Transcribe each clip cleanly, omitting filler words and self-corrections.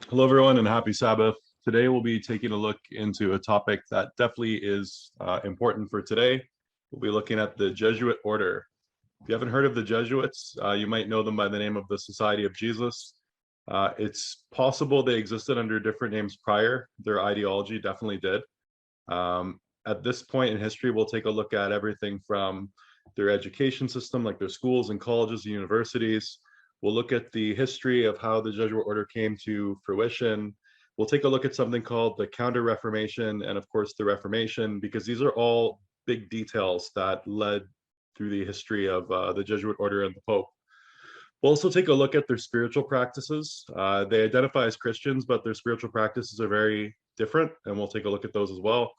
Hello, everyone, and happy Sabbath. Today, we'll be taking a look into a topic that definitely is important for today. We'll be looking at the Jesuit Order. If you haven't heard of the Jesuits, you might know them by the name of the Society of Jesus. It's possible they existed under different names prior. Their ideology definitely did. At this point in history, we'll take a look at everything from their education system, like their schools and colleges and universities. We'll look at the history of how the Jesuit order came to fruition. We'll take a look at something called the Counter-Reformation and, of course, the Reformation, because these are all big details that led through the history of the Jesuit order and the Pope. We'll also take a look at their spiritual practices. They identify as Christians, but their spiritual practices are very different, and we'll take a look at those as well.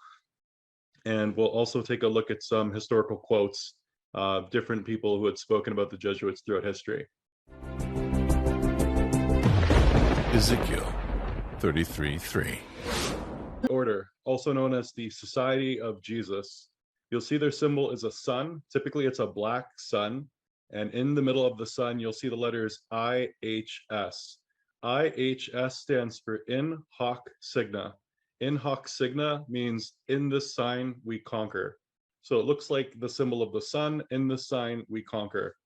And we'll also take a look at some historical quotes of different people who had spoken about the Jesuits throughout history. Ezekiel 33:3. Order, also known as the Society of Jesus. You'll see their symbol is a sun. Typically, it's a black sun. And in the middle of the sun, you'll see the letters IHS. IHS stands for In Hoc Signa. In Hoc Signa means in this sign we conquer. So it looks like the symbol of the sun. In this sign we conquer.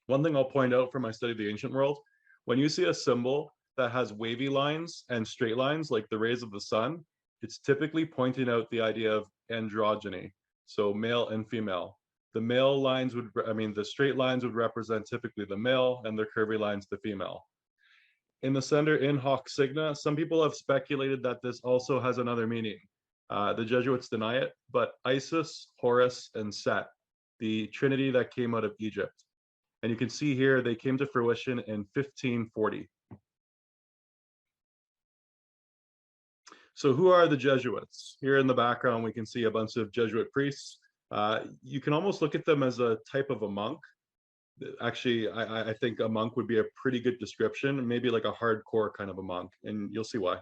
One thing I'll point out from my study of the ancient world, when you see a symbol that has wavy lines and straight lines like the rays of the sun, it's typically pointing out the idea of androgyny, so male and female. The male lines the straight lines would represent typically the male, and the curvy lines the female. In the center, in hoc signa, some people have speculated that this also has another meaning. The Jesuits deny it, but Isis, Horus, and Set, the trinity that came out of Egypt. And you can see here, they came to fruition in 1540. So who are the Jesuits? Here in the background, we can see a bunch of Jesuit priests. You can almost look at them as a type of a monk. Actually, I think a monk would be a pretty good description, maybe like a hardcore kind of a monk, and you'll see why.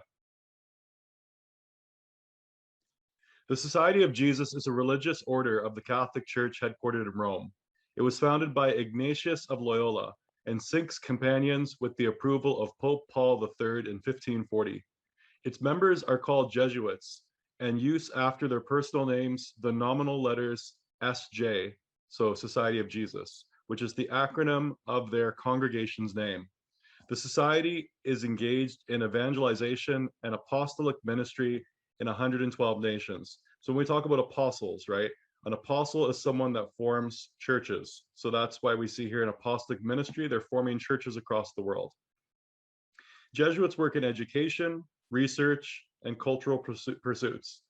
The Society of Jesus is a religious order of the Catholic Church headquartered in Rome. It was founded by Ignatius of Loyola and 6 companions with the approval of Pope Paul III in 1540. Its members are called Jesuits and use after their personal names the nominal letters SJ, so Society of Jesus, which is the acronym of their congregation's name. The society is engaged in evangelization and apostolic ministry in 112 nations. So when we talk about apostles, right? An apostle is someone that forms churches. So that's why we see here in apostolic ministry, they're forming churches across the world. Jesuits work in education, research, and cultural pursuits.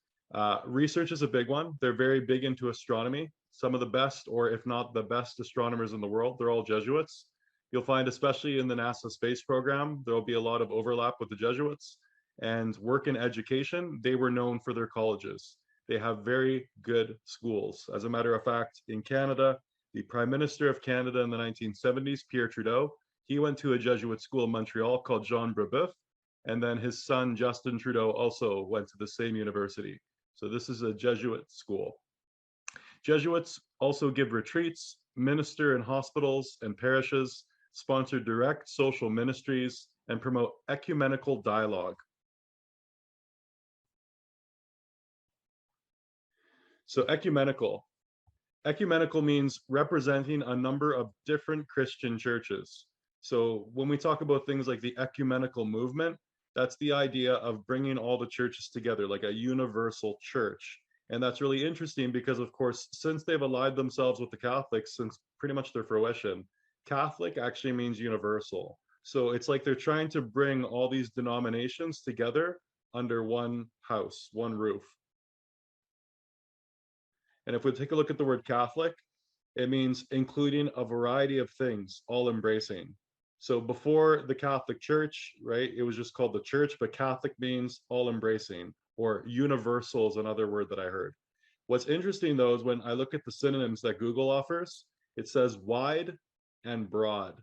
Research is a big one. They're very big into astronomy. Some of the best, or if not the best astronomers in the world, they're all Jesuits. You'll find, especially in the NASA space program, there will be a lot of overlap with the Jesuits. And work in education, they were known for their colleges. They have very good schools. As a matter of fact, in Canada, the Prime Minister of Canada in the 1970s, Pierre Trudeau, he went to a Jesuit school in Montreal called Jean Brebeuf, and then his son, Justin Trudeau, also went to the same university. So this is a Jesuit school. Jesuits also give retreats, minister in hospitals and parishes, sponsor direct social ministries, and promote ecumenical dialogue. So ecumenical means representing a number of different Christian churches. So when we talk about things like the ecumenical movement, that's the idea of bringing all the churches together, like a universal church. And that's really interesting because, of course, since they've allied themselves with the Catholics since pretty much their fruition, Catholic actually means universal. So it's like they're trying to bring all these denominations together under one house, one roof. And if we take a look at the word Catholic, it means including a variety of things, all embracing. So before the Catholic Church, right, it was just called the church, but Catholic means all embracing, or universal is another word that I heard. What's interesting though is when I look at the synonyms that Google offers, it says wide and broad.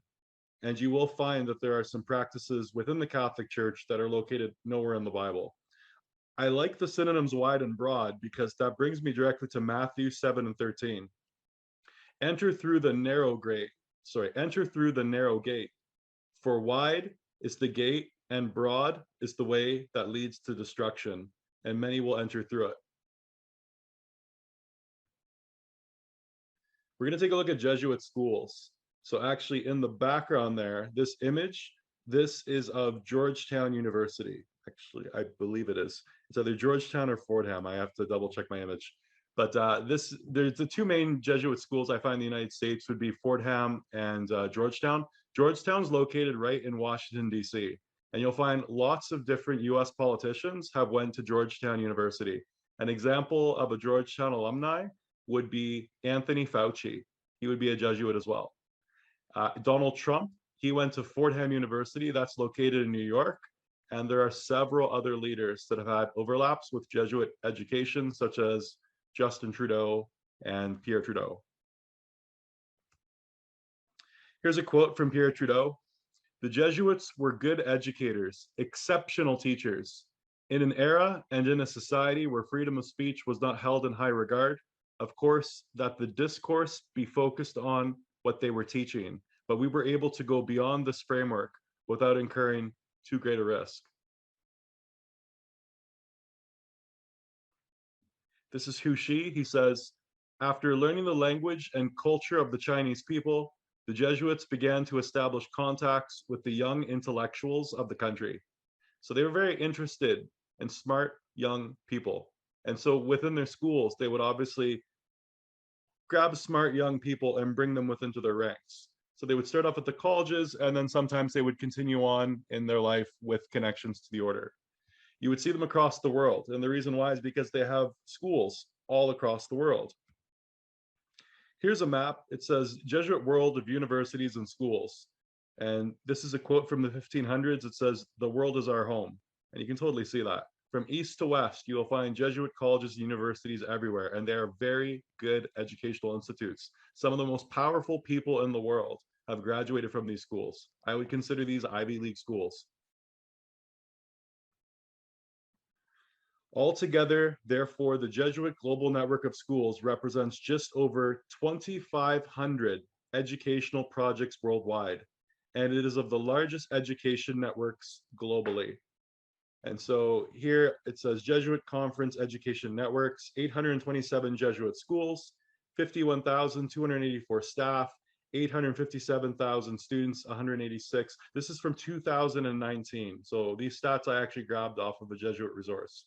And you will find that there are some practices within the Catholic Church that are located nowhere in the Bible. I like the synonyms wide and broad because that brings me directly to Matthew 7:13. Enter through the narrow gate, for wide is the gate and broad is the way that leads to destruction, and many will enter through it. We're going to take a look at Jesuit schools. So actually in the background there, this image, this is of Georgetown University. Actually, I believe it is. It's either Georgetown or Fordham. I have to double check my image. But there's the two main Jesuit schools I find in the United States would be Fordham and Georgetown. Georgetown's located right in Washington, D.C. And you'll find lots of different U.S. politicians have went to Georgetown University. An example of a Georgetown alumni would be Anthony Fauci. He would be a Jesuit as well. Donald Trump, he went to Fordham University, that's located in New York. And there are several other leaders that have had overlaps with Jesuit education, such as Justin Trudeau and Pierre Trudeau. Here's a quote from Pierre Trudeau. "The Jesuits were good educators, exceptional teachers. In an era and in a society where freedom of speech was not held in high regard, of course, that the discourse be focused on what they were teaching, but we were able to go beyond this framework without incurring too great a risk." This is Hu Shi. He says, "After learning the language and culture of the Chinese people, the Jesuits began to establish contacts with the young intellectuals of the country." So they were very interested in smart young people. And so within their schools, they would obviously grab smart young people and bring them within their ranks. So they would start off at the colleges, and then sometimes they would continue on in their life with connections to the order. You would see them across the world. And the reason why is because they have schools all across the world. Here's a map. It says Jesuit World of Universities and Schools. And this is a quote from the 1500s. It says, "The world is our home." And you can totally see that. From east to west, you will find Jesuit colleges and universities everywhere, and they are very good educational institutes. Some of the most powerful people in the world have graduated from these schools. I would consider these Ivy League schools. Altogether, therefore, the Jesuit Global Network of Schools represents just over 2,500 educational projects worldwide, and it is of the largest education networks globally. And so here it says Jesuit Conference Education Networks, 827 Jesuit schools, 51,284 staff, 857,000 students, 186. This is from 2019. So these stats I actually grabbed off of a Jesuit resource.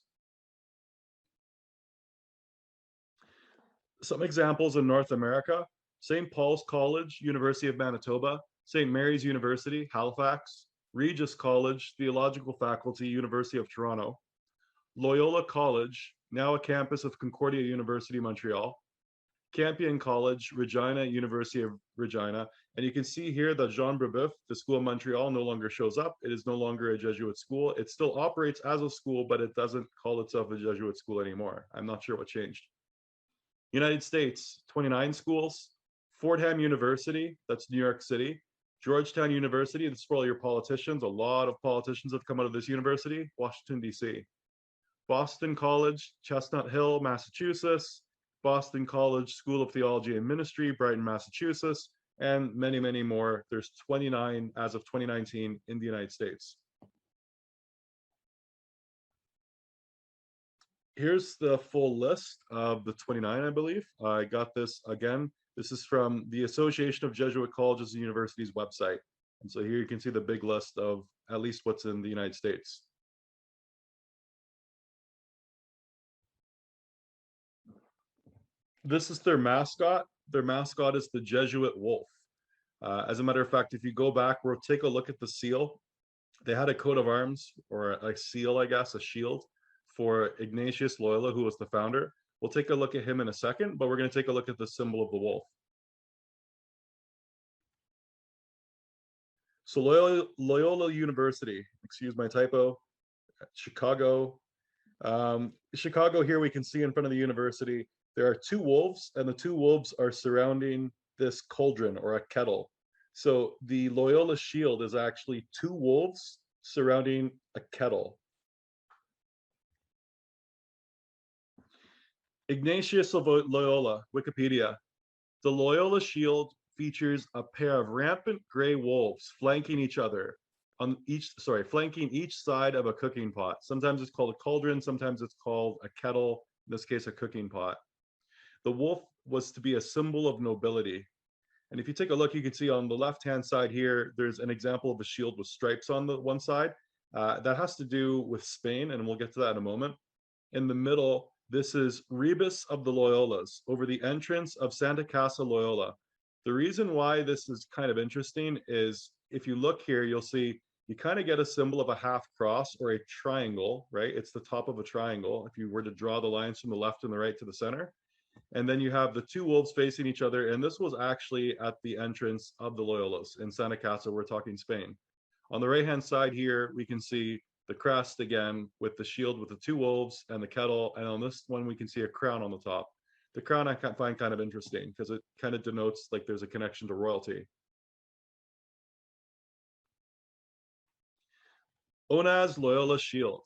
Some examples in North America: St. Paul's College, University of Manitoba; St. Mary's University, Halifax; Regis College, Theological Faculty, University of Toronto; Loyola College, now a campus of Concordia University, Montreal; Campion College, Regina, University of Regina. And you can see here that Jean Brebeuf, the School of Montreal, no longer shows up. It is no longer a Jesuit school. It still operates as a school, but it doesn't call itself a Jesuit school anymore. I'm not sure what changed. United States, 29 schools. Fordham University, that's New York City. Georgetown University, this is for all your politicians. A lot of politicians have come out of this university. Washington, D.C. Boston College, Chestnut Hill, Massachusetts. Boston College School of Theology and Ministry, Brighton, Massachusetts, and many, many more. There's 29 as of 2019 in the United States. Here's the full list of the 29, I believe. I got this again. This is from the Association of Jesuit Colleges and Universities website. And so here you can see the big list of at least what's in the United States. This is their mascot. Their mascot is the Jesuit wolf. As a matter of fact, if you go back, we'll take a look at the seal. They had a coat of arms, or a seal, I guess, a shield, for Ignatius Loyola, who was the founder. We'll take a look at him in a second, but we're going to take a look at the symbol of the wolf. So Loyola University, excuse my typo, Chicago. Chicago, here we can see in front of the university, there are two wolves, and the two wolves are surrounding this cauldron or a kettle. So the Loyola shield is actually two wolves surrounding a kettle. Ignatius of Loyola, Wikipedia. The Loyola shield features a pair of rampant gray wolves flanking each other, flanking each side of a cooking pot. Sometimes it's called a cauldron, sometimes it's called a kettle, in this case, a cooking pot. The wolf was to be a symbol of nobility. And if you take a look, you can see on the left-hand side here, there's an example of a shield with stripes on the one side. That has to do with Spain, and we'll get to that in a moment. In the middle, this is Rebus of the Loyolas over the entrance of Santa Casa Loyola. The reason why this is kind of interesting is if you look here, you'll see you kind of get a symbol of a half cross or a triangle, right? It's the top of a triangle if you were to draw the lines from the left and the right to the center. And then you have the two wolves facing each other. And this was actually at the entrance of the Loyolas in Santa Casa, we're talking Spain. On the right-hand side here, we can see the crest again with the shield with the two wolves and the kettle. And on this one, we can see a crown on the top. The crown I find kind of interesting because it kind of denotes like there's a connection to royalty. Onaz Loyola shield.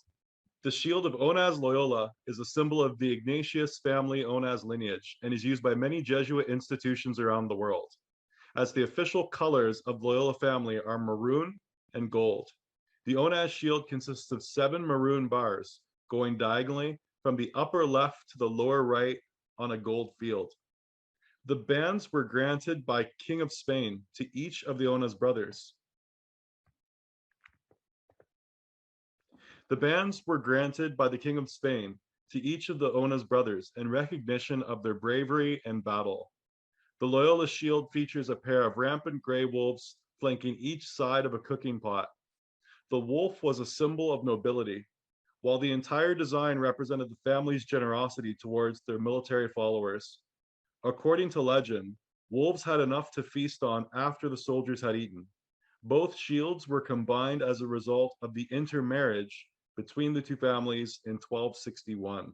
The shield of Onaz Loyola is a symbol of the Ignatius family Onaz lineage and is used by many Jesuit institutions around the world, as the official colors of the Loyola family are maroon and gold. The Onaz shield consists of 7 maroon bars going diagonally from the upper left to the lower right on a gold field. The bands were granted by King of Spain to each of the Onaz brothers. The bands were granted by the King of Spain to each of the Onaz brothers in recognition of their bravery and battle. The Loyola shield features a pair of rampant gray wolves flanking each side of a cooking pot. The wolf was a symbol of nobility, while the entire design represented the family's generosity towards their military followers. According to legend, wolves had enough to feast on after the soldiers had eaten. Both shields were combined as a result of the intermarriage between the two families in 1261.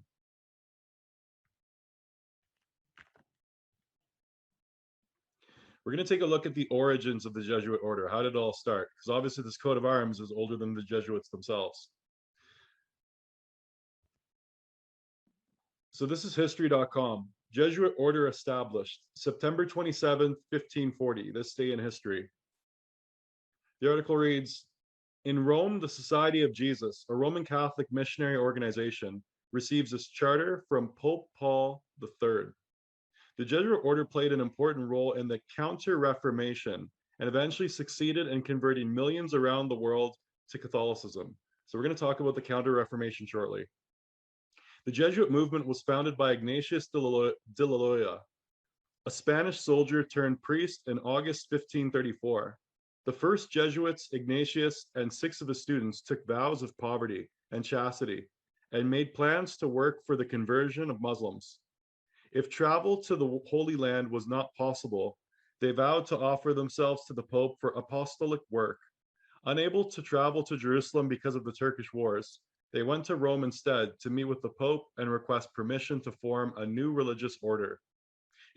We're going to take a look at the origins of the Jesuit order. How did it all start? Because obviously this coat of arms is older than the Jesuits themselves. So this is history.com. Jesuit order established September 27th, 1540, this day in history. The article reads, in Rome, the Society of Jesus, a Roman Catholic missionary organization, receives its charter from Pope Paul III. The Jesuit order played an important role in the Counter-Reformation and eventually succeeded in converting millions around the world to Catholicism. So we're going to talk about the Counter-Reformation shortly. The Jesuit movement was founded by Ignatius Loyola, a Spanish soldier turned priest in August 1534. The first Jesuits, Ignatius, and 6 of his students took vows of poverty and chastity and made plans to work for the conversion of Muslims. If travel to the Holy Land was not possible, they vowed to offer themselves to the Pope for apostolic work. Unable to travel to Jerusalem because of the Turkish wars, they went to Rome instead to meet with the Pope and request permission to form a new religious order.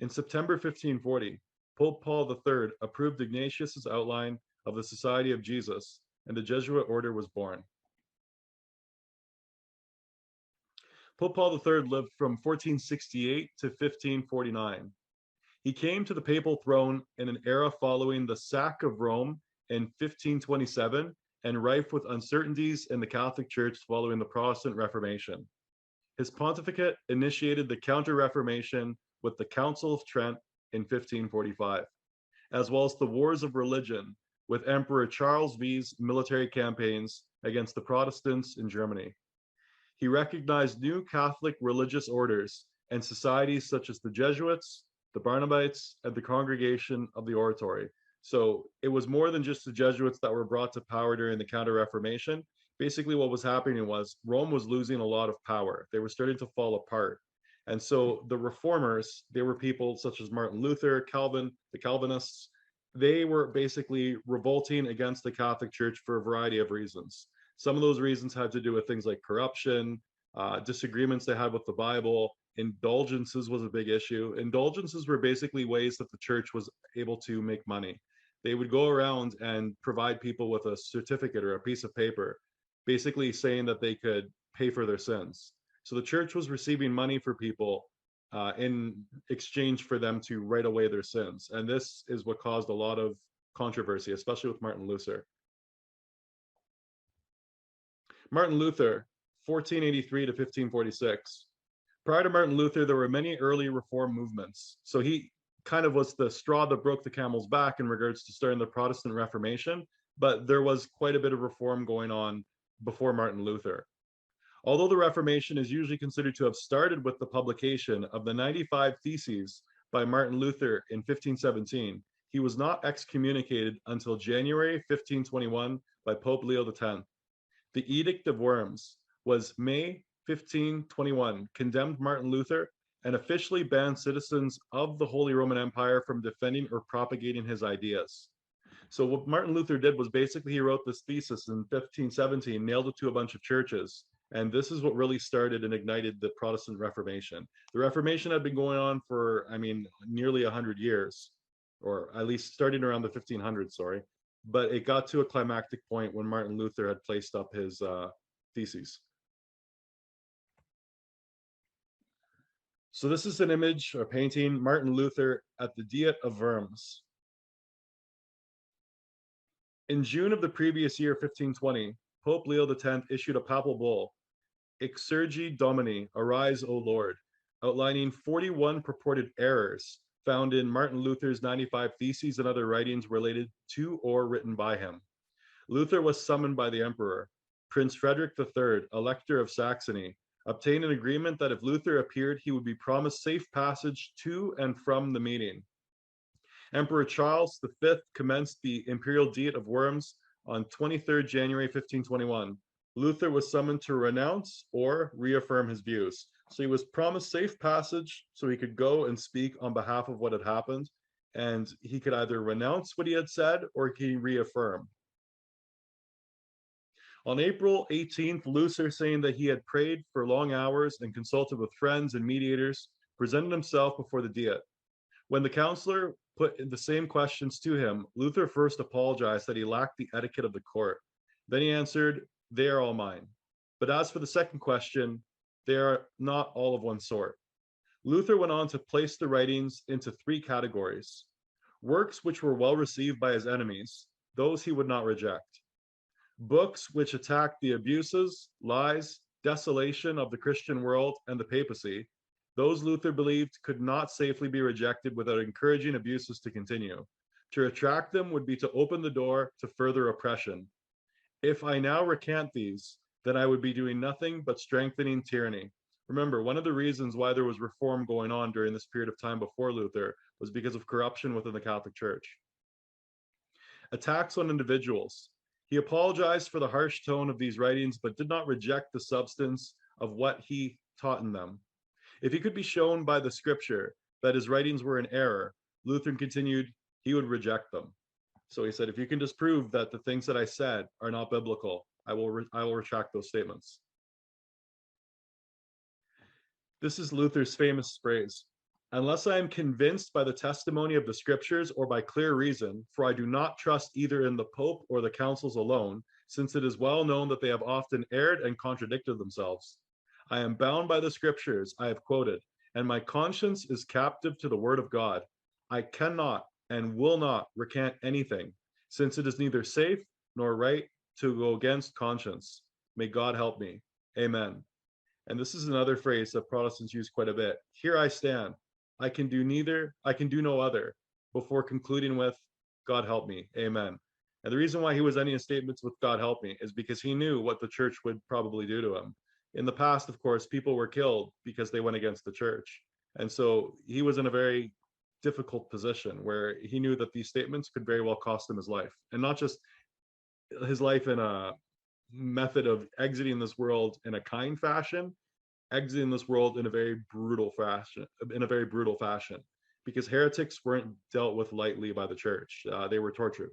In September 1540, Pope Paul III approved Ignatius's outline of the Society of Jesus, and the Jesuit order was born. Pope Paul III lived from 1468 to 1549. He came to the papal throne in an era following the sack of Rome in 1527 and rife with uncertainties in the Catholic Church following the Protestant Reformation. His pontificate initiated the Counter-Reformation with the Council of Trent in 1545, as well as the Wars of Religion with Emperor Charles V's military campaigns against the Protestants in Germany. He recognized new Catholic religious orders and societies such as the Jesuits, the Barnabites, and the Congregation of the Oratory. So it was more than just the Jesuits that were brought to power during the Counter-Reformation. Basically, what was happening was Rome was losing a lot of power. They were starting to fall apart. And so the reformers, they were people such as Martin Luther, Calvin, the Calvinists. They were basically revolting against the Catholic Church for a variety of reasons. Some of those reasons had to do with things like corruption, disagreements they had with the Bible. Indulgences was a big issue. Indulgences were basically ways that the church was able to make money. They would go around and provide people with a certificate or a piece of paper, basically saying that they could pay for their sins. So the church was receiving money for people in exchange for them to write away their sins. And this is what caused a lot of controversy, especially with Martin Luther. Martin Luther, 1483 to 1546. Prior to Martin Luther, there were many early reform movements. So he kind of was the straw that broke the camel's back in regards to starting the Protestant Reformation, but there was quite a bit of reform going on before Martin Luther. Although the Reformation is usually considered to have started with the publication of the 95 Theses by Martin Luther in 1517, he was not excommunicated until January 1521 by Pope Leo X. The Edict of Worms was May 1521, condemned Martin Luther and officially banned citizens of the Holy Roman Empire from defending or propagating his ideas. So what Martin Luther did was basically he wrote this thesis in 1517, nailed it to a bunch of churches, and this is what really started and ignited the Protestant Reformation. The Reformation had been going on for, nearly 100 years, or at least starting around the 1500s, sorry. But it got to a climactic point when Martin Luther had placed up his theses. So this is an image or painting, Martin Luther at the Diet of Worms. In June of the previous year, 1520, Pope Leo X issued a papal bull, Exsurgi Domini, Arise, O Lord, outlining 41 purported errors found in Martin Luther's 95 Theses and other writings related to or written by him. Luther was summoned by the emperor. Prince Frederick III, Elector of Saxony, obtained an agreement that if Luther appeared, he would be promised safe passage to and from the meeting. Emperor Charles V commenced the Imperial Diet of Worms on 23rd January 1521. Luther was summoned to renounce or reaffirm his views. So he was promised safe passage so he could go and speak on behalf of what had happened, and he could either renounce what he had said or he reaffirm. On April 18th, Luther, saying that he had prayed for long hours and consulted with friends and mediators, presented himself before the Diet. When the counselor put the same questions to him, Luther first apologized that he lacked the etiquette of the court. Then he answered, "They are all mine. But as for the second question, they are not all of one sort." Luther went on to place the writings into three categories: works which were well received by his enemies, those he would not reject; books which attacked the abuses, lies, desolation of the Christian world and the papacy, those Luther believed could not safely be rejected without encouraging abuses to continue. To retract them would be to open the door to further oppression. If I now recant these, then I would be doing nothing but strengthening tyranny. Remember, one of the reasons why there was reform going on during this period of time before Luther was because of corruption within the Catholic Church. Attacks on individuals. He apologized for the harsh tone of these writings, but did not reject the substance of what he taught in them. If he could be shown by the scripture that his writings were in error, Luther continued, he would reject them. So he said, if you can disprove that the things that I said are not biblical, I will retract those statements. This is Luther's famous phrase: "Unless I am convinced by the testimony of the scriptures or by clear reason, for I do not trust either in the Pope or the councils alone, since it is well known that they have often erred and contradicted themselves. I am bound by the scriptures I have quoted, and my conscience is captive to the word of God. I cannot and will not recant anything, since it is neither safe nor right to go against conscience. May God help me. Amen." And this is another phrase that Protestants use quite a bit. Here I stand. I can do no other, before concluding with, God help me. Amen. And the reason why he was ending his statements with God help me is because he knew what the church would probably do to him. In the past, of course, people were killed because they went against the church. And so he was in a very difficult position where he knew that these statements could very well cost him his life, and not just his life in a method of exiting this world in a kind fashion, exiting this world in a very brutal fashion, because heretics weren't dealt with lightly by the church. They were tortured.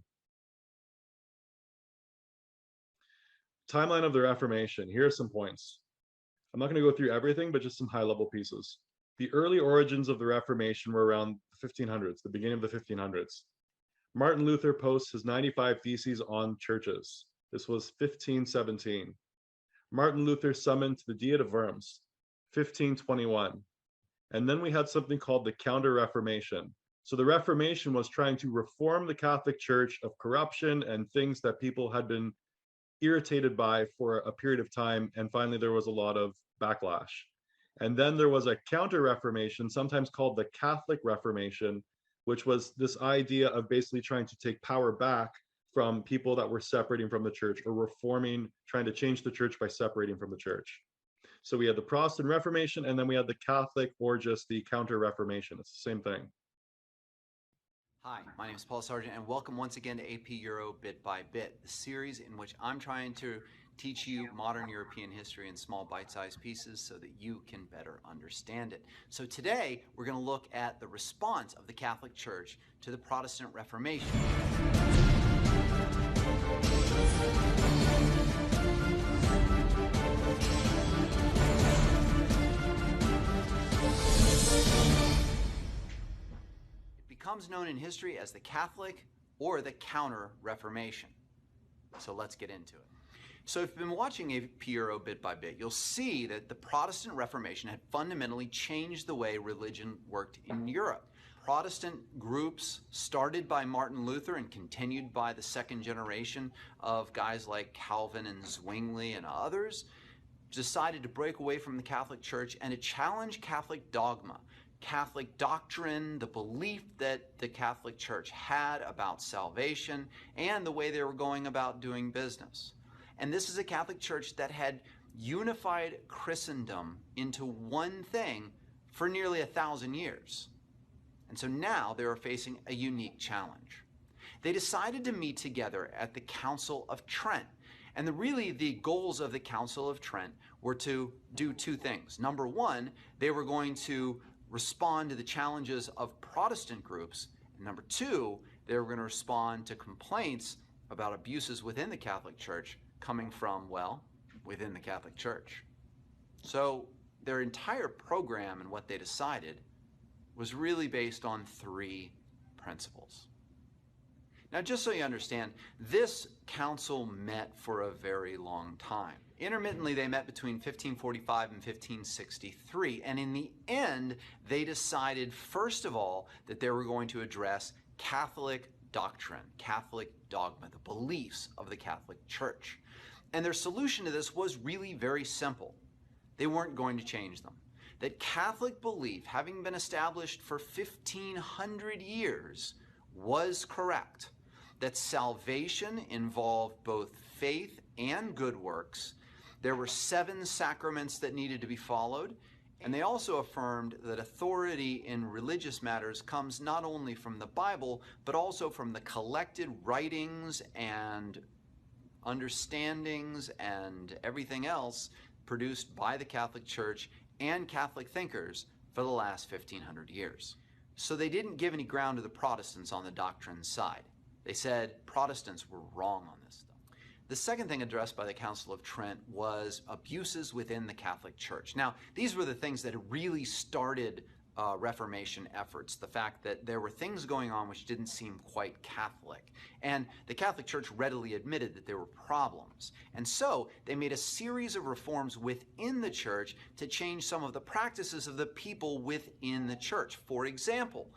Timeline of the Reformation. Here are some points. I'm not going to go through everything, but just some high-level pieces. The early origins of the Reformation were around the 1500s, the beginning of the 1500s. Martin Luther posts his 95 Theses on churches. This was 1517. Martin Luther summoned to the Diet of Worms, 1521. And then we had something called the Counter-Reformation. So the Reformation was trying to reform the Catholic Church of corruption and things that people had been irritated by for a period of time, and finally there was a lot of backlash. And then there was a counter Reformation, sometimes called the Catholic Reformation, which was this idea of basically trying to take power back from people that were separating from the church, or reforming, trying to change the church by separating from the church. So we had the Protestant Reformation, and then we had the Catholic, or just the Counter Reformation. It's the same thing. Hi, my name is Paul Sargent, and welcome once again to AP Euro Bit by Bit, the series in which I'm trying to teach you modern European history in small bite-sized pieces so that you can better understand it. So today, we're going to look at the response of the Catholic Church to the Protestant Reformation. Becomes known in history as the Catholic or the Counter-Reformation. So let's get into it. So if you've been watching AP Euro Bit by Bit, you'll see that the Protestant Reformation had fundamentally changed the way religion worked in Europe. Protestant groups started by Martin Luther and continued by the second generation of guys like Calvin and Zwingli and others decided to break away from the Catholic Church and to challenge Catholic dogma, Catholic doctrine, the belief that the Catholic Church had about salvation, and the way they were going about doing business. And this is a Catholic Church that had unified Christendom into one thing for nearly 1,000 years. And so now they were facing a unique challenge. They decided to meet together at the Council of Trent. And really the goals of the Council of Trent were to do two things. Number one, they were going to respond to the challenges of Protestant groups. And number two, they were going to respond to complaints about abuses within the Catholic Church coming from, well, within the Catholic Church. So their entire program and what they decided was really based on three principles. Now, just so you understand, this council met for a very long time. Intermittently, they met between 1545 and 1563, and in the end, they decided, first of all, that they were going to address Catholic doctrine, Catholic dogma, the beliefs of the Catholic Church. And their solution to this was really very simple. They weren't going to change them. That Catholic belief, having been established for 1,500 years, was correct. That salvation involved both faith and good works. There were 7 sacraments that needed to be followed. And they also affirmed that authority in religious matters comes not only from the Bible, but also from the collected writings and understandings and everything else produced by the Catholic Church and Catholic thinkers for the last 1,500 years. So they didn't give any ground to the Protestants on the doctrine side. They said Protestants were wrong on this stuff. The second thing addressed by the Council of Trent was abuses within the Catholic Church. Now, these were the things that really started Reformation efforts, the fact that there were things going on which didn't seem quite Catholic. And the Catholic Church readily admitted that there were problems. And so they made a series of reforms within the church to change some of the practices of the people within the church. For example,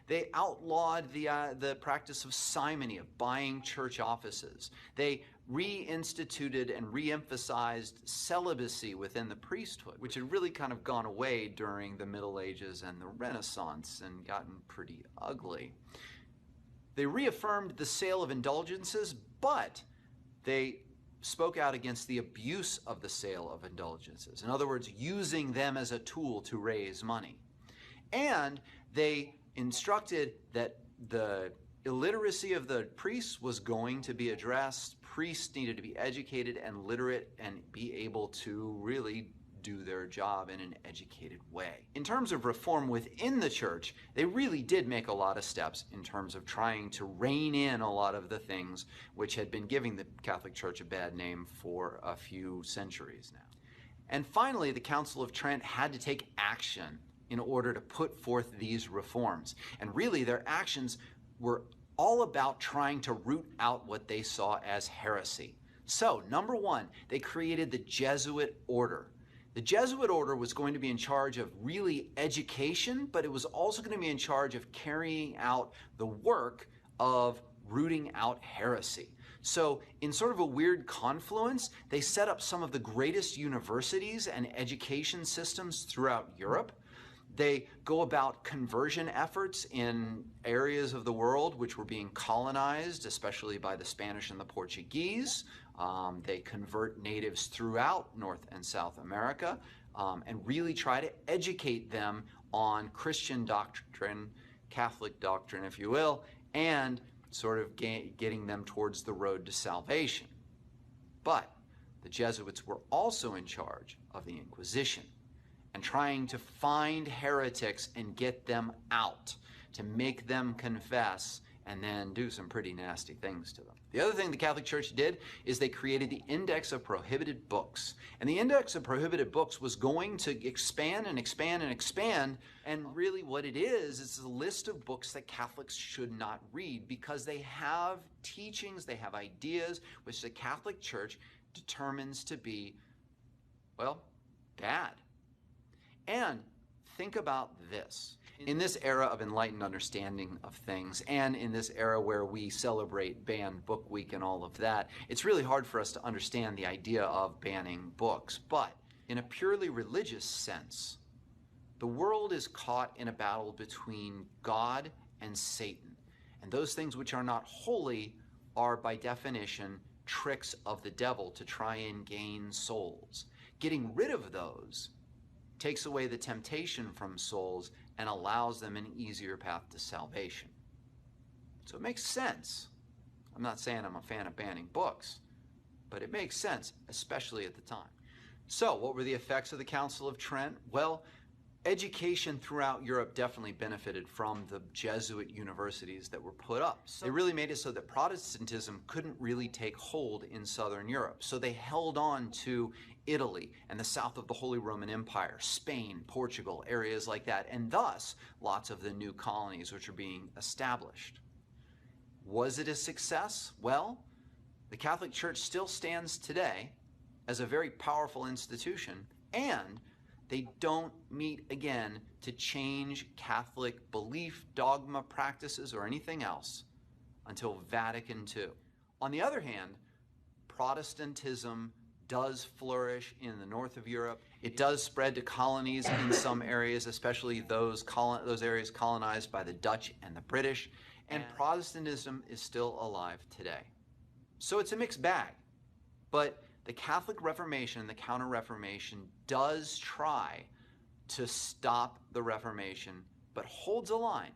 they outlawed the practice of simony, of buying church offices. They reinstituted and re-emphasized celibacy within the priesthood, which had really kind of gone away during the Middle Ages and the Renaissance and gotten pretty ugly. They reaffirmed the sale of indulgences, but they spoke out against the abuse of the sale of indulgences. In other words, using them as a tool to raise money. And they instructed that the illiteracy of the priests was going to be addressed. Priests needed to be educated and literate and be able to really do their job in an educated way. In terms of reform within the church, they really did make a lot of steps in terms of trying to rein in a lot of the things which had been giving the Catholic Church a bad name for a few centuries now. And finally, the Council of Trent had to take action in order to put forth these reforms. And really, their actions were all about trying to root out what they saw as heresy. So, number one, they created the Jesuit Order. The Jesuit Order was going to be in charge of really education, but it was also going to be in charge of carrying out the work of rooting out heresy. So in sort of a weird confluence, they set up some of the greatest universities and education systems throughout Europe. They go about conversion efforts in areas of the world which were being colonized, especially by the Spanish and the Portuguese. They convert natives throughout North and South America and really try to educate them on Christian doctrine, Catholic doctrine, if you will, and sort of getting them towards the road to salvation. But the Jesuits were also in charge of the Inquisition and trying to find heretics and get them out, to make them confess and then do some pretty nasty things to them. The other thing the Catholic Church did is they created the Index of Prohibited Books. And the Index of Prohibited Books was going to expand and expand and expand. And really what it is a list of books that Catholics should not read because they have teachings, they have ideas, which the Catholic Church determines to be, well, bad. And think about this. In this era of enlightened understanding of things, and in this era where we celebrate Banned Book Week and all of that, it's really hard for us to understand the idea of banning books. But in a purely religious sense, the world is caught in a battle between God and Satan. And those things which are not holy are, by definition, tricks of the devil to try and gain souls. Getting rid of those takes away the temptation from souls and allows them an easier path to salvation. So it makes sense. I'm not saying I'm a fan of banning books, but it makes sense, especially at the time. So what were the effects of the Council of Trent? Well, education throughout Europe definitely benefited from the Jesuit universities that were put up. So they really made it so that Protestantism couldn't really take hold in Southern Europe. So they held on to Italy and the south of the Holy Roman Empire, Spain, Portugal, areas like that, and thus lots of the new colonies which are being established. Was it a success? Well, the Catholic Church still stands today as a very powerful institution, and they don't meet again to change Catholic belief, dogma, practices, or anything else until Vatican II. On the other hand, Protestantism does flourish in the north of Europe. It does spread to colonies in some areas, especially those areas colonized by the Dutch and the British, and Protestantism is still alive today. So it's a mixed bag, but the Catholic Reformation and the Counter-Reformation does try to stop the Reformation, but holds a line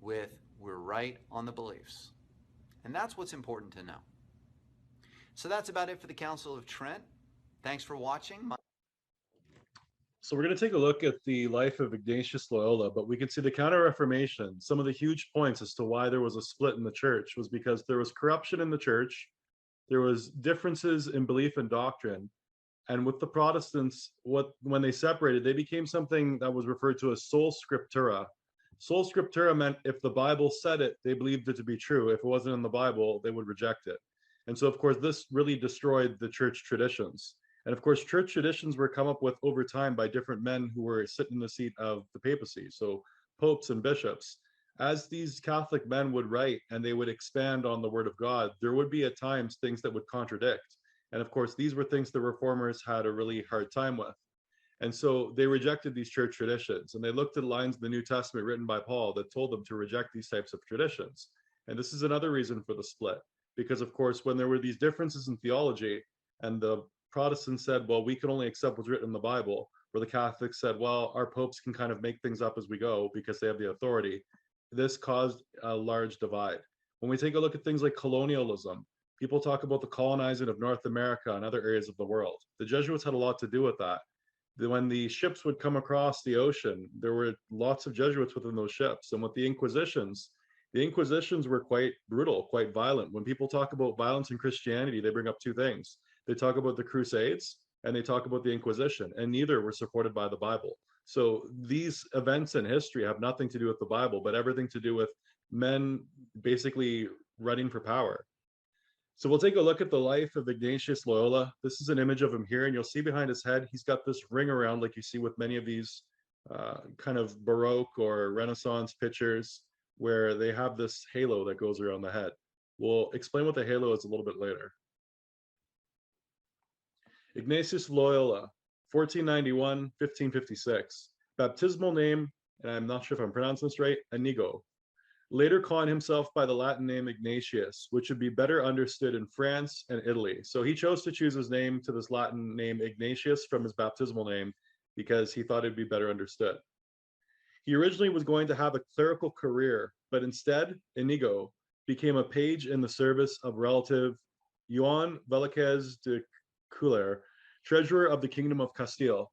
with we're right on the beliefs. And that's what's important to know. So that's about it for the Council of Trent. Thanks for watching. So we're going to take a look at the life of Ignatius Loyola, but we can see the Counter-Reformation. Some of the huge points as to why there was a split in the church was because there was corruption in the church, there was differences in belief and doctrine, and with the Protestants, when they separated, they became something that was referred to as sola scriptura. Sola scriptura meant if the Bible said it, they believed it to be true. If it wasn't in the Bible, they would reject it. And so, of course, this really destroyed the church traditions. And of course, church traditions were come up with over time by different men who were sitting in the seat of the papacy, so popes and bishops. As these Catholic men would write and they would expand on the word of God, there would be at times things that would contradict. And of course, these were things the reformers had a really hard time with. And so they rejected these church traditions, and they looked at lines in the New Testament written by Paul that told them to reject these types of traditions. And this is another reason for the split. Because, of course, when there were these differences in theology and the Protestants said, well, we can only accept what's written in the Bible, where the Catholics said, well, our popes can kind of make things up as we go because they have the authority, this caused a large divide. When we take a look at things like colonialism, people talk about the colonizing of North America and other areas of the world. The Jesuits had a lot to do with that. When the ships would come across the ocean, there were lots of Jesuits within those ships. And with the Inquisitions were quite brutal, quite violent. When people talk about violence in Christianity, they bring up two things. They talk about the Crusades and they talk about the Inquisition, and neither were supported by the Bible. So these events in history have nothing to do with the Bible, but everything to do with men basically running for power. So we'll take a look at the life of Ignatius Loyola. This is an image of him here, and you'll see behind his head, he's got this ring around like you see with many of these kind of Baroque or Renaissance pictures, where they have this halo that goes around the head. We'll explain what the halo is a little bit later. Ignatius Loyola, 1491-1556. Baptismal name, and I'm not sure if I'm pronouncing this right, Inigo. Later calling himself by the Latin name Ignatius, which would be better understood in France and Italy. So he chose to choose his name to this Latin name Ignatius from his baptismal name because he thought it'd be better understood. He originally was going to have a clerical career, but instead, Inigo became a page in the service of relative Juan Velázquez de Cuéllar, treasurer of the Kingdom of Castile.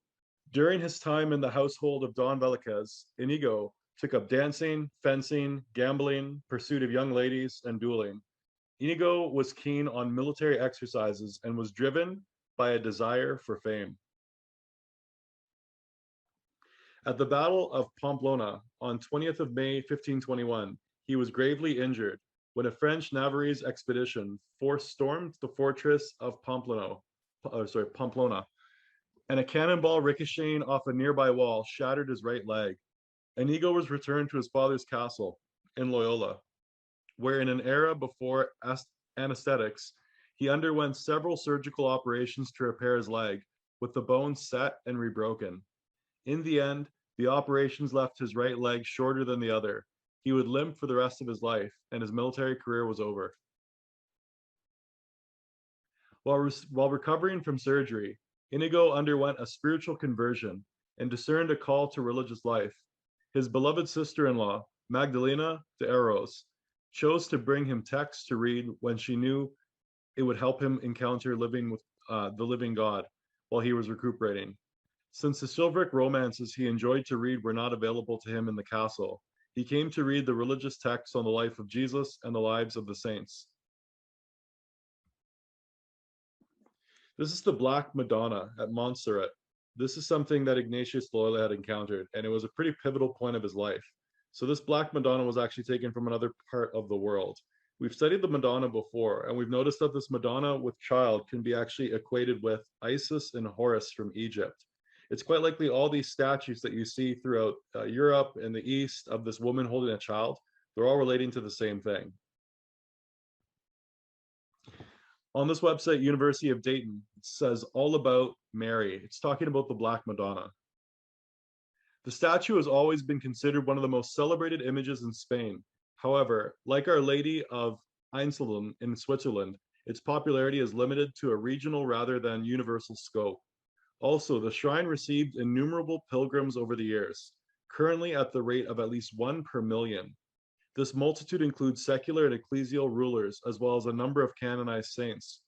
During his time in the household of Don Velázquez, Inigo took up dancing, fencing, gambling, pursuit of young ladies, and dueling. Inigo was keen on military exercises and was driven by a desire for fame. At the Battle of Pamplona on 20th of May, 1521, he was gravely injured when a French Navarrese expedition stormed the fortress of Pamplona, and a cannonball ricocheting off a nearby wall shattered his right leg. Inigo was returned to his father's castle in Loyola, where in an era before anesthetics, he underwent several surgical operations to repair his leg, with the bones set and rebroken. In the end, the operations left his right leg shorter than the other. He would limp for the rest of his life, and his military career was over. While recovering from surgery, Inigo underwent a spiritual conversion and discerned a call to religious life. His beloved sister-in-law, Magdalena de Eros, chose to bring him texts to read when she knew it would help him encounter living with the living God while he was recuperating. Since the chivalric romances he enjoyed to read were not available to him in the castle, he came to read the religious texts on the life of Jesus and the lives of the saints. This is the Black Madonna at Montserrat. This is something that Ignatius Loyola had encountered, and it was a pretty pivotal point of his life. So this Black Madonna was actually taken from another part of the world. We've studied the Madonna before, and we've noticed that this Madonna with child can be actually equated with Isis and Horus from Egypt. It's quite likely all these statues that you see throughout Europe and the East of this woman holding a child, they're all relating to the same thing. On this website, University of Dayton, it says all about Mary. It's talking about the Black Madonna. The statue has always been considered one of the most celebrated images in Spain. However, like Our Lady of Einsiedeln in Switzerland, its popularity is limited to a regional rather than universal scope. Also, the shrine received innumerable pilgrims over the years, currently at the rate of at least 1 per million. This multitude includes secular and ecclesial rulers, as well as a number of canonized saints.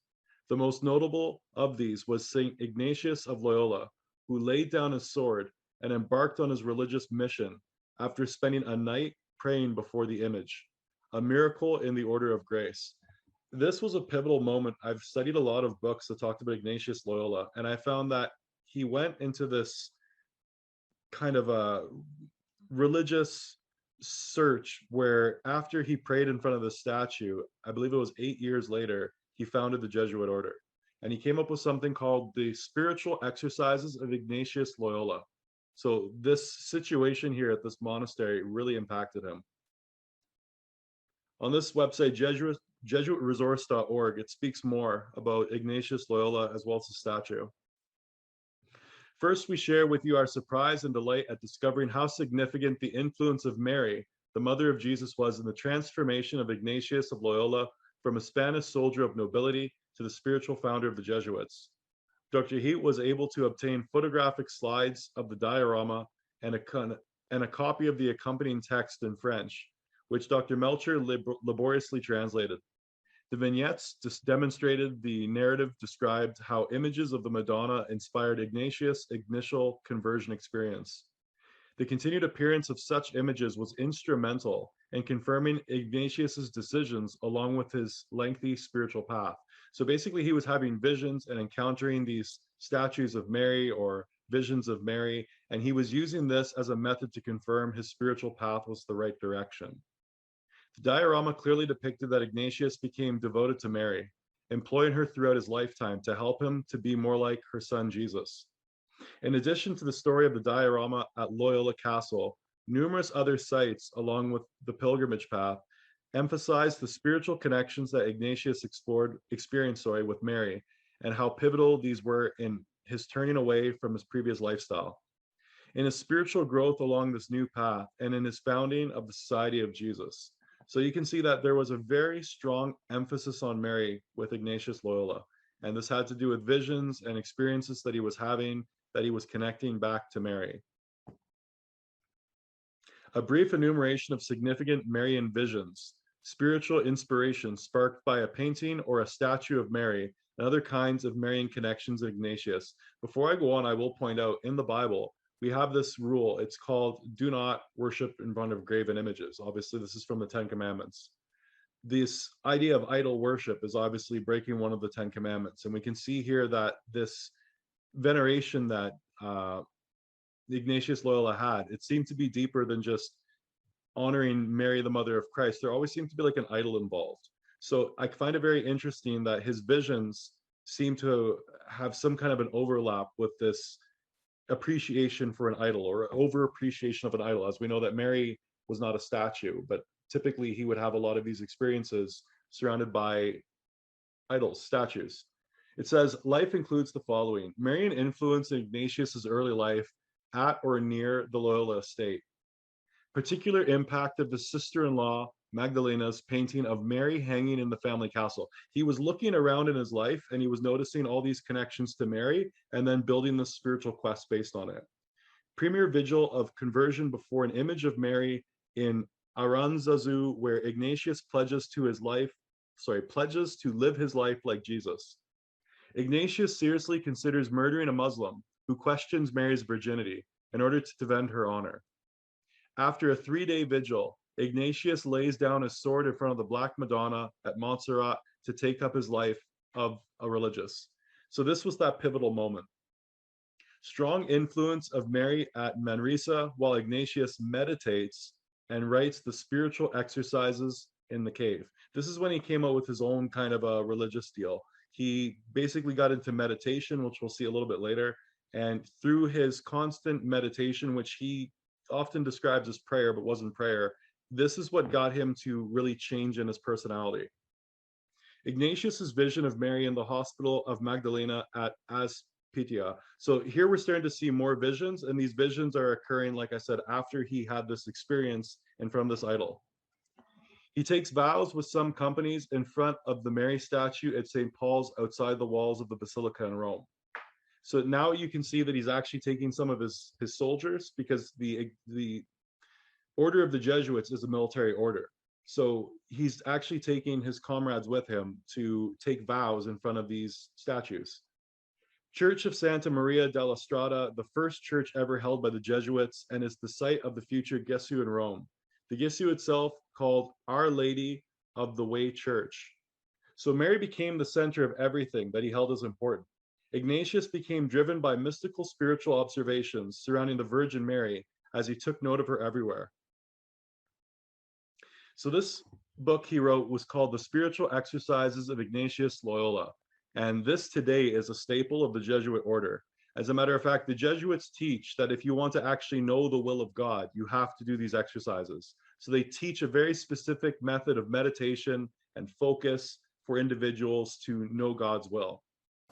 The most notable of these was Saint Ignatius of Loyola, who laid down his sword and embarked on his religious mission after spending a night praying before the image, a miracle in the order of grace. This was a pivotal moment. I've studied a lot of books that talked about Ignatius Loyola, and I found that he went into this kind of a religious search where after he prayed in front of the statue, I believe it was 8 years later, he founded the Jesuit Order. And he came up with something called the Spiritual Exercises of Ignatius Loyola. So this situation here at this monastery really impacted him. On this website, jesuitresource.org, it speaks more about Ignatius Loyola as well as the statue. First, we share with you our surprise and delight at discovering how significant the influence of Mary, the mother of Jesus, was in the transformation of Ignatius of Loyola from a Spanish soldier of nobility to the spiritual founder of the Jesuits. Dr. Heat was able to obtain photographic slides of the diorama and a copy of the accompanying text in French, which Dr. Melcher laboriously translated. The vignettes demonstrated the narrative described how images of the Madonna inspired Ignatius' initial conversion experience. The continued appearance of such images was instrumental in confirming Ignatius's decisions along with his lengthy spiritual path. So basically, he was having visions and encountering these statues of Mary or visions of Mary, and he was using this as a method to confirm his spiritual path was the right direction. The diorama clearly depicted that Ignatius became devoted to Mary, employing her throughout his lifetime to help him to be more like her son Jesus. In addition to the story of the diorama at Loyola Castle, numerous other sites along with the pilgrimage path emphasized the spiritual connections that Ignatius experienced with Mary, and how pivotal these were in his turning away from his previous lifestyle, in his spiritual growth along this new path, and in his founding of the Society of Jesus. So you can see that there was a very strong emphasis on Mary with Ignatius Loyola, and this had to do with visions and experiences that he was having, that he was connecting back to Mary. A brief enumeration of significant Marian visions, spiritual inspiration sparked by a painting or a statue of Mary, and other kinds of Marian connections of Ignatius. Before I go on, I will point out in the Bible, we have this rule. It's called do not worship in front of graven images. Obviously, this is from the Ten Commandments. This idea of idol worship is obviously breaking one of the Ten Commandments. And we can see here that this veneration that Ignatius Loyola had, it seemed to be deeper than just honoring Mary, the mother of Christ. There always seemed to be like an idol involved. So I find it very interesting that his visions seem to have some kind of an overlap with this appreciation for an idol, or over appreciation of an idol. As we know that Mary was not a statue, but typically he would have a lot of these experiences surrounded by idols, statues. It says, life includes the following: Marian influence in Ignatius's early life at or near the Loyola estate. Particular impact of his sister-in-law Magdalena's painting of Mary hanging in the family castle. He was looking around in his life and he was noticing all these connections to Mary and then building this spiritual quest based on it. Premier vigil of conversion before an image of Mary in Aranzazu, where Ignatius pledges to live his life like Jesus. Ignatius seriously considers murdering a Muslim who questions Mary's virginity in order to defend her honor. After a 3-day vigil, Ignatius lays down his sword in front of the Black Madonna at Montserrat to take up his life of a religious. So this was that pivotal moment. Strong influence of Mary at Manresa while Ignatius meditates and writes the spiritual exercises in the cave. This is when he came out with his own kind of a religious deal. He basically got into meditation, which we'll see a little bit later. And through his constant meditation, which he often describes as prayer, but wasn't prayer, this is what got him to really change in his personality. Ignatius's vision of Mary in the hospital of Magdalena at Aspitia. So here we're starting to see more visions, and these visions are occurring, like I said, after he had this experience in front of this idol. He takes vows with some companies in front of the Mary statue at St. Paul's outside the walls of the Basilica in Rome. So now you can see that he's actually taking some of his soldiers, because the Order of the Jesuits is a military order. So he's actually taking his comrades with him to take vows in front of these statues. Church of Santa Maria della Strada, the first church ever held by the Jesuits, and is the site of the future Gesu in Rome. The Gesu itself called Our Lady of the Way Church. So Mary became the center of everything that he held as important. Ignatius became driven by mystical spiritual observations surrounding the Virgin Mary as he took note of her everywhere. So this book he wrote was called The Spiritual Exercises of Ignatius Loyola. And this today is a staple of the Jesuit Order. As a matter of fact, the Jesuits teach that if you want to actually know the will of God, you have to do these exercises. So they teach a very specific method of meditation and focus for individuals to know God's will.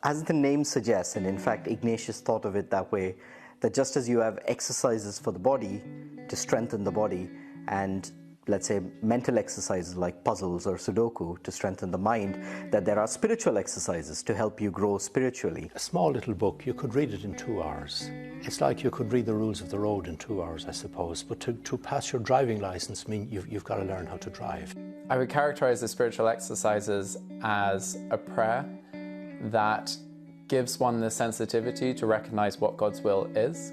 As the name suggests, and in fact Ignatius thought of it that way, that just as you have exercises for the body to strengthen the body, and let's say mental exercises like puzzles or Sudoku to strengthen the mind, that there are spiritual exercises to help you grow spiritually. A small little book, you could read it in 2 hours. It's like you could read the rules of the road in 2 hours, I suppose, but to pass your driving license, you've got to learn how to drive. I would characterize the spiritual exercises as a prayer that gives one the sensitivity to recognize what God's will is,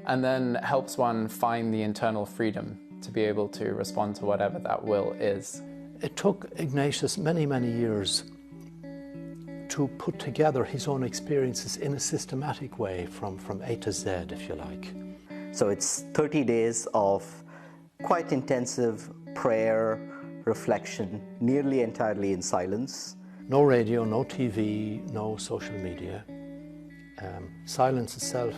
and then helps one find the internal freedom to be able to respond to whatever that will is. It took Ignatius many, many years to put together his own experiences in a systematic way from A to Z, if you like. So it's 30 days of quite intensive prayer, reflection, nearly entirely in silence. No radio, no TV, no social media. Silence itself,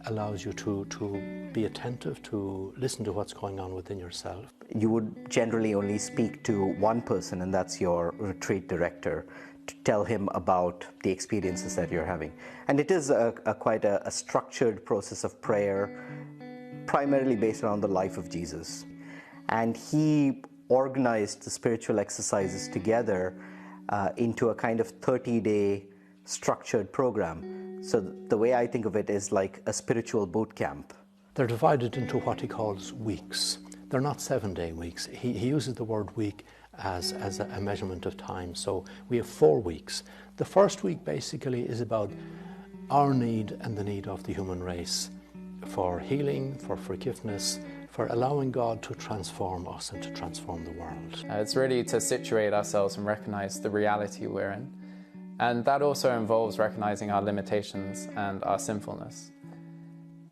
allows you to be attentive, to listen to what's going on within yourself. You would generally only speak to one person, and that's your retreat director, to tell him about the experiences that you're having. And it is quite a structured process of prayer, primarily based around the life of Jesus. And he organized the spiritual exercises together into a kind of 30-day structured program. So the way I think of it is like a spiritual boot camp. They're divided into what he calls weeks. They're not 7-day weeks. He uses the word week as a measurement of time. So we have 4 weeks. The first week basically is about our need and the need of the human race for healing, for forgiveness, for allowing God to transform us and to transform the world. It's really to situate ourselves and recognize the reality we're in. And that also involves recognizing our limitations and our sinfulness.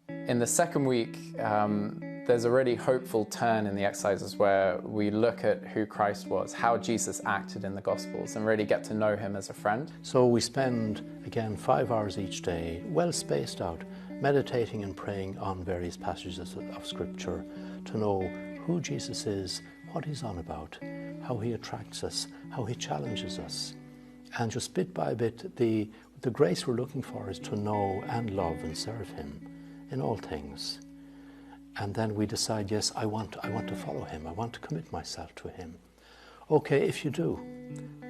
In the second week, there's a really hopeful turn in the exercises where we look at who Christ was, how Jesus acted in the Gospels, and really get to know him as a friend. So we spend, again, 5 hours each day, well spaced out, meditating and praying on various passages of Scripture to know who Jesus is, what he's on about, how he attracts us, how he challenges us. And just bit by bit, the grace we're looking for is to know and love and serve him in all things. And then we decide, yes, I want to follow him. I want to commit myself to him. Okay, if you do,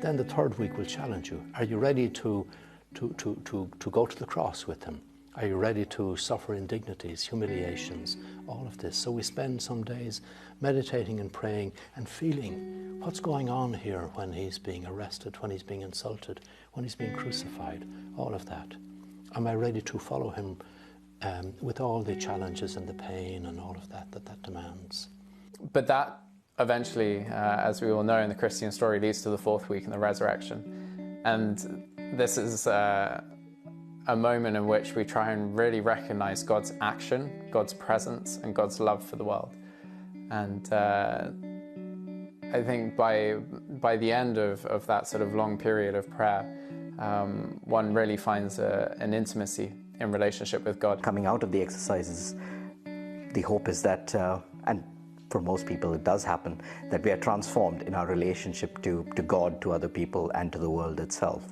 then the third week will challenge you. Are you ready to go to the cross with him? Are you ready to suffer indignities, humiliations, all of this? So we spend some days meditating and praying and feeling what's going on here when he's being arrested, when he's being insulted, when he's being crucified, all of that. Am I ready to follow him with all the challenges and the pain and all of that demands? But that eventually, as we all know in the Christian story, leads to the fourth week and the resurrection. And this is a moment in which we try and really recognize God's action, God's presence, and God's love for the world. And I think by the end of that sort of long period of prayer, one really finds an intimacy in relationship with God. Coming out of the exercises, the hope is that, and for most people it does happen, that we are transformed in our relationship to God, to other people, and to the world itself.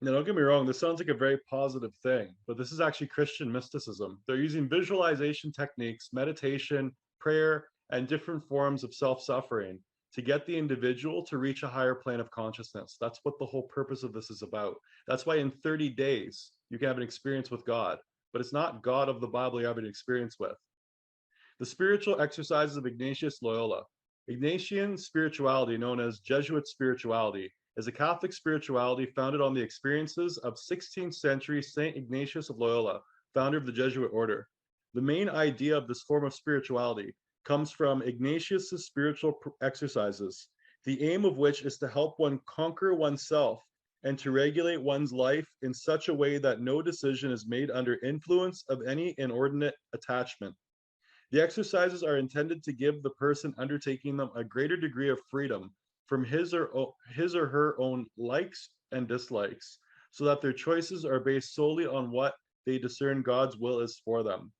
Now, don't get me wrong, this sounds like a very positive thing, but this is actually Christian mysticism. They're using visualization techniques, meditation, prayer, and different forms of self-suffering to get the individual to reach a higher plane of consciousness. That's what the whole purpose of this is about. That's why in 30 days, you can have an experience with God, but it's not God of the Bible you have an experience with. The spiritual exercises of Ignatius Loyola. Ignatian spirituality, known as Jesuit spirituality, is a Catholic spirituality founded on the experiences of 16th century Saint Ignatius of Loyola, founder of the Jesuit Order. The main idea of this form of spirituality comes from Ignatius's spiritual exercises, the aim of which is to help one conquer oneself and to regulate one's life in such a way that no decision is made under influence of any inordinate attachment. The exercises are intended to give the person undertaking them a greater degree of freedom from his or her own likes and dislikes, so that their choices are based solely on what they discern God's will is for them.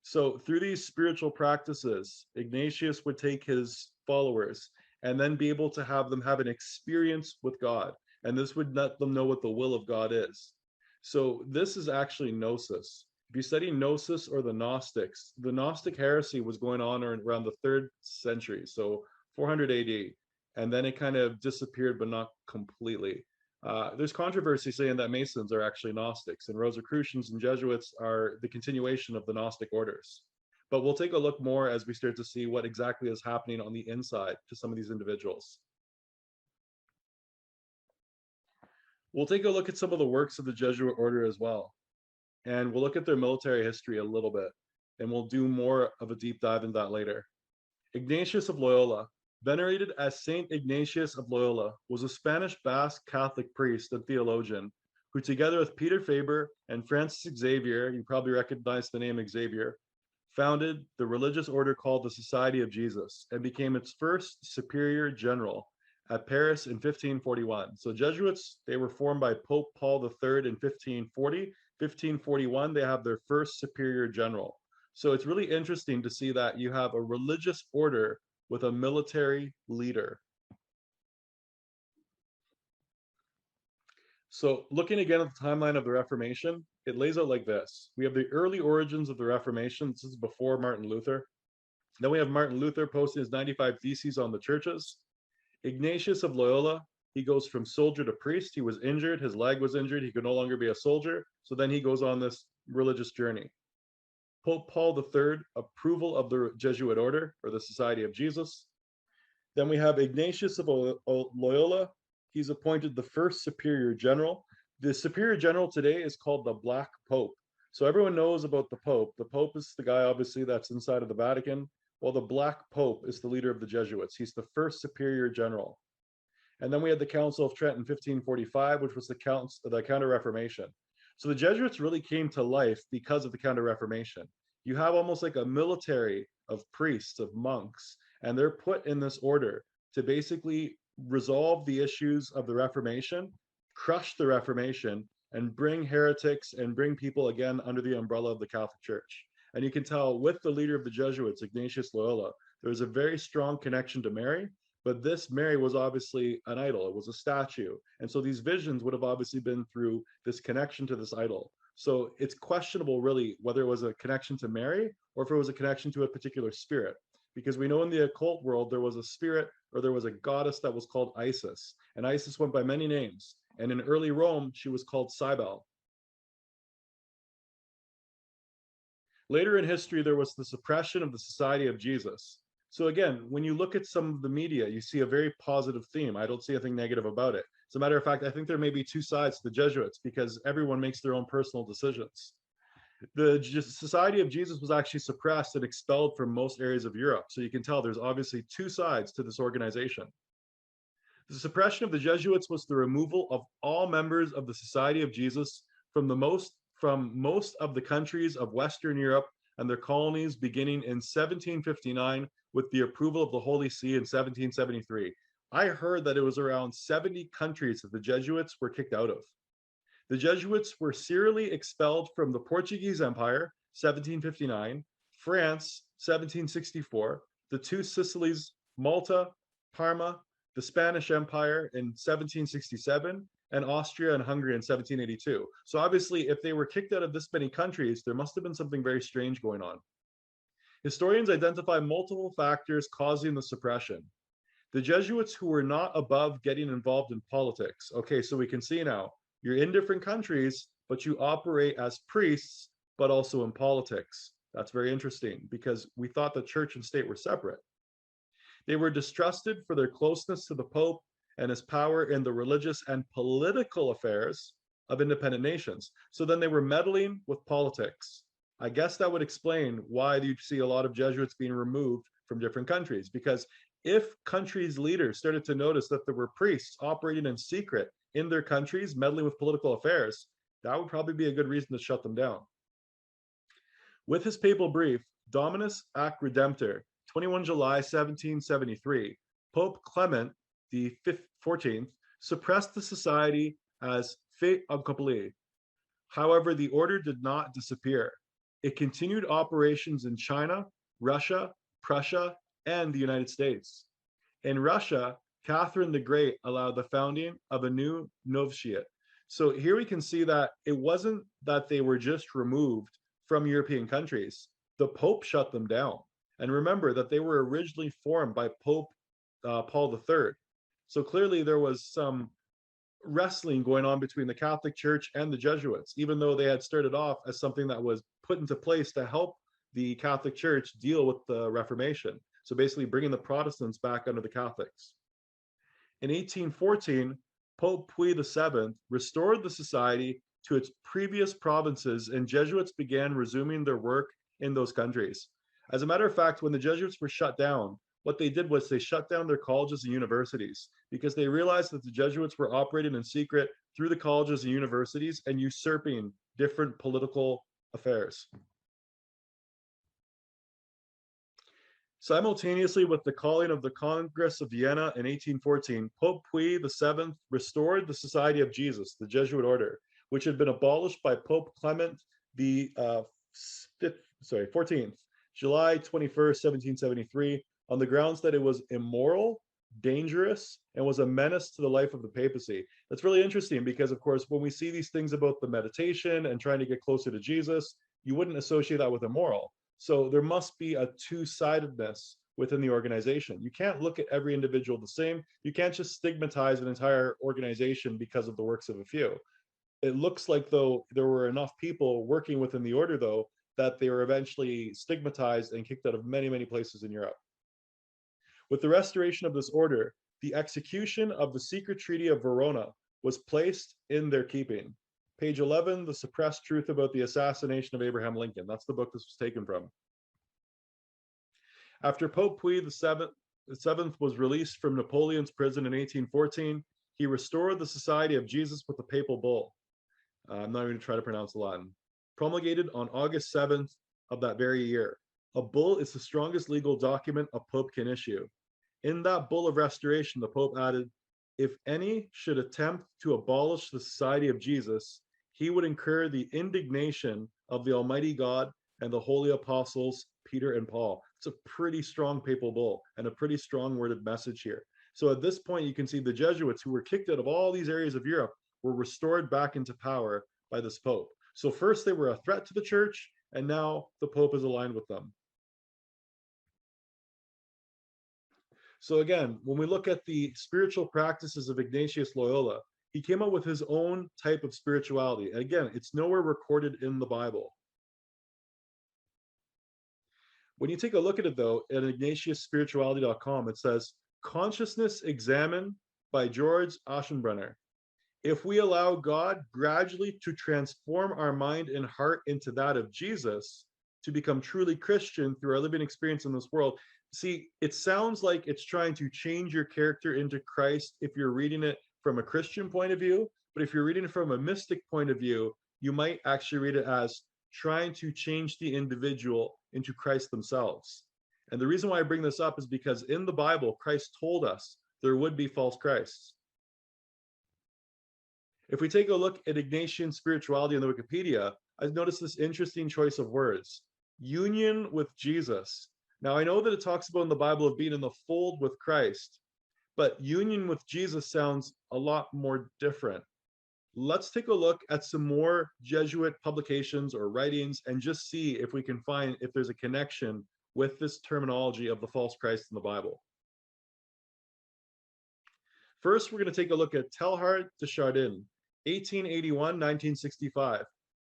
So through these spiritual practices, Ignatius would take his followers and then be able to have them have an experience with God. And this would let them know what the will of God is. So this is actually Gnosis. If you study Gnosis or the Gnostics, the Gnostic heresy was going on around the 3rd century, so 400 AD. And then it kind of disappeared, but not completely. There's controversy saying that Masons are actually Gnostics, and Rosicrucians and Jesuits are the continuation of the Gnostic orders. But we'll take a look more as we start to see what exactly is happening on the inside to some of these individuals. We'll take a look at some of the works of the Jesuit Order as well. And we'll look at their military history a little bit, and we'll do more of a deep dive into that later. Ignatius of Loyola, venerated as Saint Ignatius of Loyola, was a Spanish Basque Catholic priest and theologian who, together with Peter Faber and Francis Xavier, you probably recognize the name Xavier, founded the religious order called the Society of Jesus and became its first superior general, at Paris in 1541. So Jesuits, they were formed by Pope Paul III in 1540. 1541, they have their first superior general. So it's really interesting to see that you have a religious order with a military leader. So looking again at the timeline of the Reformation, it lays out like this. We have the early origins of the Reformation. This is before Martin Luther. Then we have Martin Luther posting his 95 Theses on the churches. Ignatius of Loyola, he goes from soldier to priest. He was injured, his leg was injured, he could no longer be a soldier. So then he goes on this religious journey. Pope Paul III, approval of the Jesuit Order, or the Society of Jesus. Then we have Ignatius of Loyola. He's appointed the first superior general. The superior general today is called the Black Pope. So everyone knows about the Pope. The Pope is the guy, obviously, that's inside of the Vatican. Well, the Black Pope is the leader of the Jesuits. He's the first superior general. And then we had the Council of Trent in 1545, which was the Counter-Reformation. So the Jesuits really came to life because of the Counter-Reformation. You have almost like a military of priests, of monks, and they're put in this order to basically resolve the issues of the Reformation, crush the Reformation, and bring heretics and bring people again under the umbrella of the Catholic Church. And you can tell with the leader of the Jesuits, Ignatius Loyola, there was a very strong connection to Mary, but this Mary was obviously an idol. It was a statue. And so these visions would have obviously been through this connection to this idol. So it's questionable, really, whether it was a connection to Mary or if it was a connection to a particular spirit. Because we know in the occult world, there was a spirit or there was a goddess that was called Isis. And Isis went by many names. And in early Rome, she was called Cybele. Later in history, there was the suppression of the Society of Jesus. So again, when you look at some of the media, you see a very positive theme. I don't see anything negative about it. As a matter of fact, I think there may be two sides to the Jesuits because everyone makes their own personal decisions. The Society of Jesus was actually suppressed and expelled from most areas of Europe. So you can tell there's obviously two sides to this organization. The suppression of the Jesuits was the removal of all members of the Society of Jesus from most of the countries of Western Europe and their colonies beginning in 1759 with the approval of the Holy See in 1773. I heard that it was around 70 countries that the Jesuits were kicked out of. The Jesuits were serially expelled from the Portuguese Empire, 1759, France, 1764, the two Sicilies, Malta, Parma, the Spanish Empire in 1767, and Austria and Hungary in 1782. So obviously, if they were kicked out of this many countries, there must have been something very strange going on. Historians identify multiple factors causing the suppression. The Jesuits who were not above getting involved in politics. Okay, so we can see now, you're in different countries, but you operate as priests, but also in politics. That's very interesting because we thought the church and state were separate. They were distrusted for their closeness to the Pope and his power in the religious and political affairs of independent nations. So then they were meddling with politics. I guess that would explain why you see a lot of Jesuits being removed from different countries, because if countries' leaders started to notice that there were priests operating in secret in their countries, meddling with political affairs, that would probably be a good reason to shut them down. With his papal brief, Dominus Ac Redemptor, 21 July 1773, Pope Clement the 14th suppressed the society as fait accompli. However, the order did not disappear. It continued operations in China, Russia, Prussia, and the United States. In Russia, Catherine the Great allowed the founding of a new novitiate. So here we can see that it wasn't that they were just removed from European countries. The Pope shut them down. And remember that they were originally formed by Pope Paul III. So clearly there was some wrestling going on between the Catholic Church and the Jesuits, even though they had started off as something that was put into place to help the Catholic Church deal with the Reformation. So basically bringing the Protestants back under the Catholics. In 1814, Pope Pui VII restored the society to its previous provinces, and Jesuits began resuming their work in those countries. As a matter of fact, when the Jesuits were shut down, what they did was they shut down their colleges and universities because they realized that the Jesuits were operating in secret through the colleges and universities and usurping different political affairs. Simultaneously with the calling of the Congress of Vienna in 1814, Pope Pio VII restored the Society of Jesus, the Jesuit Order, which had been abolished by Pope Clement the 14th, July 21st, 1773, on the grounds that it was immoral, dangerous, and was a menace to the life of the papacy. That's really interesting because, of course, when we see these things about the meditation and trying to get closer to Jesus, you wouldn't associate that with immoral. So there must be a two-sidedness within the organization. You can't look at every individual the same. You can't just stigmatize an entire organization because of the works of a few. It looks like though there were enough people working within the order though that they were eventually stigmatized and kicked out of many, many places in Europe. With the restoration of this order, the execution of the secret treaty of Verona was placed in their keeping. Page 11, The Suppressed Truth About the Assassination of Abraham Lincoln. That's the book this was taken from. After Pope Pio VII was released from Napoleon's prison in 1814, he restored the Society of Jesus with a papal bull. I'm not going to try to pronounce the Latin. Promulgated on August 7th of that very year. A bull is the strongest legal document a pope can issue. In that bull of restoration, the Pope added, if any should attempt to abolish the Society of Jesus, he would incur the indignation of the Almighty God and the holy apostles, Peter and Paul. It's a pretty strong papal bull and a pretty strong worded message here. So at this point, you can see the Jesuits who were kicked out of all these areas of Europe were restored back into power by this Pope. So first they were a threat to the church, and now the Pope is aligned with them. So again, when we look at the spiritual practices of Ignatius Loyola, he came up with his own type of spirituality. And again, it's nowhere recorded in the Bible. When you take a look at it though, at ignatiusspirituality.com, it says, Consciousness Examined by George Aschenbrenner. If we allow God gradually to transform our mind and heart into that of Jesus, to become truly Christian through our living experience in this world. See, it sounds like it's trying to change your character into Christ if you're reading it from a Christian point of view, but if you're reading it from a mystic point of view, you might actually read it as trying to change the individual into Christ themselves. And the reason why I bring this up is because in the Bible, Christ told us there would be false Christs. If we take a look at Ignatian spirituality in the Wikipedia, I've noticed this interesting choice of words. Union with Jesus. Now, I know that it talks about in the Bible of being in the fold with Christ, but union with Jesus sounds a lot more different. Let's take a look at some more Jesuit publications or writings and just see if we can find if there's a connection with this terminology of the false Christ in the Bible. First, we're going to take a look at Teilhard de Chardin, 1881-1965.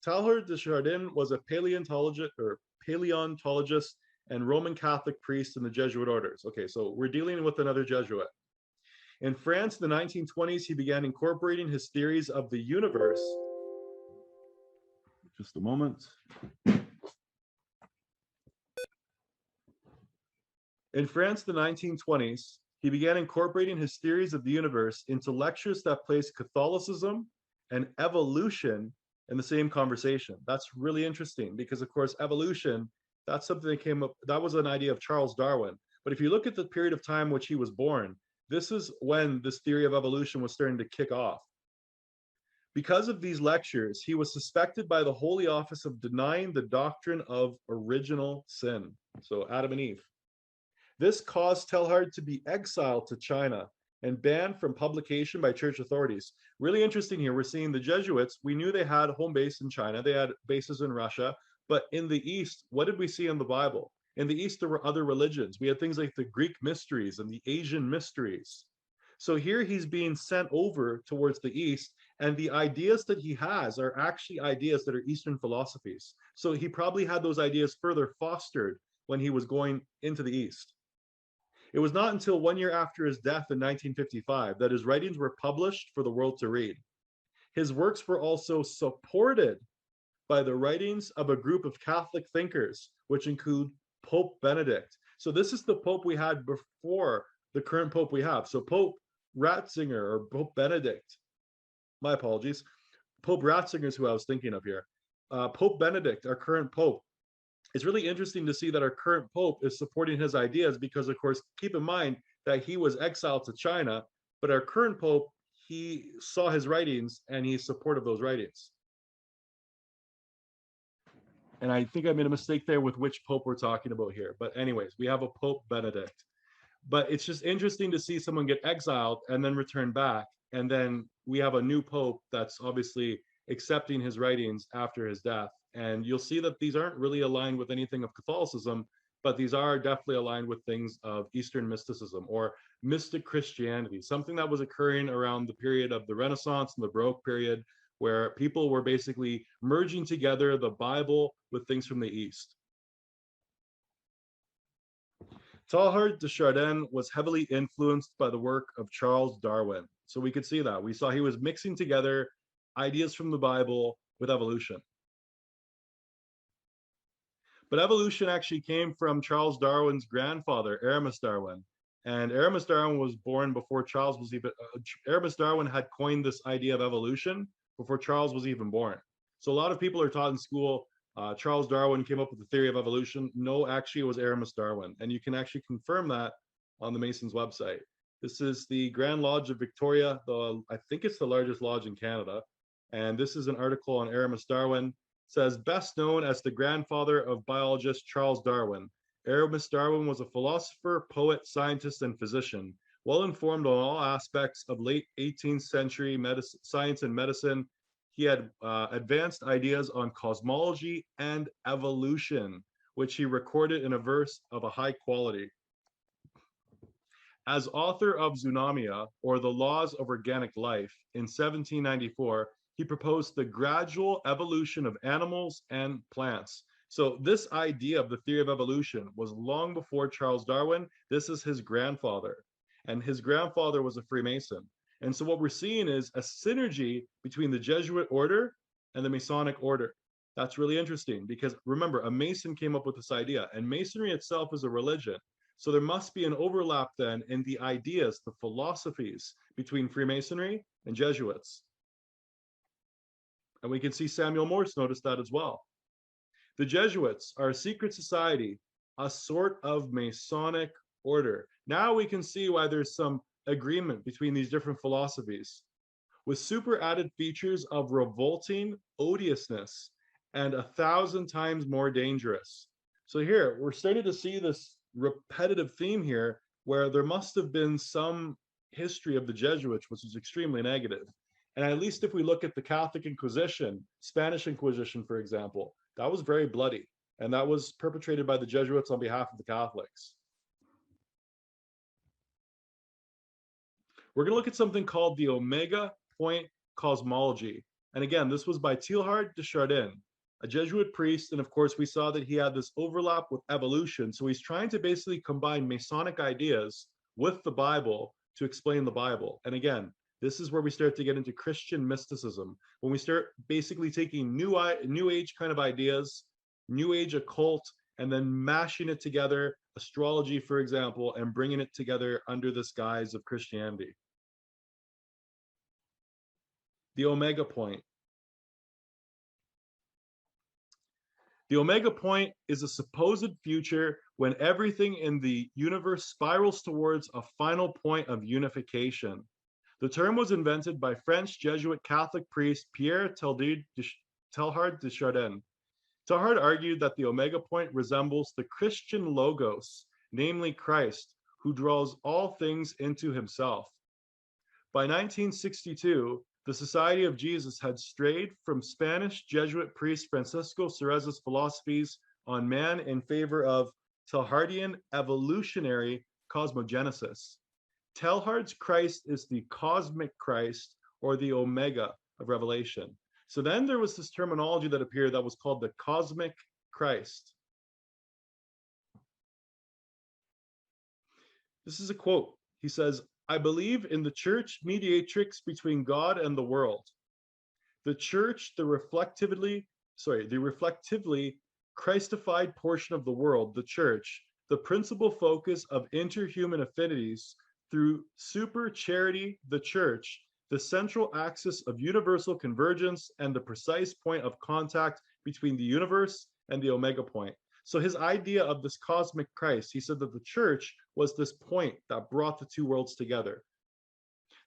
Teilhard de Chardin was a paleontologist and Roman Catholic priest in the Jesuit orders. Okay, so we're dealing with another Jesuit. In France, in the 1920s, he began incorporating his theories of the universe. Just a moment. In France, the 1920s, he began incorporating his theories of the universe into lectures that placed Catholicism and evolution in the same conversation. That's really interesting because, of course, evolution, that's something that came up, that was an idea of Charles Darwin. But if you look at the period of time which he was born, this is when this theory of evolution was starting to kick off. Because of these lectures, he was suspected by the Holy Office of denying the doctrine of original sin. So Adam and Eve. This caused Teilhard to be exiled to China and banned from publication by church authorities. Really interesting here, we're seeing the Jesuits, we knew they had a home base in China, they had bases in Russia, but in the East, what did we see in the Bible? In the East, there were other religions. We had things like the Greek mysteries and the Asian mysteries. So here he's being sent over towards the East, and the ideas that he has are actually ideas that are Eastern philosophies. So he probably had those ideas further fostered when he was going into the East. It was not until 1 year after his death in 1955 that his writings were published for the world to read. His works were also supported by the writings of a group of Catholic thinkers, which include Pope Benedict. So this is the Pope we had before the current Pope we have. So Pope Ratzinger or Pope Benedict, my apologies, Pope Ratzinger is who I was thinking of here. Pope Benedict, our current Pope, it's really interesting to see that our current Pope is supporting his ideas because, of course, keep in mind that he was exiled to China, but our current Pope, he saw his writings and he's supportive of those writings. And I think I made a mistake there with which Pope we're talking about here. But anyways, we have a Pope Benedict. But it's just interesting to see someone get exiled and then return back. And then we have a new Pope that's obviously accepting his writings after his death. And you'll see that these aren't really aligned with anything of Catholicism, but these are definitely aligned with things of Eastern mysticism or mystic Christianity, something that was occurring around the period of the Renaissance and the Baroque period, where people were basically merging together the Bible with things from the East. Teilhard de Chardin was heavily influenced by the work of Charles Darwin. So we could see that. We saw he was mixing together ideas from the Bible with evolution. But evolution actually came from Charles Darwin's grandfather, Aramis Darwin. And Aramis Darwin was born before Charles was even, Aramis Darwin had coined this idea of evolution before Charles was even born. So a lot of people are taught in school, Charles Darwin came up with the theory of evolution. No, actually it was Aramis Darwin. And you can actually confirm that on the Masons website. This is the Grand Lodge of Victoria. I think it's the largest lodge in Canada. And this is an article on Aramis Darwin. It says, best known as the grandfather of biologist Charles Darwin, Aramis Darwin was a philosopher, poet, scientist, and physician, well informed on all aspects of late 18th century science and medicine. He had advanced ideas on cosmology and evolution, which he recorded in a verse of a high quality. As author of Zoonomia, or the Laws of Organic Life, in 1794, he proposed the gradual evolution of animals and plants. So this idea of the theory of evolution was long before Charles Darwin. This is his grandfather, and his grandfather was a Freemason. And so what we're seeing is a synergy between the Jesuit order and the Masonic order. That's really interesting because remember, a Mason came up with this idea, and Masonry itself is a religion. So there must be an overlap then in the ideas, the philosophies between Freemasonry and Jesuits. And we can see Samuel Morse noticed that as well. The Jesuits are a secret society, a sort of Masonic order. Now we can see why there's some agreement between these different philosophies, with super added features of revolting odiousness and 1,000 times more dangerous. So here, we're starting to see this repetitive theme here, where there must have been some history of the Jesuits, which is extremely negative. And at least if we look at the Catholic Inquisition, Spanish Inquisition, for example, that was very bloody. And that was perpetrated by the Jesuits on behalf of the Catholics. We're going to look at something called the Omega Point Cosmology. And again, this was by Teilhard de Chardin, a Jesuit priest. And of course, we saw that he had this overlap with evolution. So he's trying to basically combine Masonic ideas with the Bible to explain the Bible. And again, this is where we start to get into Christian mysticism, when we start basically taking New Age kind of ideas, New Age occult, and then mashing it together, astrology, for example, and bringing it together under this guise of Christianity. The Omega Point. The Omega Point is a supposed future when everything in the universe spirals towards a final point of unification. The term was invented by French Jesuit Catholic priest Pierre Teilhard de Chardin. Teilhard argued that the Omega Point resembles the Christian Logos, namely Christ, who draws all things into himself. By 1962, the Society of Jesus had strayed from Spanish Jesuit priest Francisco Cereza's philosophies on man in favor of Teilhardian evolutionary cosmogenesis. Teilhard's Christ is the cosmic Christ, or the Omega of Revelation. So then there was this terminology that appeared that was called the cosmic Christ. This is a quote. He says, I believe in the church mediatrix between God and the world. The church, the reflectively Christified portion of the world, the church, the principal focus of interhuman affinities through super charity, the church, the central axis of universal convergence, and the precise point of contact between the universe and the Omega Point. So his idea of this cosmic Christ, he said that the church was this point that brought the two worlds together.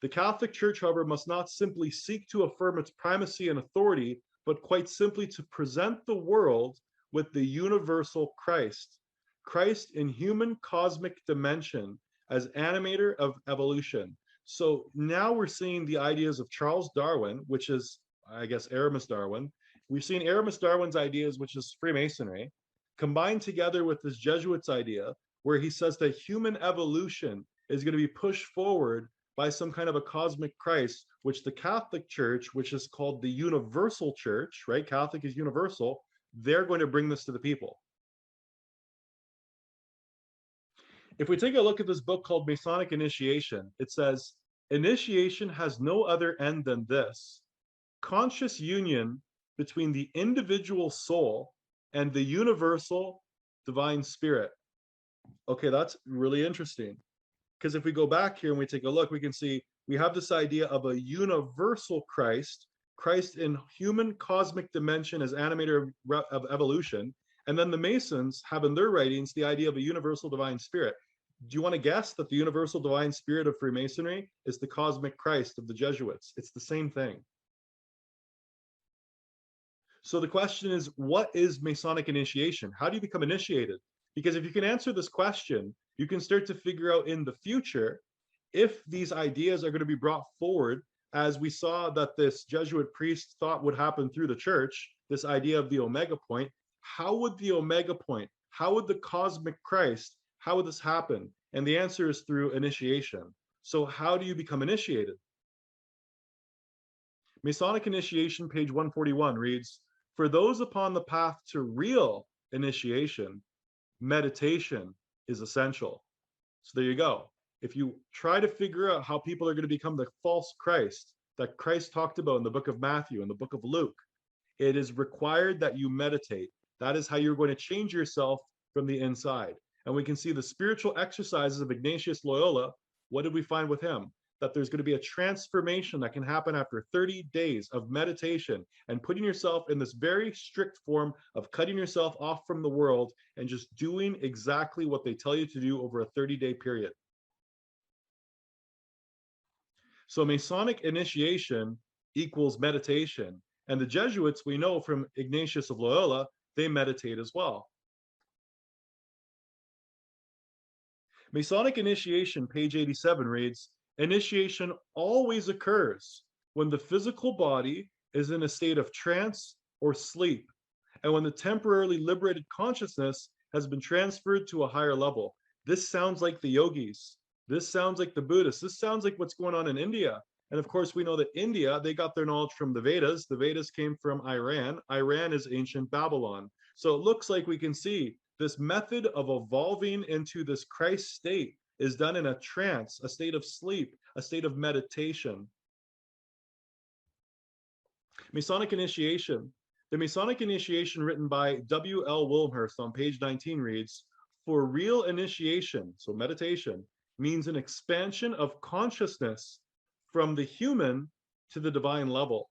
The Catholic Church, however, must not simply seek to affirm its primacy and authority, but quite simply to present the world with the universal Christ, Christ in human cosmic dimension as animator of evolution. So now we're seeing the ideas of Charles Darwin, which is, I guess, Aramis Darwin. We've seen Aramis Darwin's ideas, which is Freemasonry, combined together with this Jesuits idea, where he says that human evolution is going to be pushed forward by some kind of a cosmic Christ, which the Catholic Church, which is called the Universal Church, right? Catholic is universal. They're going to bring this to the people. If we take a look at this book called Masonic Initiation, it says, initiation has no other end than this: conscious union between the individual soul and the universal divine spirit. Okay, that's really interesting. Because if we go back here and we take a look, we can see we have this idea of a universal Christ, Christ in human cosmic dimension as animator of evolution. And then the Masons have in their writings the idea of a universal divine spirit. Do you want to guess that the universal divine spirit of Freemasonry is the cosmic Christ of the Jesuits? It's the same thing. So the question is, what is Masonic initiation? How do you become initiated? Because if you can answer this question, you can start to figure out in the future if these ideas are going to be brought forward, as we saw that this Jesuit priest thought would happen through the church, this idea of the Omega point. How would the Omega point, how would the cosmic Christ, how would this happen? And the answer is through initiation. So how do you become initiated? Masonic initiation, page 141 reads, for those upon the path to real initiation, meditation is essential. So there you go. If you try to figure out how people are going to become the false Christ that Christ talked about in the book of Matthew and the book of Luke, it is required that you meditate. That is how you're going to change yourself from the inside. And we can see the spiritual exercises of Ignatius Loyola. What did we find with him? That there's going to be a transformation that can happen after 30 days of meditation and putting yourself in this very strict form of cutting yourself off from the world and just doing exactly what they tell you to do over a 30-day period. So Masonic initiation equals meditation. And the Jesuits, we know from Ignatius of Loyola, they meditate as well. Masonic initiation, page 87 reads, initiation always occurs when the physical body is in a state of trance or sleep, and when the temporarily liberated consciousness has been transferred to a higher level. This sounds like the yogis. This sounds like the Buddhists. This sounds like what's going on in India. And of course, we know that India, they got their knowledge from the Vedas. The Vedas came from Iran. Iran is ancient Babylon. So it looks like we can see this method of evolving into this Christ state is done in a trance, a state of sleep, a state of meditation. Masonic initiation. The Masonic initiation written by W.L. Wilmhurst on page 19 reads, for real initiation, so meditation, means an expansion of consciousness from the human to the divine level.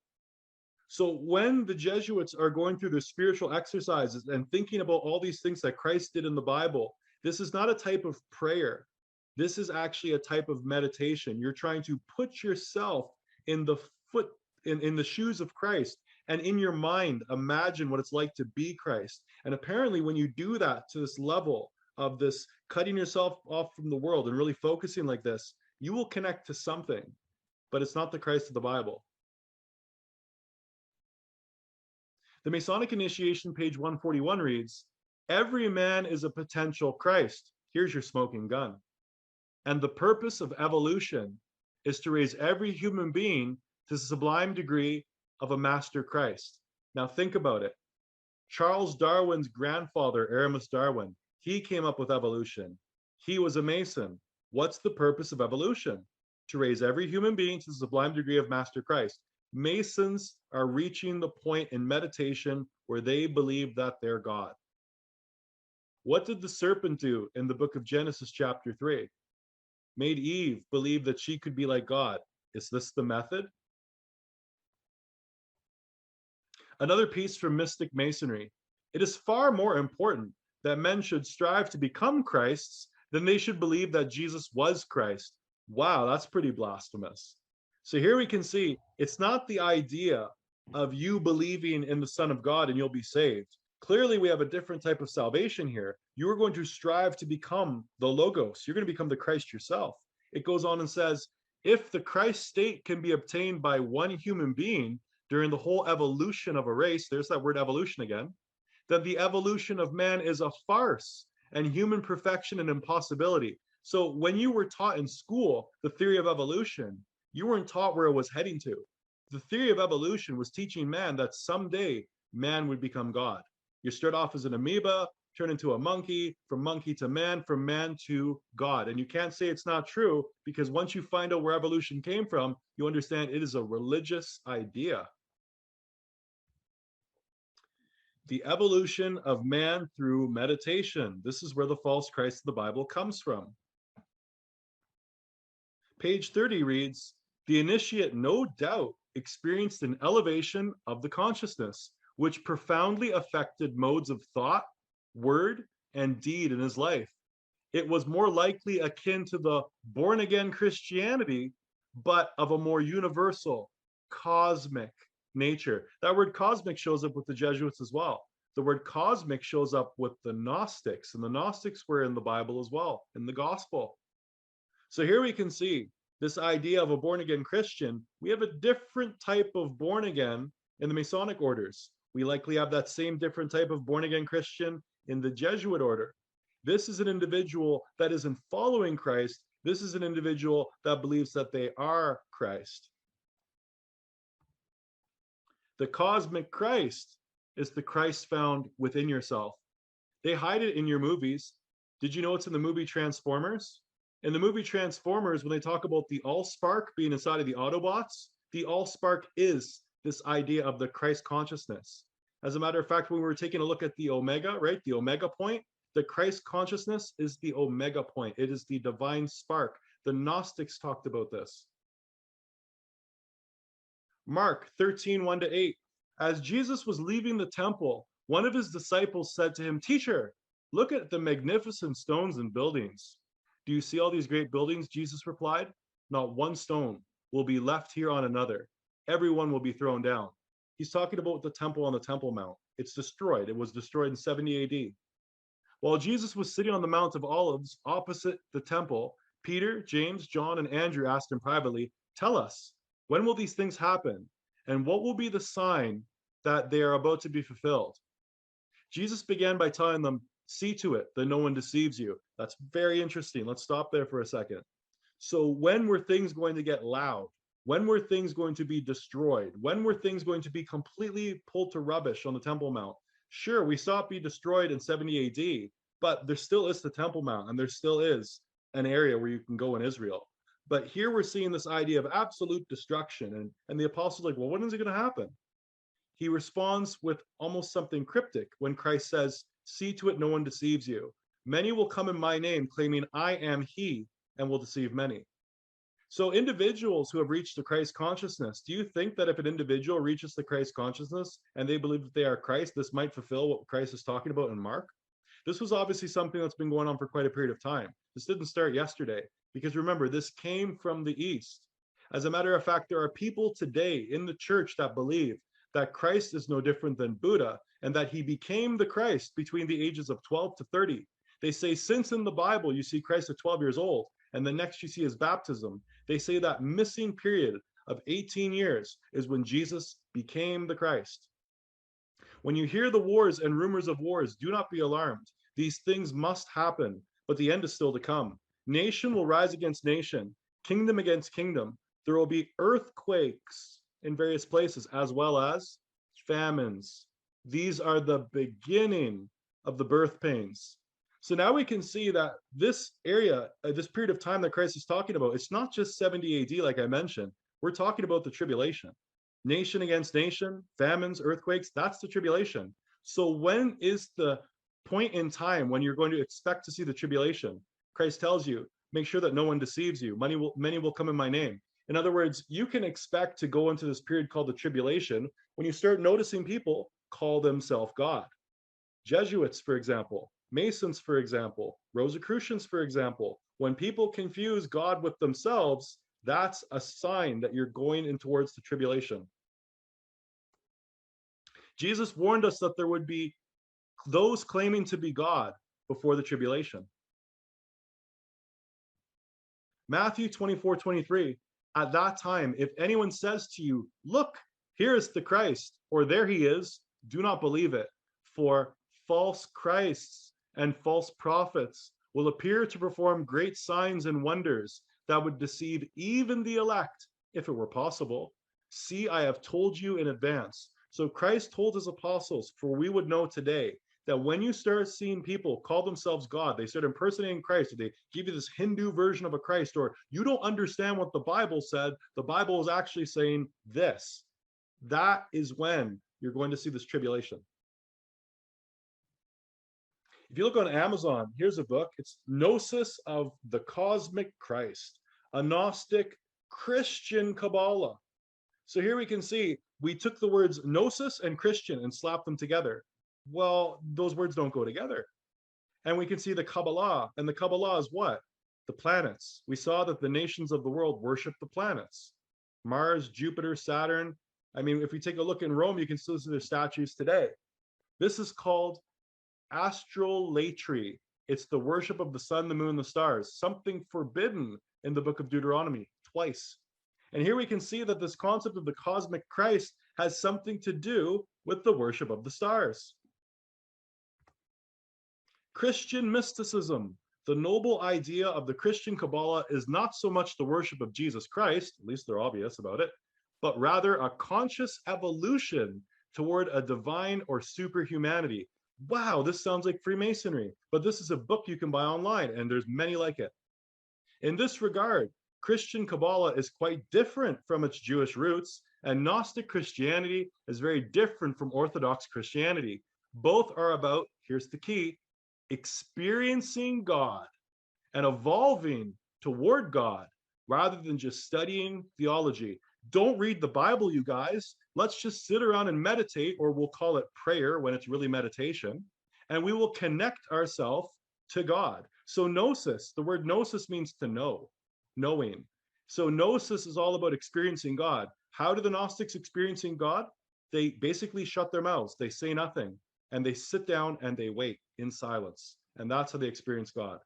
So when the Jesuits are going through their spiritual exercises and thinking about all these things that Christ did in the Bible, this is not a type of prayer. This is actually a type of meditation. You're trying to put yourself in the in the shoes of Christ, and in your mind, imagine what it's like to be Christ. And apparently when you do that to this level of this cutting yourself off from the world and really focusing like this, you will connect to something, but it's not the Christ of the Bible. The Masonic initiation, page 141 reads, every man is a potential Christ. Here's your smoking gun. And the purpose of evolution is to raise every human being to the sublime degree of a master Christ. Now think about it. Charles Darwin's grandfather, Aramis Darwin, he came up with evolution. He was a Mason. What's the purpose of evolution? To raise every human being to the sublime degree of master Christ. Masons are reaching the point in meditation where they believe that they're God. What did the serpent do in the book of Genesis chapter 3? Made Eve believe that she could be like God. Is this the method? Another piece from mystic Masonry. It is far more important that men should strive to become Christs, then they should believe that Jesus was Christ. Wow, that's pretty blasphemous. So here we can see it's not the idea of you believing in the Son of God and you'll be saved. Clearly, we have a different type of salvation here. You are going to strive to become the Logos. You're going to become the Christ yourself. It goes on and says, if the Christ state can be obtained by one human being during the whole evolution of a race, there's that word evolution again, then the evolution of man is a farce and human perfection an impossibility. So when you were taught in school the theory of evolution, you weren't taught where it was heading to. The theory of evolution was teaching man that someday man would become God. You start off as an amoeba, turn into a monkey, from monkey to man, from man to God. And you can't say it's not true, because once you find out where evolution came from, you understand it is a religious idea. The evolution of man through meditation. This is where the false Christ of the Bible comes from. Page 30 reads, the initiate no doubt experienced an elevation of the consciousness, which profoundly affected modes of thought, word, and deed in his life. It was more likely akin to the born-again Christianity, but of a more universal, cosmic nature. That word cosmic shows up with the Jesuits as well. The word cosmic shows up with the Gnostics, and the Gnostics were in the Bible as well, in the Gospel. So here we can see this idea of a born-again Christian. We have a different type of born-again in the Masonic orders. We likely have that same different type of born-again Christian in the Jesuit order. This is an individual that isn't following Christ. This is an individual that believes that they are Christ. The cosmic Christ is the Christ found within yourself. They hide it in your movies. Did you know it's in the movie Transformers? In the movie Transformers, when they talk about the Allspark being inside of the Autobots, the Allspark is this idea of the Christ consciousness. As a matter of fact, when we were taking a look at the Omega, right, the Omega point, the Christ consciousness is the Omega point. It is the divine spark. The Gnostics talked about this. Mark 13, 1-8. As Jesus was leaving the temple, one of his disciples said to him, "Teacher, look at the magnificent stones and buildings." "Do you see all these great buildings?" Jesus replied. "Not one stone will be left here on another. Everyone will be thrown down." He's talking about the temple on the Temple Mount. It's destroyed. It was destroyed in 70 AD. While Jesus was sitting on the Mount of Olives opposite the temple, Peter, James, John, and Andrew asked him privately, "Tell us, when will these things happen? And what will be the sign that they are about to be fulfilled?" Jesus began by telling them, "See to it that no one deceives you." That's very interesting. Let's stop there for a second. So when were things going to get loud? When were things going to be destroyed? When were things going to be completely pulled to rubbish on the Temple Mount? Sure, we saw it be destroyed in 70 AD, but there still is the Temple Mount, and there still is an area where you can go in Israel. But here we're seeing this idea of absolute destruction, and the apostle's like, well, when is it going to happen? He responds with almost something cryptic when Christ says, "See to it no one deceives you. Many will come in my name, claiming I am he, and will deceive many." So individuals who have reached the Christ consciousness, do you think that if an individual reaches the Christ consciousness and they believe that they are Christ, this might fulfill what Christ is talking about in Mark? This was obviously something that's been going on for quite a period of time. This didn't start yesterday, because remember, this came from the East. As a matter of fact, there are people today in the church that believe that Christ is no different than Buddha, and that he became the Christ between the ages of 12 to 30. They say, since in the Bible you see Christ at 12 years old, and the next you see his baptism, they say that missing period of 18 years is when Jesus became the Christ. When you hear the wars and rumors of wars, do not be alarmed. These things must happen, but the end is still to come. Nation will rise against nation, kingdom against kingdom. There will be earthquakes in various places, as well as famines. These are the beginning of the birth pains. So now we can see that this area, this period of time that Christ is talking about, it's not just 70 AD, like I mentioned. We're talking about the tribulation. Nation against nation, famines, earthquakes, that's the tribulation. So when is the point in time when you're going to expect to see the tribulation? Christ tells you, make sure that no one deceives you. Many will come in my name. In other words, you can expect to go into this period called the tribulation when you start noticing people call themselves God. Jesuits, for example, Masons, for example, Rosicrucians, for example, when people confuse God with themselves, that's a sign that you're going in towards the tribulation. Jesus warned us that there would be those claiming to be God before the tribulation. Matthew 24:23, at that time, if anyone says to you, look, here is the Christ, or there he is, do not believe it. For false Christs and false prophets will appear to perform great signs and wonders that would deceive even the elect, if it were possible. See, I have told you in advance. So Christ told his apostles, for we would know today that when you start seeing people call themselves God, they start impersonating Christ, or they give you this Hindu version of a Christ, or you don't understand what the Bible said, the Bible is actually saying this. That is when you're going to see this tribulation. If you look on Amazon, here's a book. It's Gnosis of the Cosmic Christ, a Gnostic Christian Kabbalah. So here we can see we took the words Gnosis and Christian and slapped them together. Well, those words don't go together. And we can see the Kabbalah, and the Kabbalah is what? The planets. We saw that the nations of the world worship the planets. Mars, Jupiter, Saturn. I mean, if we take a look in Rome, you can still see their statues today. This is called astrolatry. It's the worship of the sun, the moon, the stars, something forbidden in the book of Deuteronomy twice. And here we can see that this concept of the cosmic Christ has something to do with the worship of the stars. Christian mysticism. The noble idea of the Christian Kabbalah is not so much the worship of Jesus Christ, at least they're obvious about it, but rather a conscious evolution toward a divine or superhumanity. Wow, this sounds like Freemasonry, but this is a book you can buy online, and there's many like it. In this regard, Christian Kabbalah is quite different from its Jewish roots, and Gnostic Christianity is very different from Orthodox Christianity. Both are about, here's the key, experiencing God and evolving toward God rather than just studying theology. Don't read the Bible, you guys. Let's just sit around and meditate, or we'll call it prayer when it's really meditation, and we will connect ourselves to God. So gnosis, the word gnosis means to know, knowing. So gnosis is all about experiencing God. How do the Gnostics experiencing God? They basically shut their mouths. They say nothing, and they sit down and they wait in silence. And that's how they experience God.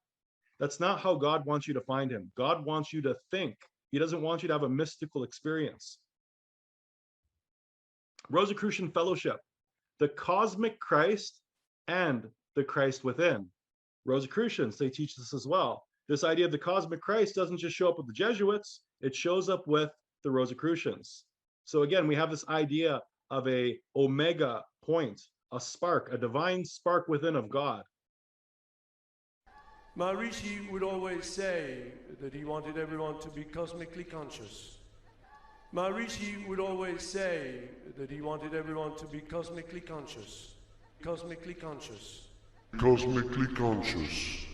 That's not how God wants you to find him. God wants you to think. He doesn't want you to have a mystical experience. Rosicrucian Fellowship, the cosmic Christ and the Christ within. Rosicrucians, they teach this as well. This idea of the cosmic Christ doesn't just show up with the Jesuits, it shows up with the Rosicrucians. So again, we have this idea of a omega point, a spark, a divine spark within of God. Maharishi would always say that he wanted everyone to be cosmically conscious. Maharishi would always say that he wanted everyone to be cosmically conscious. Cosmically conscious. Cosmically conscious.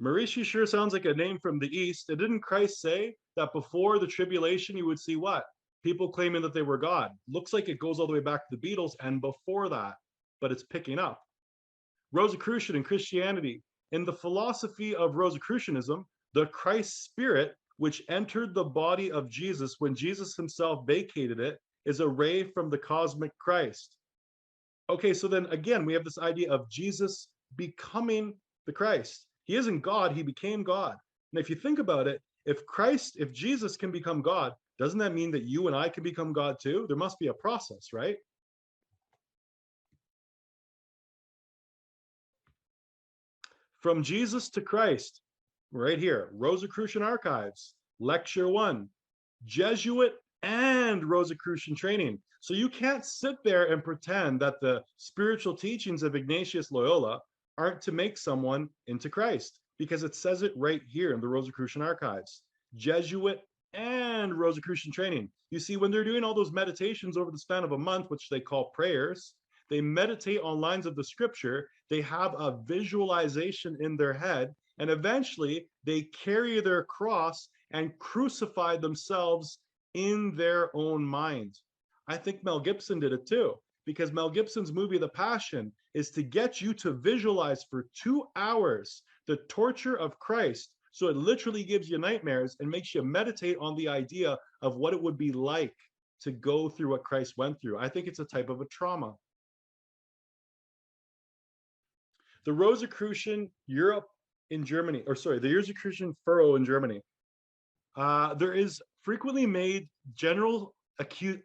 Maharishi sure sounds like a name from the East. And didn't Christ say that before the tribulation you would see what? People claiming that they were God. Looks like it goes all the way back to the Beatles and before that, but it's picking up. Rosicrucian and Christianity. In the philosophy of Rosicrucianism, the Christ spirit, which entered the body of Jesus when Jesus himself vacated it, is a ray from the cosmic Christ. Okay, so then again, we have this idea of Jesus becoming the Christ. He isn't God, he became God. And if you think about it, if Jesus can become God, doesn't that mean that you and I can become God too? There must be a process, right? From Jesus to Christ, right here, Rosicrucian Archives, Lecture 1, Jesuit and Rosicrucian training. So you can't sit there and pretend that the spiritual teachings of Ignatius Loyola aren't to make someone into Christ, because it says it right here in the Rosicrucian Archives. Jesuit and Rosicrucian training. You see, when they're doing all those meditations over the span of a month, which they call prayers, they meditate on lines of the scripture, they have a visualization in their head, and eventually they carry their cross and crucify themselves in their own mind. I think Mel Gibson did it too. because Mel Gibson's movie, The Passion, is to get you to visualize for 2 hours the torture of Christ. So it literally gives you nightmares and makes you meditate on the idea of what it would be like to go through what Christ went through. I think it's a type of a trauma. The Rosicrucian Europe in Germany, or sorry, the Rosicrucian furrow in Germany. There is frequently made general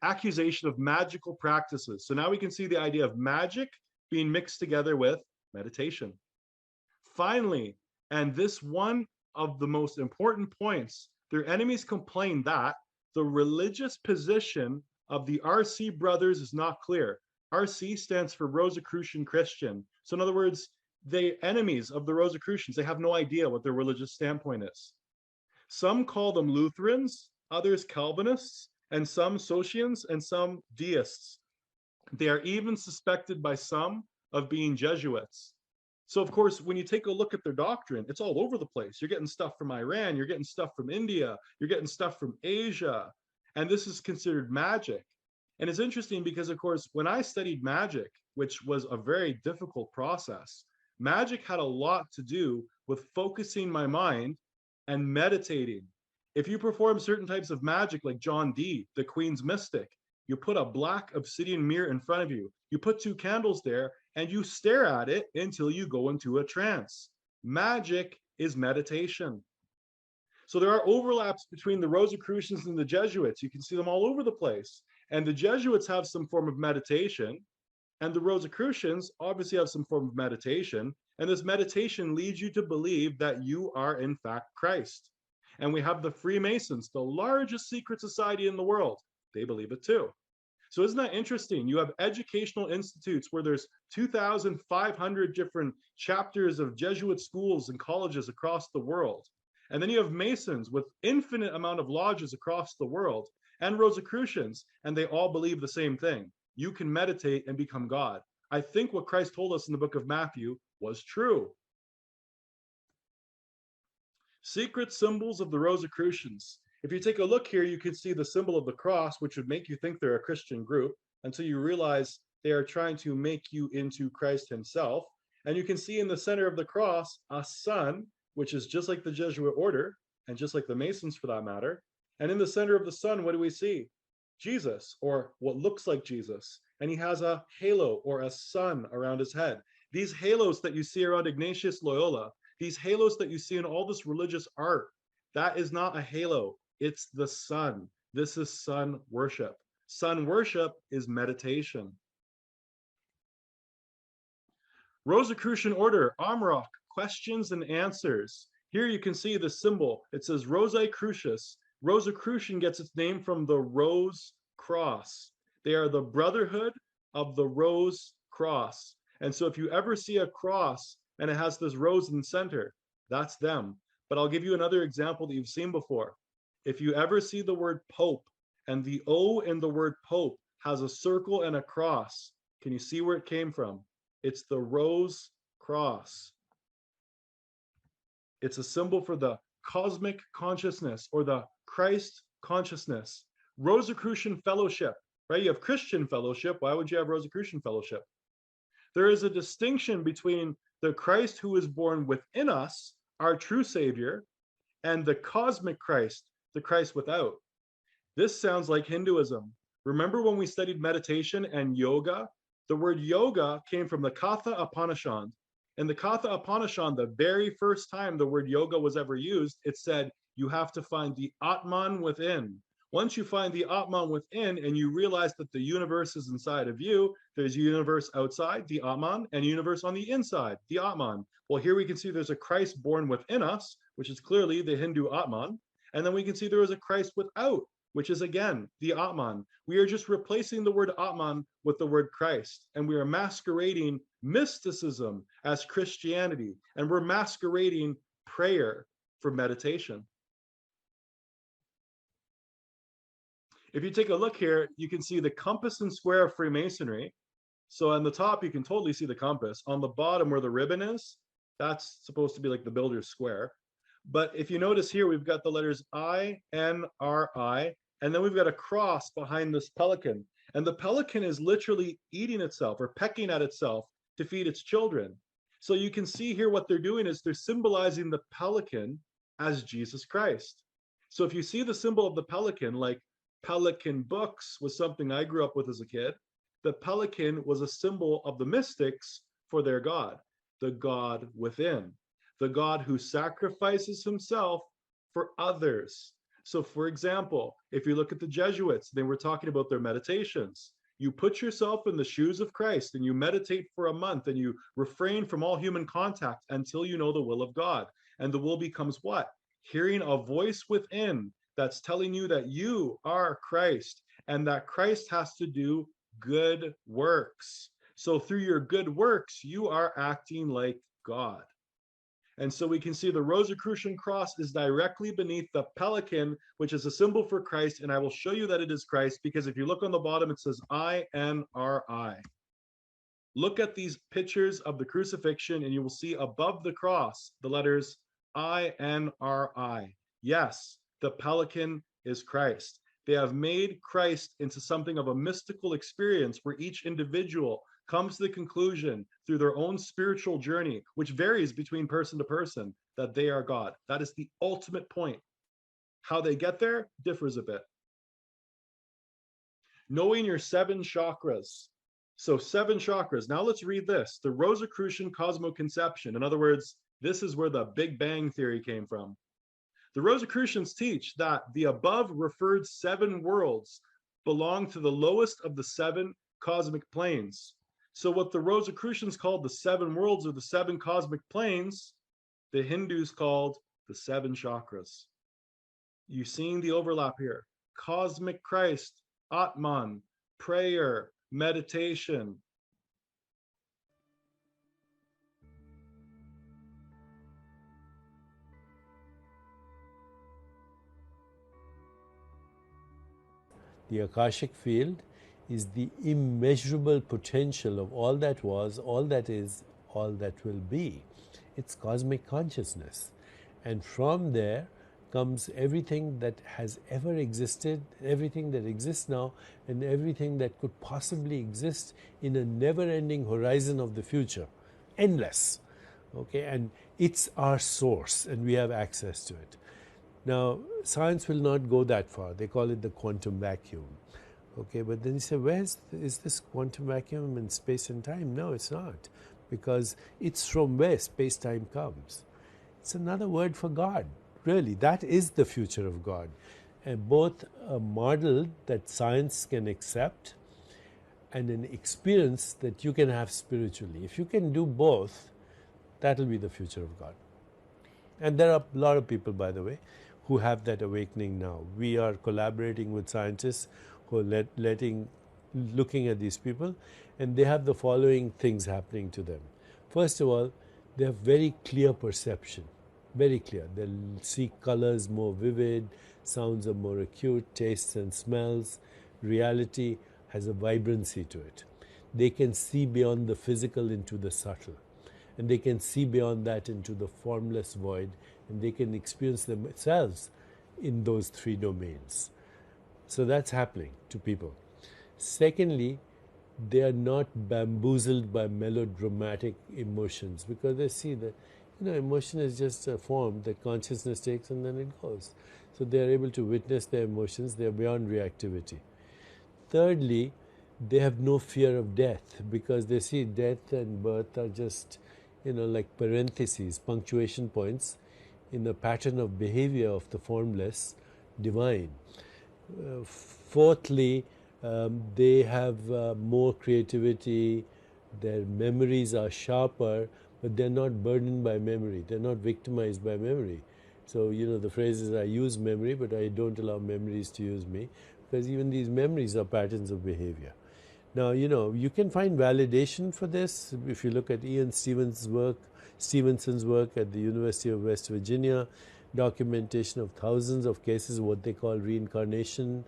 accusation of magical practices. So now we can see the idea of magic being mixed together with meditation. Finally, and this one of the most important points, their enemies complain that the religious position of the RC brothers is not clear. RC stands for Rosicrucian Christian. So in other words, the enemies of the Rosicrucians, they have no idea what their religious standpoint is. Some call them Lutherans, others Calvinists, and some Socians, and some deists. They are even suspected by some of being Jesuits. So of course, when you take a look at their doctrine, it's all over the place. You're getting stuff from Iran, you're getting stuff from India, you're getting stuff from Asia, and this is considered magic. And it's interesting because, of course, when I studied magic, which was a very difficult process, magic had a lot to do with focusing my mind and meditating. If you perform certain types of magic, like John Dee, the Queen's mystic, you put a black obsidian mirror in front of you, you put 2 candles there, and you stare at it until you go into a trance. Magic is meditation. So there are overlaps between the Rosicrucians and the Jesuits. You can see them all over the place. And the Jesuits have some form of meditation, and the Rosicrucians obviously have some form of meditation. And this meditation leads you to believe that you are in fact Christ. And we have the Freemasons, the largest secret society in the world. They believe it too. So isn't that interesting? You have educational institutes where there's 2,500 different chapters of Jesuit schools and colleges across the world. And then you have Masons with infinite amount of lodges across the world, and Rosicrucians, and they all believe the same thing. You can meditate and become God. I think what Christ told us in the book of Matthew was true. Secret symbols of the Rosicrucians. If you take a look here, you can see the symbol of the cross, which would make you think they're a Christian group, until you realize they are trying to make you into Christ himself. And you can see in the center of the cross a sun, which is just like the Jesuit Order, and just like the Masons for that matter. And in the center of the sun, what do we see? Jesus, or what looks like Jesus. And he has a halo or a sun around his head. These halos that you see around Ignatius Loyola, these halos that you see in all this religious art, that is not a halo. It's the sun. This is sun worship. Sun worship is meditation. Rosicrucian Order, Amrock, questions and answers. Here you can see the symbol. It says Rosae Crucis. Rosicrucian gets its name from the rose cross. They are the brotherhood of the rose cross. And so if you ever see a cross and it has this rose in the center, that's them. But I'll give you another example that you've seen before. If you ever see the word Pope and the O in the word Pope has a circle and a cross, can you see where it came from? It's the rose cross. It's a symbol for the cosmic consciousness or the Christ consciousness. Rosicrucian fellowship, right? You have Christian fellowship. Why would you have Rosicrucian fellowship? There is a distinction between the Christ who is born within us, our true Savior, and the cosmic Christ, the Christ without. This sounds like Hinduism. Remember when we studied meditation and yoga? The word yoga came from the Katha Upanishad. In the Katha Upanishad, the very first time the word yoga was ever used, it said, you have to find the Atman within. Once you find the Atman within and you realize that the universe is inside of you, there's a universe outside, the Atman, and a universe on the inside, the Atman. Well, here we can see there's a Christ born within us, which is clearly the Hindu Atman. And then we can see there is a Christ without, which is again, the Atman. We are just replacing the word Atman with the word Christ. And we are masquerading mysticism as Christianity. And we're masquerading prayer for meditation. If you take a look here, you can see the compass and square of Freemasonry. So on the top, you can totally see the compass. On the bottom where the ribbon is, that's supposed to be like the builder's square. But if you notice here, we've got the letters I, N, R, I, and then we've got a cross behind this pelican. And the pelican is literally eating itself or pecking at itself to feed its children. So you can see here what they're doing is they're symbolizing the pelican as Jesus Christ. So if you see the symbol of the pelican, like pelican books was something I grew up with as a kid, the pelican was a symbol of the mystics for their God, the God within, the God who sacrifices himself for others. So for example, if you look at the Jesuits, they were talking about their meditations. You put yourself in the shoes of Christ and you meditate for a month and you refrain from all human contact until you know the will of God. And the will becomes what? Hearing a voice within that's telling you that you are Christ and that Christ has to do good works. So through your good works, you are acting like God. And so we can see the Rosicrucian cross is directly beneath the pelican, which is a symbol for Christ. And I will show you that it is Christ, because if you look on the bottom, it says INRI. Look at these pictures of the crucifixion, and you will see above the cross the letters INRI. Yes, the pelican is Christ. They have made Christ into something of a mystical experience where each individual comes to the conclusion through their own spiritual journey, which varies between person to person, that they are God. That is the ultimate point. How they get there differs a bit. Knowing your 7 chakras. So 7 chakras. Now let's read this. The Rosicrucian cosmoconception. In other words, this is where the Big Bang Theory came from. The Rosicrucians teach that the above referred 7 worlds belong to the lowest of the 7 cosmic planes. So what the Rosicrucians called the 7 worlds or the 7 cosmic planes, the Hindus called the 7 chakras. You've seen the overlap here. Cosmic Christ, Atman, prayer, meditation. The Akashic field is the immeasurable potential of all that was, all that is, all that will be. It's cosmic consciousness. And from there comes everything that has ever existed, everything that exists now, and everything that could possibly exist in a never-ending horizon of the future. Endless. Okay, and it's our source, and we have access to it. Now, science will not go that far. They call it the quantum vacuum. Okay, but then you say, is this quantum vacuum in space and time? No, it's not, because it's from where space-time comes. It's another word for God, really. That is the future of God. And both a model that science can accept and an experience that you can have spiritually. If you can do both, that'll be the future of God. And there are a lot of people, by the way, who have that awakening now. We are collaborating with scientists who are looking at these people, and they have the following things happening to them. First of all, they have very clear perception, very clear. They'll see colors more vivid, sounds are more acute, tastes and smells. Reality has a vibrancy to it. They can see beyond the physical into the subtle, and they can see beyond that into the formless void, and they can experience themselves in those 3 domains. So that's happening to people. Secondly, they are not bamboozled by melodramatic emotions, because they see that emotion is just a form that consciousness takes and then it goes. So they are able to witness their emotions. They are beyond reactivity. Thirdly, they have no fear of death, because they see death and birth are just like parentheses, punctuation points in the pattern of behavior of the formless divine. Fourthly, they have more creativity, their memories are sharper, but they're not burdened by memory, they're not victimized by memory. So, the phrase is, I use memory, but I don't allow memories to use me, because even these memories are patterns of behavior. Now, you can find validation for this if you look at Ian Stevenson's work at the University of West Virginia, documentation of thousands of cases, what they call reincarnation,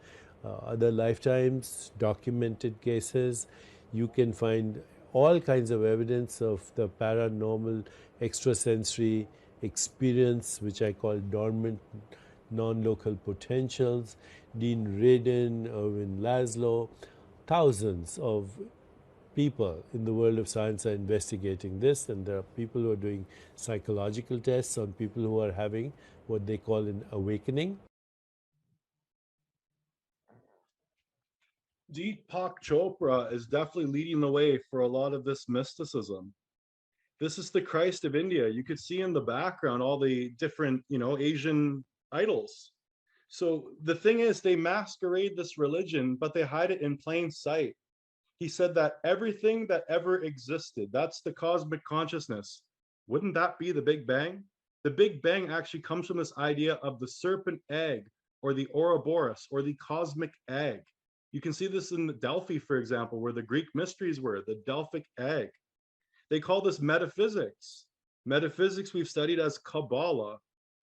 other lifetimes, documented cases. You can find all kinds of evidence of the paranormal extrasensory experience, which I call dormant non-local potentials. Dean Radin, Erwin Laszlo, thousands of people in the world of science are investigating this, and there are people who are doing psychological tests on people who are having what they call an awakening. Deepak Chopra is definitely leading the way for a lot of this mysticism. This is the Christ of India. You could see in the background all the different, Asian idols. So the thing is, they masquerade this religion, but they hide it in plain sight. He said that everything that ever existed, that's the cosmic consciousness. Wouldn't that be the Big Bang? The Big Bang actually comes from this idea of the serpent egg, or the Ouroboros, or the cosmic egg. You can see this in Delphi, for example, where the Greek mysteries were, the Delphic egg. They call this metaphysics. Metaphysics we've studied as Kabbalah.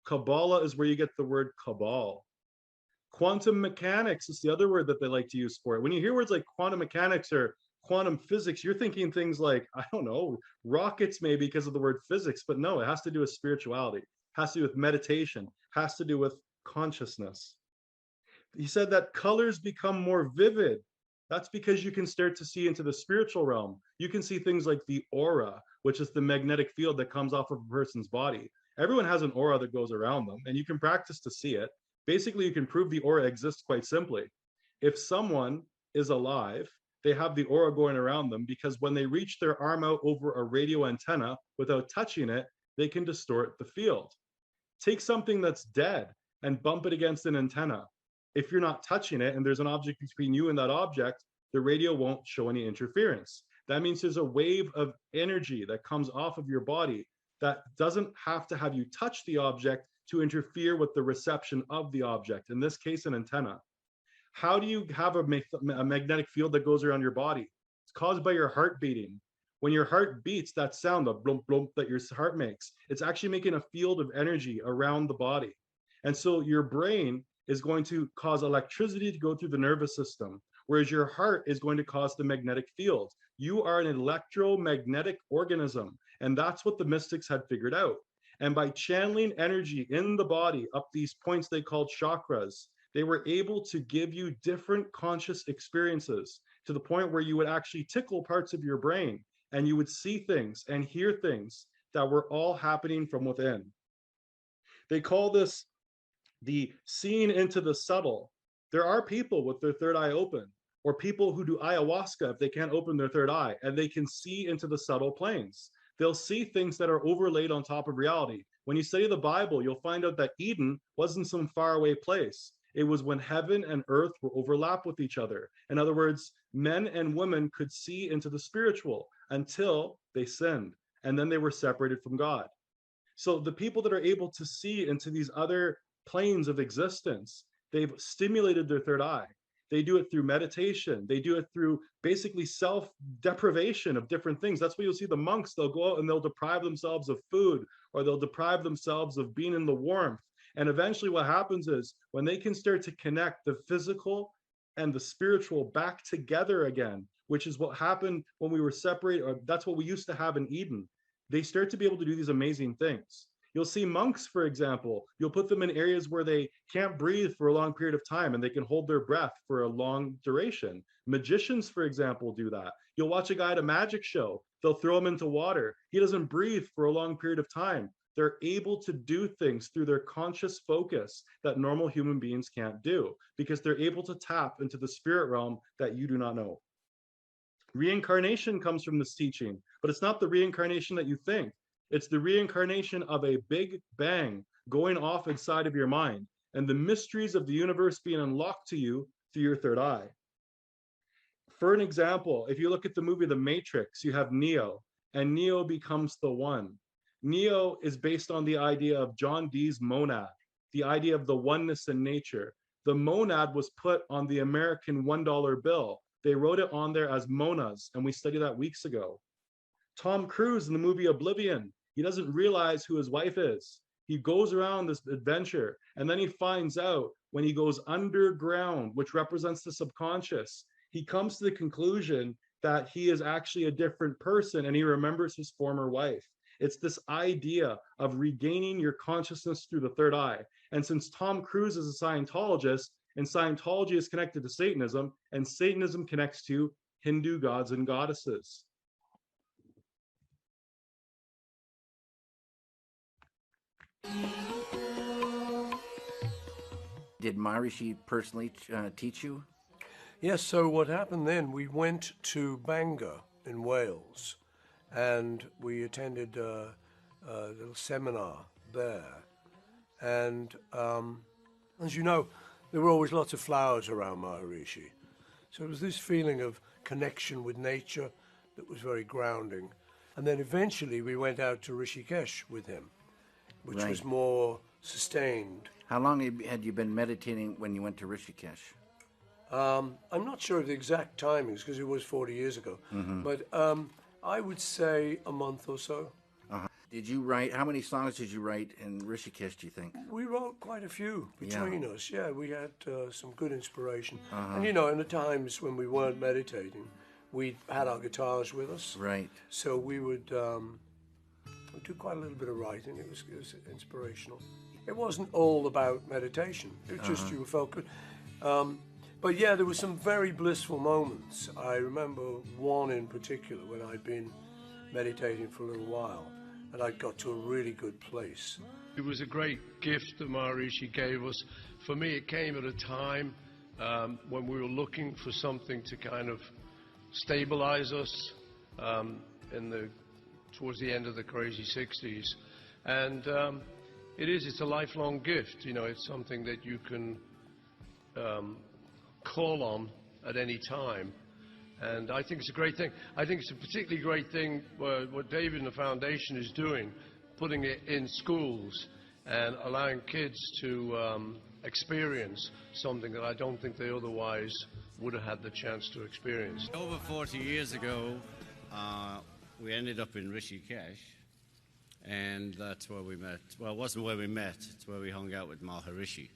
Kabbalah is where you get the word cabal. Quantum mechanics is the other word that they like to use for it. When you hear words like quantum mechanics or quantum physics, you're thinking things like, I don't know, rockets maybe because of the word physics, but no, it has to do with spirituality, has to do with meditation, has to do with consciousness. He said that colors become more vivid. That's because you can start to see into the spiritual realm. You can see things like the aura, which is the magnetic field that comes off of a person's body. Everyone has an aura that goes around them, and you can practice to see it. Basically, you can prove the aura exists quite simply. If someone is alive, they have the aura going around them because when they reach their arm out over a radio antenna without touching it, they can distort the field. Take something that's dead and bump it against an antenna. If you're not touching it and there's an object between you and that object, the radio won't show any interference. That means there's a wave of energy that comes off of your body that doesn't have to have you touch the object to interfere with the reception of the object, in this case, an antenna. How do you have a magnetic field that goes around your body? It's caused by your heart beating. When your heart beats, that sound, the blump, blump that your heart makes, it's actually making a field of energy around the body. And so your brain is going to cause electricity to go through the nervous system, whereas your heart is going to cause the magnetic field. You are an electromagnetic organism, and that's what the mystics had figured out. And by channeling energy in the body up these points they called chakras, they were able to give you different conscious experiences to the point where you would actually tickle parts of your brain and you would see things and hear things that were all happening from within. They call this the seeing into the subtle. There are people with their third eye open, or people who do ayahuasca if they can't open their third eye, and they can see into the subtle planes. They'll see things that are overlaid on top of reality. When you study the Bible, you'll find out that Eden wasn't some faraway place. It was when heaven and earth were overlapped with each other. In other words, men and women could see into the spiritual until they sinned, and then they were separated from God. So the people that are able to see into these other planes of existence, they've stimulated their third eye. They do it through meditation. They do it through basically self-deprivation of different things. That's why you'll see the monks, they'll go out and they'll deprive themselves of food, or they'll deprive themselves of being in the warmth. And eventually what happens is when they can start to connect the physical and the spiritual back together again, which is what happened when we were separated, or that's what we used to have in Eden, they start to be able to do these amazing things. You'll see monks, for example, you'll put them in areas where they can't breathe for a long period of time and they can hold their breath for a long duration. Magicians, for example, do that. You'll watch a guy at a magic show, they'll throw him into water. He doesn't breathe for a long period of time. They're able to do things through their conscious focus that normal human beings can't do because they're able to tap into the spirit realm that you do not know. Reincarnation comes from this teaching, but it's not the reincarnation that you think. It's the reincarnation of a big bang going off inside of your mind and the mysteries of the universe being unlocked to you through your third eye. For an example, if you look at the movie The Matrix, you have Neo, and Neo becomes the one. Neo is based on the idea of John Dee's monad, the idea of the oneness in nature. The monad was put on the American $1 bill. They wrote it on there as monas, and we studied that weeks ago. Tom Cruise in the movie Oblivion, he doesn't realize who his wife is. He goes around this adventure, and then he finds out when he goes underground, which represents the subconscious, he comes to the conclusion that he is actually a different person, and he remembers his former wife. It's this idea of regaining your consciousness through the third eye. And since Tom Cruise is a Scientologist, and Scientology is connected to Satanism, and Satanism connects to Hindu gods and goddesses. Did Maharishi personally teach you? Yes, so what happened then, we went to Bangor in Wales, and we attended a little seminar there. And as you know, there were always lots of flowers around Maharishi. So it was this feeling of connection with nature that was very grounding. And then eventually we went out to Rishikesh with him, which was more sustained. How long had you been meditating when you went to Rishikesh? I'm not sure of the exact timings because it was 40 years ago, but I would say a month or so. Did you write, how many songs did you write in Rishikesh, do you think? We wrote quite a few between us. Yeah, we had some good inspiration. And you know, in the times when we weren't meditating, we had our guitars with us. Right. So we would do quite a little bit of writing. It was inspirational. It wasn't all about meditation. It was just you felt good. But yeah, there were some very blissful moments. I remember one in particular when I'd been meditating for a little while, and I got to a really good place. It was a great gift that Maharishi gave us. For me, it came at a time when we were looking for something to kind of stabilize us towards the end of the crazy 60s. And it's a lifelong gift. You know, it's something that you can call on at any time. And I think it's a great thing. I think it's a particularly great thing what David and the Foundation is doing, putting it in schools and allowing kids to experience something that I don't think they otherwise would have had the chance to experience. Over 40 years ago, we ended up in Rishikesh, and that's where we met. Well, it wasn't where we met, it's where we hung out with Maharishi.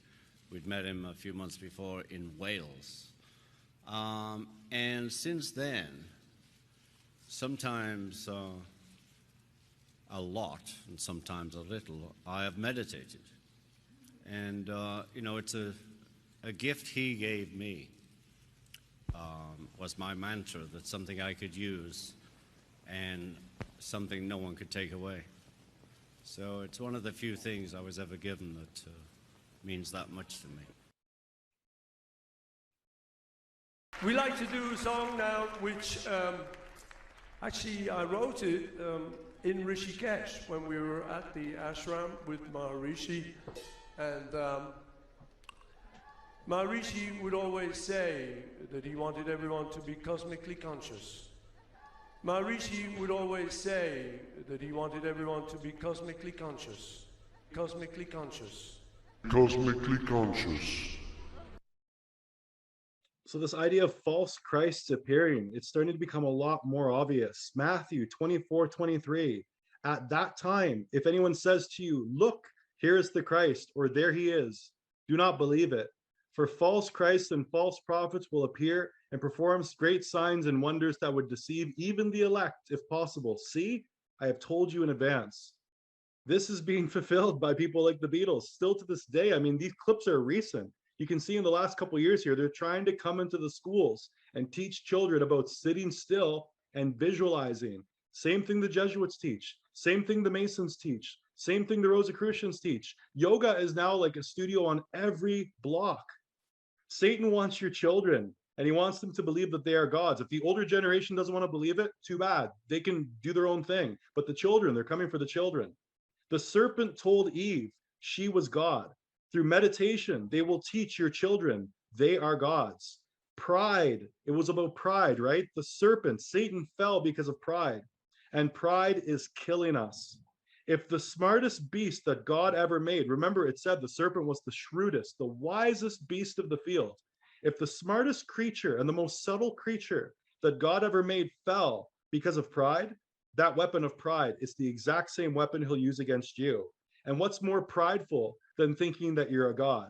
We'd met him a few months before in Wales. And since then, sometimes a lot and sometimes a little, I have meditated. And, it's a gift he gave me, was my mantra, that's something I could use and something no one could take away. So it's one of the few things I was ever given that means that much to me. We like to do a song now which actually I wrote it in Rishikesh when we were at the ashram with Maharishi. And Maharishi would always say that he wanted everyone to be cosmically conscious. Maharishi would always say that he wanted everyone to be cosmically conscious. Cosmically conscious. Cosmically conscious. So this idea of false Christs appearing, it's starting to become a lot more obvious. Matthew 24:23. At that time, if anyone says to you, look, here is the Christ, or there he is, do not believe it. For false Christs and false prophets will appear and perform great signs and wonders that would deceive even the elect, if possible. See, I have told you in advance. This is being fulfilled by people like the Beatles still to this day. I mean, these clips are recent. You can see in the last couple of years here, they're trying to come into the schools and teach children about sitting still and visualizing. Same thing the Jesuits teach. Same thing the Masons teach. Same thing the Rosicrucians teach. Yoga is now like a studio on every block. Satan wants your children, and he wants them to believe that they are gods. If the older generation doesn't want to believe it, too bad. They can do their own thing. But the children, they're coming for the children. The serpent told Eve she was God. Through meditation, they will teach your children they are gods. Pride, it was about pride, right? The serpent, Satan fell because of pride. And pride is killing us. If the smartest beast that God ever made, remember it said the serpent was the shrewdest, the wisest beast of the field. If the smartest creature and the most subtle creature that God ever made fell because of pride, that weapon of pride is the exact same weapon he'll use against you. And what's more prideful than thinking that you're a god?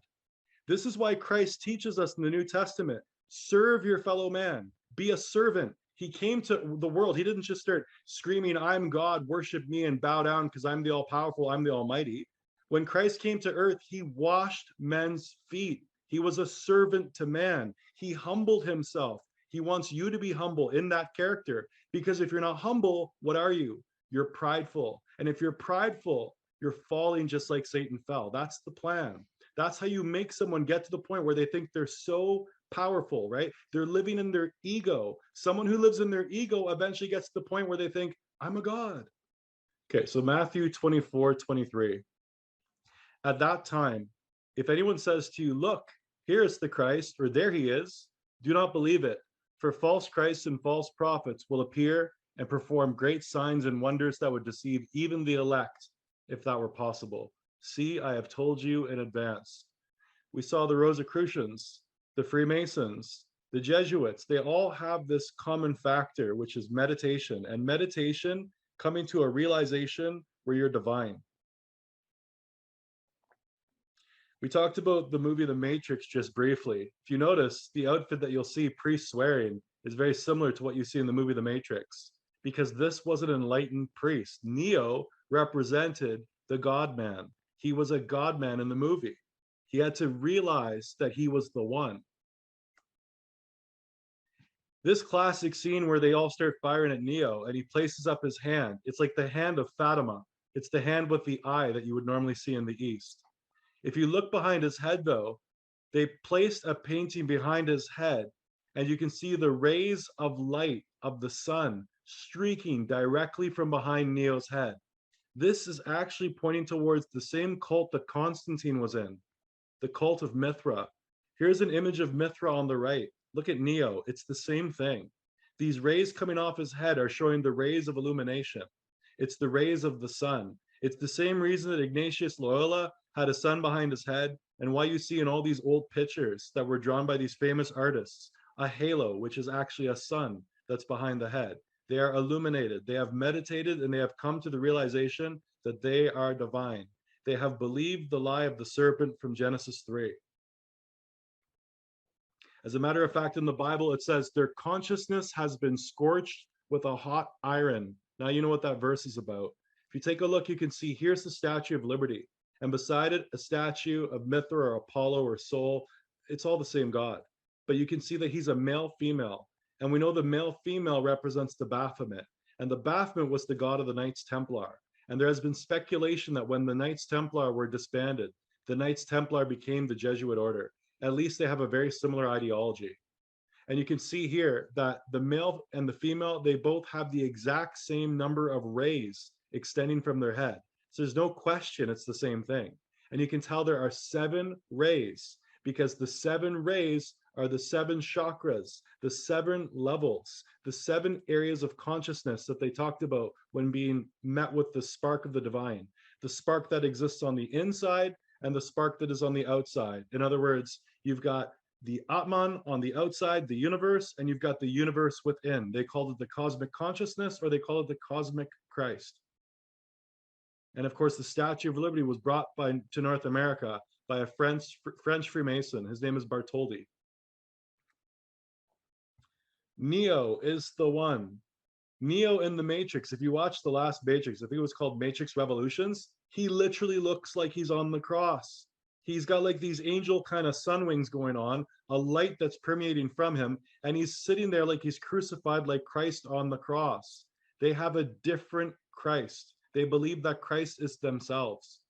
This is why Christ teaches us in the New Testament, serve your fellow man, be a servant. He came to the world. He didn't just start screaming, I'm God, worship me and bow down because I'm the all-powerful, I'm the almighty. When Christ came to earth, he washed men's feet. He was a servant to man. He humbled himself. He wants you to be humble in that character, because if you're not humble, what are you? You're prideful. And if you're prideful, you're falling just like Satan fell. That's the plan. That's how you make someone get to the point where they think they're so powerful, right? They're living in their ego. Someone who lives in their ego eventually gets to the point where they think, I'm a god. Okay, so Matthew 24:23. At that time, if anyone says to you, look, here is the Christ, or there he is, do not believe it. For false Christs and false prophets will appear and perform great signs and wonders that would deceive even the elect, if that were possible. See, I have told you in advance. We saw the Rosicrucians, the Freemasons, the Jesuits. They all have this common factor, which is meditation, and meditation coming to a realization where you're divine. We talked about the movie The Matrix just briefly. If you notice, the outfit that you'll see priests wearing is very similar to what you see in the movie The Matrix, because this was an enlightened priest. Neo represented the God-man. He was a God-man in the movie. He had to realize that he was the one. This classic scene where they all start firing at Neo and he places up his hand, it's like the hand of Fatima. It's the hand with the eye that you would normally see in the East. If you look behind his head, though, they placed a painting behind his head, and you can see the rays of light of the sun streaking directly from behind Neo's head. This is actually pointing towards the same cult that Constantine was in, the cult of Mithra. Here's an image of Mithra on the right. Look at Neo. It's the same thing. These rays coming off his head are showing the rays of illumination. It's the rays of the sun. It's the same reason that Ignatius Loyola had a sun behind his head, and why you see in all these old pictures that were drawn by these famous artists, a halo, which is actually a sun that's behind the head. They are illuminated. They have meditated, and they have come to the realization that they are divine. They have believed the lie of the serpent from Genesis 3. As a matter of fact, in the Bible, it says their consciousness has been scorched with a hot iron. Now you know what that verse is about. If you take a look, you can see here's the Statue of Liberty, and beside it, a statue of Mithra or Apollo or Sol. It's all the same God. But you can see that he's a male-female. And we know the male-female represents the Baphomet. And the Baphomet was the god of the Knights Templar. And there has been speculation that when the Knights Templar were disbanded, the Knights Templar became the Jesuit Order. At least they have a very similar ideology. And you can see here that the male and the female, they both have the exact same number of rays extending from their head. So there's no question it's the same thing. And you can tell there are 7 rays, because the 7 rays are the 7 chakras, the 7 levels, the 7 areas of consciousness that they talked about when being met with the spark of the divine, the spark that exists on the inside and the spark that is on the outside. In other words, you've got the Atman on the outside, the universe, and you've got the universe within. They call it the cosmic consciousness, or they call it the cosmic Christ. And of course, the Statue of Liberty was brought to North America by a French Freemason. His name is Bartholdi. Neo is the one. Neo in the Matrix, if you watch the last Matrix, I think it was called Matrix Revolutions, he literally looks like he's on the cross. He's got like these angel kind of sun wings going on, a light that's permeating from him, and he's sitting there like he's crucified like Christ on the cross. They have a different Christ. They believe that Christ is themselves.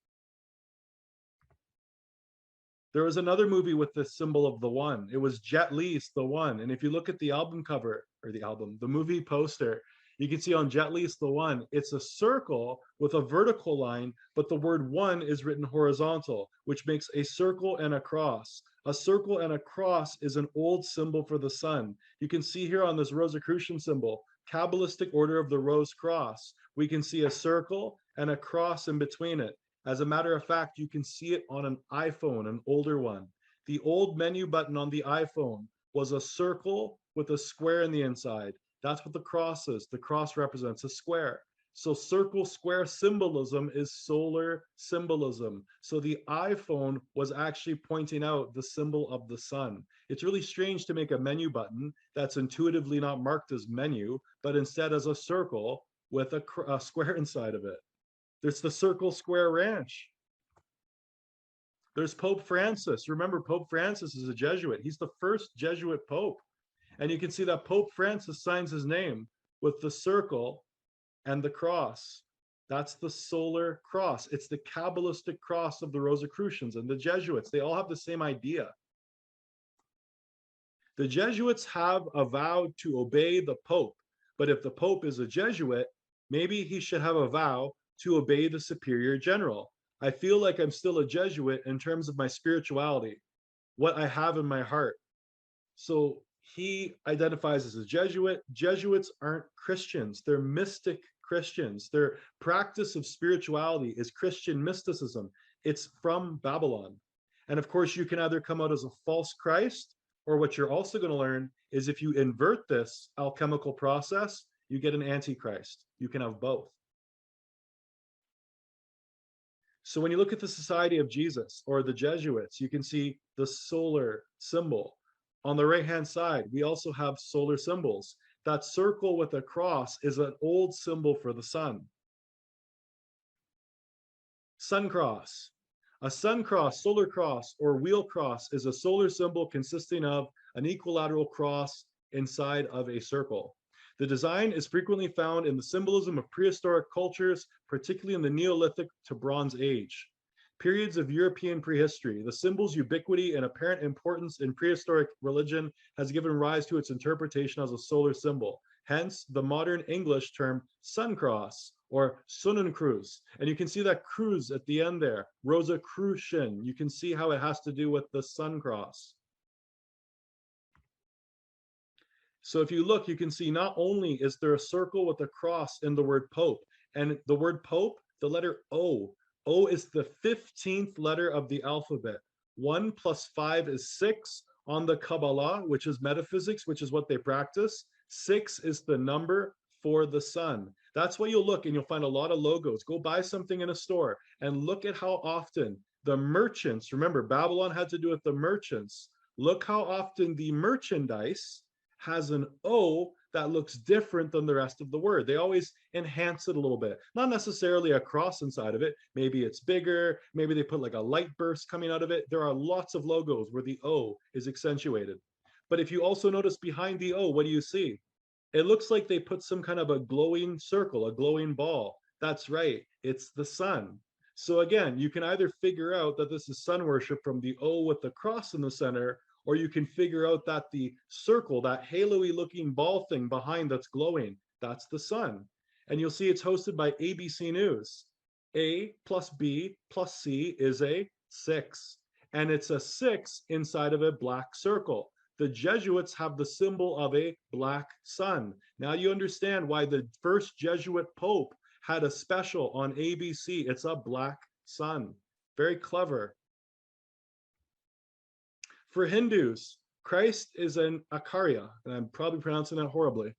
There was another movie with the symbol of the one. It was Jet Li's The One. And if you look at the album cover, or the movie poster, you can see on Jet Li's The One, it's a circle with a vertical line, but the word one is written horizontal, which makes a circle and a cross. A circle and a cross is an old symbol for the sun. You can see here on this Rosicrucian symbol, Kabbalistic order of the Rose Cross, we can see a circle and a cross in between it. As a matter of fact, you can see it on an iPhone, an older one. The old menu button on the iPhone was a circle with a square in the inside. That's what the cross is. The cross represents a square. So circle square symbolism is solar symbolism. So the iPhone was actually pointing out the symbol of the sun. It's really strange to make a menu button that's intuitively not marked as menu, but instead as a circle with a square inside of it. There's the Circle Square Ranch. There's Pope Francis. Remember, Pope Francis is a Jesuit. He's the first Jesuit Pope. And you can see that Pope Francis signs his name with the circle and the cross. That's the solar cross. It's the Kabbalistic cross of the Rosicrucians and the Jesuits. They all have the same idea. The Jesuits have a vow to obey the Pope, but if the Pope is a Jesuit, maybe he should have a vow to obey the superior general. I feel like I'm still a Jesuit in terms of my spirituality, what I have in my heart. So he identifies as a Jesuit. Jesuits aren't Christians. They're mystic Christians. Their practice of spirituality is Christian mysticism. It's from Babylon. And of course, you can either come out as a false Christ, or what you're also going to learn is if you invert this alchemical process, you get an antichrist. You can have both. So when you look at the Society of Jesus or the Jesuits, you can see the solar symbol. On the right-hand side, we also have solar symbols. That circle with a cross is an old symbol for the sun. Sun cross. A sun cross, solar cross, or wheel cross is a solar symbol consisting of an equilateral cross inside of a circle. The design is frequently found in the symbolism of prehistoric cultures, particularly in the Neolithic to Bronze Age. Periods of European prehistory, the symbol's ubiquity and apparent importance in prehistoric religion has given rise to its interpretation as a solar symbol. Hence, the modern English term sun cross or Sonnenkreuz. And you can see that cruz at the end there, Rosicrucian. You can see how it has to do with the sun cross. So if you look, you can see not only is there a circle with a cross in the word Pope, and the word Pope, the letter O. O is the 15th letter of the alphabet. 1 plus 5 is 6 on the Kabbalah, which is metaphysics, which is what they practice. 6 is the number for the sun. That's why you'll look and you'll find a lot of logos. Go buy something in a store and look at how often the merchants, remember Babylon had to do with the merchants. Look how often the merchandise has an O that looks different than the rest of the word. They always enhance it a little bit. Not necessarily a cross inside of it. Maybe it's bigger. Maybe they put like a light burst coming out of it. There are lots of logos where the O is accentuated. But if you also notice behind the O, what do you see? It looks like they put some kind of a glowing circle, a glowing ball. That's right. It's the sun. So again, you can either figure out that this is sun worship from the O with the cross in the center, or you can figure out that the circle, that halo-y looking ball thing behind that's glowing, that's the sun. And you'll see it's hosted by ABC News. A plus B plus C is a 6. And it's a 6 inside of a black circle. The Jesuits have the symbol of a black sun. Now you understand why the first Jesuit Pope had a special on ABC. It's a black sun. Very clever. For Hindus, Christ is an Acharya, and I'm probably pronouncing that horribly.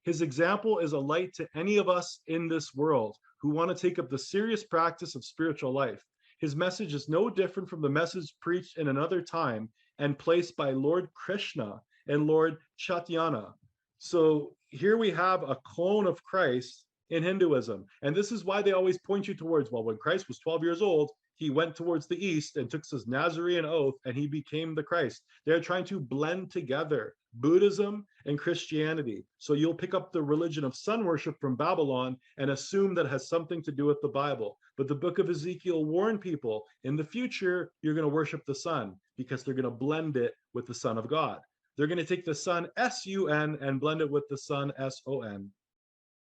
His example is a light to any of us in this world who want to take up the serious practice of spiritual life. His message is no different from the message preached in another time and placed by Lord Krishna and Lord Chaitanya. So here we have a clone of Christ in Hinduism. And this is why they always point you towards, well, when Christ was 12 years old, he went towards the east and took his Nazarene oath and he became the Christ. They're trying to blend together Buddhism and Christianity. So you'll pick up the religion of sun worship from Babylon and assume that it has something to do with the Bible. But the book of Ezekiel warned people, in the future, you're going to worship the sun because they're going to blend it with the Son of God. They're going to take the sun, S-U-N, and blend it with the sun, S-O-N.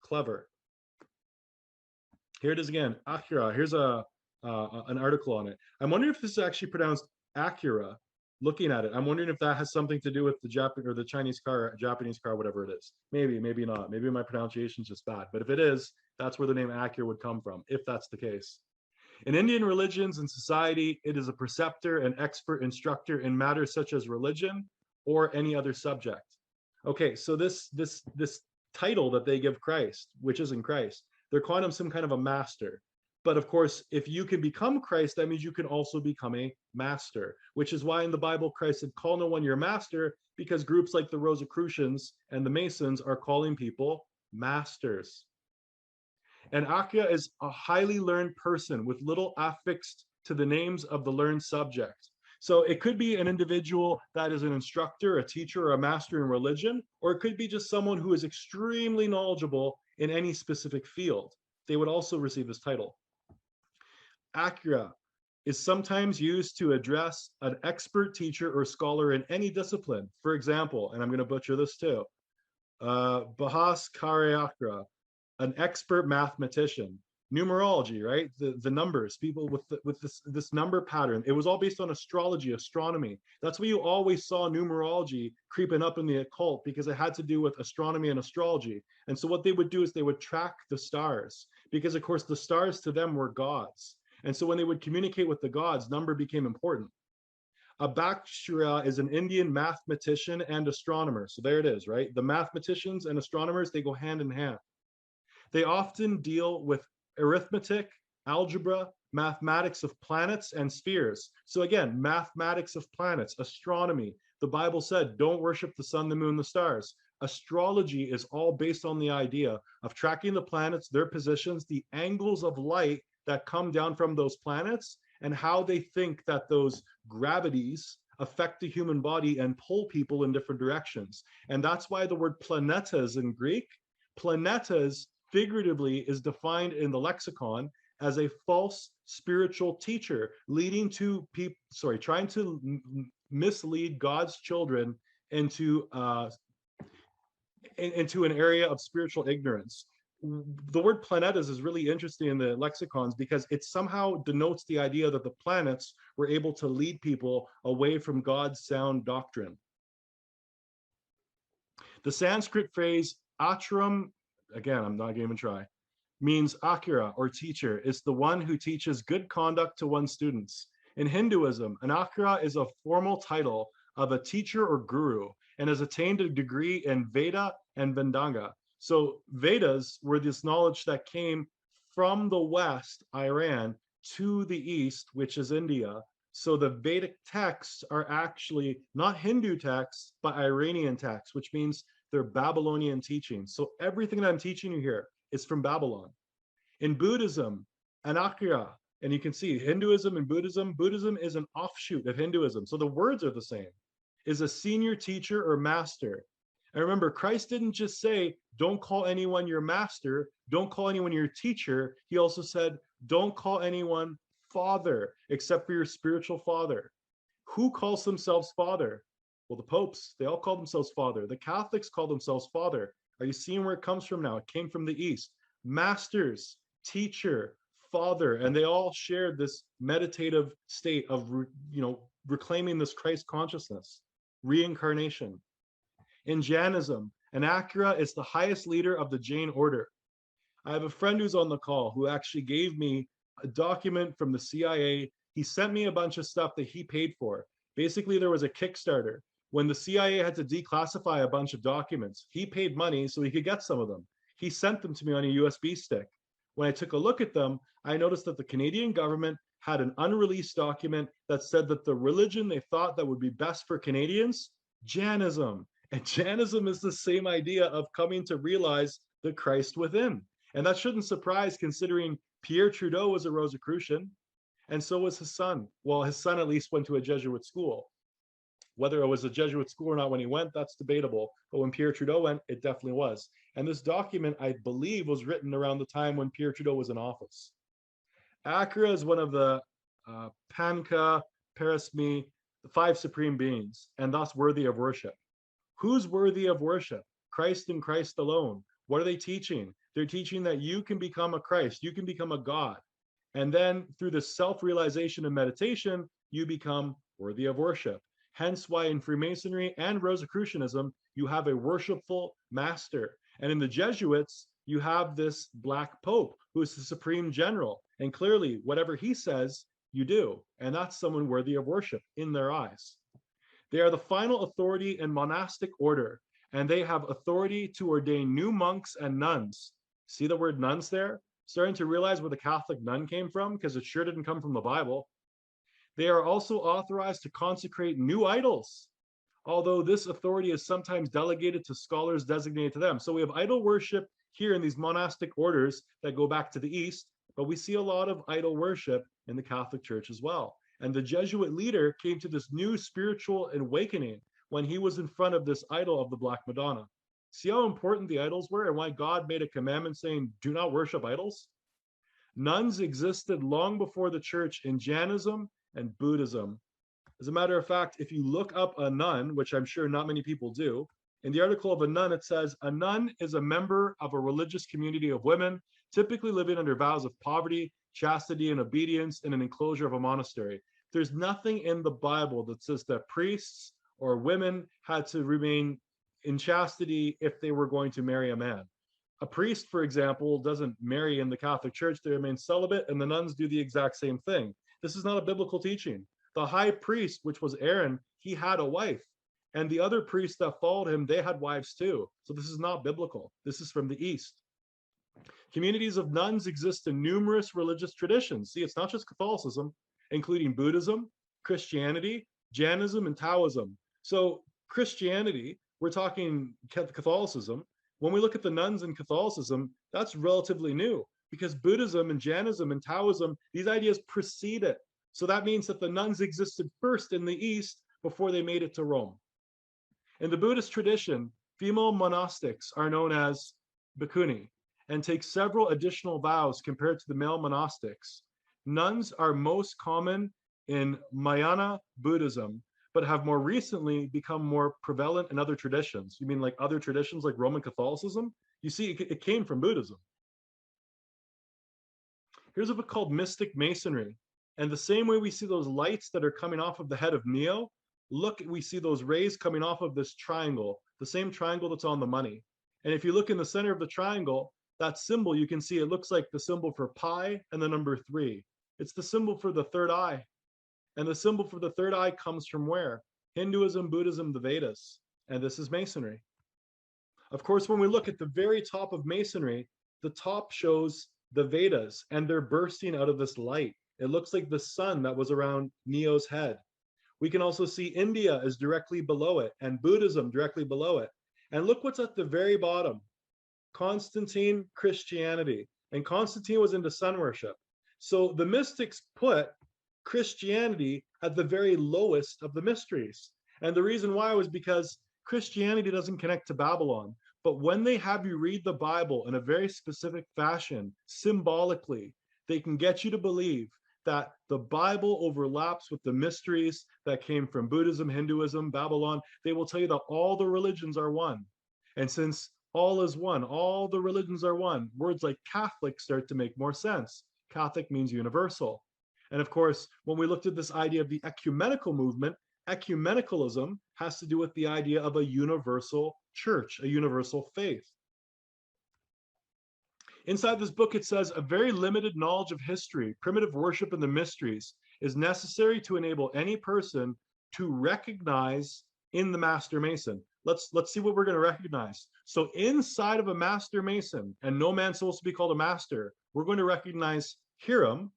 Clever. Here it is again, Acura. Here's an article on it. I'm wondering if this is actually pronounced Acura. Looking at it, I'm wondering if that has something to do with the Japanese or the Chinese car, Japanese car, whatever it is. Maybe, maybe not. Maybe my pronunciation is just bad. But if it is, that's where the name Acura would come from, if that's the case. In Indian religions and society, it is a preceptor and expert instructor in matters such as religion or any other subject. Okay, so this title that they give Christ, which isn't Christ, they're calling him some kind of a master. But of course, if you can become Christ, that means you can also become a master, which is why in the Bible, Christ said, call no one your master, because groups like the Rosicrucians and the Masons are calling people masters. And Akya is a highly learned person with little affixed to the names of the learned subject. So it could be an individual that is an instructor, a teacher, or a master in religion, or it could be just someone who is extremely knowledgeable in any specific field. They would also receive this title. Acura is sometimes used to address an expert teacher or scholar in any discipline. For example, and I'm going to butcher this too, Bahas Kareakra, an expert mathematician. Numerology, right? The numbers, people with this number pattern. It was all based on astrology, astronomy. That's why you always saw numerology creeping up in the occult, because it had to do with astronomy and astrology. And so what they would do is they would track the stars, because of course the stars to them were gods. And so when they would communicate with the gods, number became important. A Bhaskara is an Indian mathematician and astronomer. So there it is, right? The mathematicians and astronomers, they go hand in hand. They often deal with arithmetic, algebra, mathematics of planets and spheres. So again, mathematics of planets, astronomy. The Bible said, don't worship the sun, the moon, the stars. Astrology is all based on the idea of tracking the planets, their positions, the angles of light that come down from those planets, and how they think that those gravities affect the human body and pull people in different directions. And that's why the word planetas in Greek, planetas figuratively is defined in the lexicon as a false spiritual teacher, leading to people, trying to mislead God's children into an area of spiritual ignorance. The word planetas is really interesting in the lexicons because it somehow denotes the idea that the planets were able to lead people away from God's sound doctrine. The Sanskrit phrase achram, again, I'm not going to even try, means akira, or teacher. It's the one who teaches good conduct to one's students. In Hinduism, an akira is a formal title of a teacher or guru and has attained a degree in Veda and Vedanga. So Vedas were this knowledge that came from the West, Iran, to the East, which is India. So the Vedic texts are actually not Hindu texts, but Iranian texts, which means they're Babylonian teachings. So everything that I'm teaching you here is from Babylon. In Buddhism, an akira, and you can see Hinduism and Buddhism. Buddhism is an offshoot of Hinduism. So the words are the same, is a senior teacher or master. And remember, Christ didn't just say, don't call anyone your master, don't call anyone your teacher. He also said, don't call anyone father, except for your spiritual father. Who calls themselves father? Well, the popes, they all call themselves father. The Catholics call themselves father. Are you seeing where it comes from now? It came from the East. Masters, teacher, father, and they all shared this meditative state of, reclaiming this Christ consciousness, reincarnation. In Jainism, an akira is the highest leader of the Jain order. I have a friend who's on the call who actually gave me a document from the CIA. He sent me a bunch of stuff that he paid for. Basically, there was a Kickstarter. When the CIA had to declassify a bunch of documents, he paid money so he could get some of them. He sent them to me on a USB stick. When I took a look at them, I noticed that the Canadian government had an unreleased document that said that the religion they thought that would be best for Canadians, Jainism. And Jainism is the same idea of coming to realize the Christ within. And that shouldn't surprise, considering Pierre Trudeau was a Rosicrucian, and so was his son. Well, his son at least went to a Jesuit school. Whether it was a Jesuit school or not when he went, that's debatable. But when Pierre Trudeau went, it definitely was. And this document, I believe, was written around the time when Pierre Trudeau was in office. Akira is one of the Panka, Parasmi, the 5 supreme beings, and thus worthy of worship. Who's worthy of worship? Christ and Christ alone. What are they teaching? They're teaching that you can become a Christ, you can become a God. And then through the self-realization and meditation, you become worthy of worship. Hence why in Freemasonry and Rosicrucianism, you have a worshipful master. And in the Jesuits, you have this Black Pope, who is the supreme general. And clearly, whatever he says, you do. And that's someone worthy of worship in their eyes. They are the final authority in monastic order, and they have authority to ordain new monks and nuns. See the word nuns there? Starting to realize where the Catholic nun came from, because it sure didn't come from the Bible. They are also authorized to consecrate new idols, although this authority is sometimes delegated to scholars designated to them. So we have idol worship here in these monastic orders that go back to the East, but we see a lot of idol worship in the Catholic Church as well. And the Jesuit leader came to this new spiritual awakening when he was in front of this idol of the Black Madonna. See how important the idols were and why God made a commandment saying, do not worship idols? Nuns existed long before the church in Jainism and Buddhism. As a matter of fact, if you look up a nun, which I'm sure not many people do, in the article of a nun, it says, a nun is a member of a religious community of women, typically living under vows of poverty, chastity, and obedience in an enclosure of a monastery. There's nothing in the Bible that says that priests or women had to remain in chastity if they were going to marry a man. A priest, for example, doesn't marry in the Catholic Church. They remain celibate, and the nuns do the exact same thing. This is not a biblical teaching. The high priest, which was Aaron, he had a wife. And the other priests that followed him, they had wives too. So this is not biblical. This is from the East. Communities of nuns exist in numerous religious traditions. See, it's not just Catholicism, including Buddhism, Christianity, Jainism, and Taoism. So Christianity, we're talking Catholicism. When we look at the nuns in Catholicism, that's relatively new because Buddhism and Jainism and Taoism, these ideas precede it. So that means that the nuns existed first in the East before they made it to Rome. In the Buddhist tradition, female monastics are known as bhikkhuni and take several additional vows compared to the male monastics. Nuns are most common in Mahayana Buddhism, but have more recently become more prevalent in other traditions. You mean like other traditions like Roman Catholicism? You see, it came from Buddhism. Here's a book called Mystic Masonry. And the same way we see those lights that are coming off of the head of Neo, look, we see those rays coming off of this triangle, the same triangle that's on the money. And if you look in the center of the triangle, that symbol, you can see it looks like the symbol for pi and the number 3. It's the symbol for the third eye. And the symbol for the third eye comes from where? Hinduism, Buddhism, the Vedas. And this is Masonry. Of course, when we look at the very top of Masonry, the top shows the Vedas, and they're bursting out of this light. It looks like the sun that was around Neo's head. We can also see India is directly below it, and Buddhism directly below it. And look what's at the very bottom. Constantine, Christianity. And Constantine was into sun worship. So the mystics put Christianity at the very lowest of the mysteries. And the reason why was because Christianity doesn't connect to Babylon. But when they have you read the Bible in a very specific fashion, symbolically, they can get you to believe that the Bible overlaps with the mysteries that came from Buddhism, Hinduism, Babylon. They will tell you that all the religions are one. And since all is one, all the religions are one, words like Catholic start to make more sense. Catholic means universal. And of course, when we looked at this idea of the ecumenical movement, ecumenicalism has to do with the idea of a universal church, a universal faith. Inside this book, it says a very limited knowledge of history, primitive worship, and the mysteries is necessary to enable any person to recognize in the Master Mason. Let's see what we're going to recognize. So inside of a Master Mason, and no man's supposed to be called a master, we're going to recognize Hiram,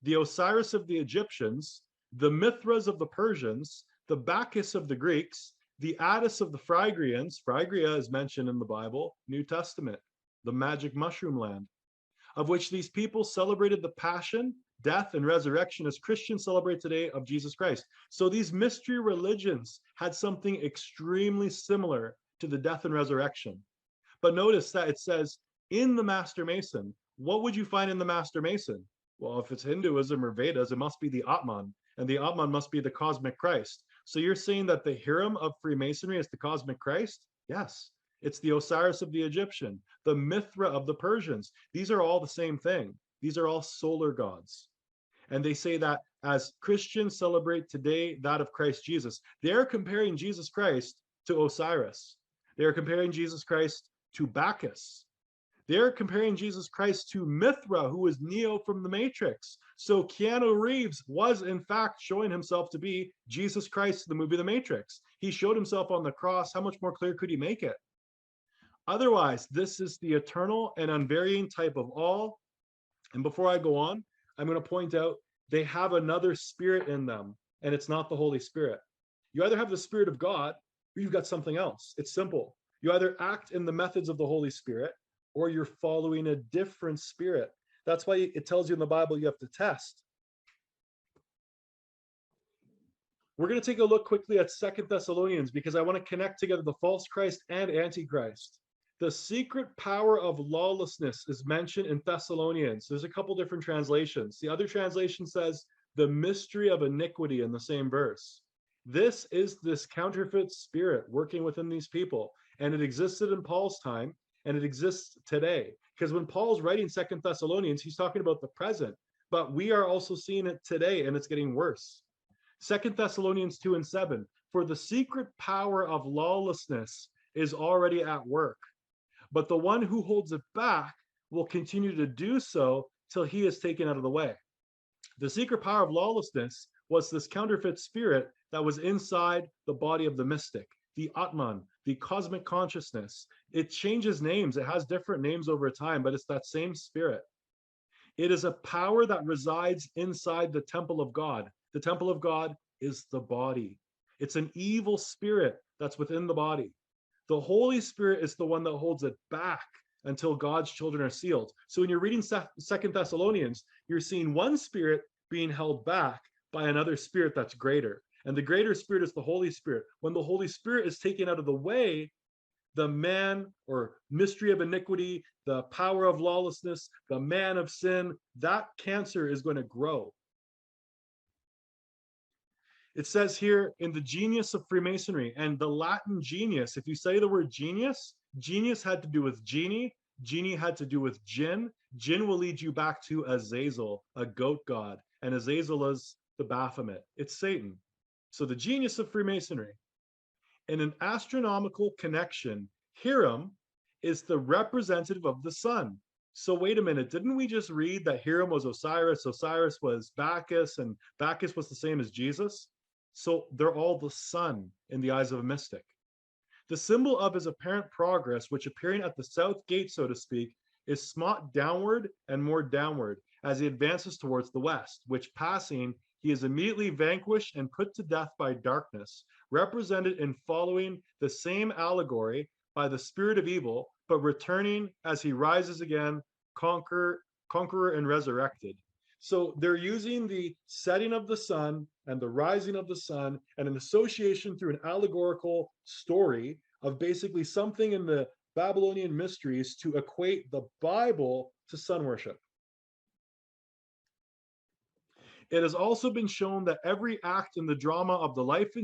the Osiris of the Egyptians, the Mithras of the Persians, the Bacchus of the Greeks, the Attis of the Phrygians. Phrygia is mentioned in the Bible, New Testament, the magic mushroom land, of which these people celebrated the passion, death, and resurrection as Christians celebrate today of Jesus Christ. So these mystery religions had something extremely similar to the death and resurrection. But notice that it says in the Master Mason, what would you find in the Master Mason? Well, if it's Hinduism or Vedas, it must be the Atman, and the Atman must be the cosmic Christ. So you're saying that the Hiram of Freemasonry is the cosmic Christ? Yes. It's the Osiris of the Egyptian, the Mithra of the Persians. These are all the same thing. These are all solar gods. And they say that as Christians celebrate today that of Christ Jesus, they're comparing Jesus Christ to Osiris. They're comparing Jesus Christ to Bacchus. They're comparing Jesus Christ to Mithra, who is Neo from the Matrix. So Keanu Reeves was, in fact, showing himself to be Jesus Christ in the movie The Matrix. He showed himself on the cross. How much more clear could he make it? Otherwise, this is the eternal and unvarying type of all. And before I go on, I'm going to point out they have another spirit in them, and it's not the Holy Spirit. You either have the Spirit of God, or you've got something else. It's simple. You either act in the methods of the Holy Spirit, or you're following a different spirit. That's why it tells you in the Bible you have to test. We're going to take a look quickly at 2 Thessalonians because I want to connect together the false Christ and Antichrist. The secret power of lawlessness is mentioned in Thessalonians. There's a couple different translations. The other translation says the mystery of iniquity in the same verse. This is this counterfeit spirit working within these people, and it existed in Paul's time, and it exists today. Because when Paul's writing 2 Thessalonians, he's talking about the present, but we are also seeing it today, and it's getting worse. 2 Thessalonians 2:7, for the secret power of lawlessness is already at work, but the one who holds it back will continue to do so till he is taken out of the way. The secret power of lawlessness was this counterfeit spirit that was inside the body of the mystic, the Atman, the cosmic consciousness. It changes names. It has different names over time, but it's that same spirit. It is a power that resides inside the temple of God. The temple of God is the body. It's an evil spirit that's within the body. The Holy Spirit is the one that holds it back until God's children are sealed. So when you're reading 2 Thessalonians, you're seeing one spirit being held back by another spirit that's greater. And the greater spirit is the Holy Spirit. When the Holy Spirit is taken out of the way, the man or mystery of iniquity, the power of lawlessness, the man of sin, that cancer is going to grow. It says here in the genius of Freemasonry, and the Latin genius, if you say the word genius, genius had to do with genie, genie had to do with jinn. Jinn will lead you back to Azazel, a goat god, and Azazel is the Baphomet. It's Satan. So the genius of Freemasonry. In an astronomical connection, Hiram is the representative of the sun. So wait a minute, didn't we just read that Hiram was Osiris, Osiris was Bacchus, and Bacchus was the same as Jesus? So they're all the sun in the eyes of a mystic. The symbol of his apparent progress, which appearing at the south gate, so to speak, is smote downward and more downward as he advances towards the west, which passing, he is immediately vanquished and put to death by darkness, represented in following the same allegory by the spirit of evil, but returning as he rises again, conqueror and resurrected. So they're using the setting of the sun and the rising of the sun and an association through an allegorical story of basically something in the Babylonian mysteries to equate the Bible to sun worship. It has also been shown that every act in the drama of the life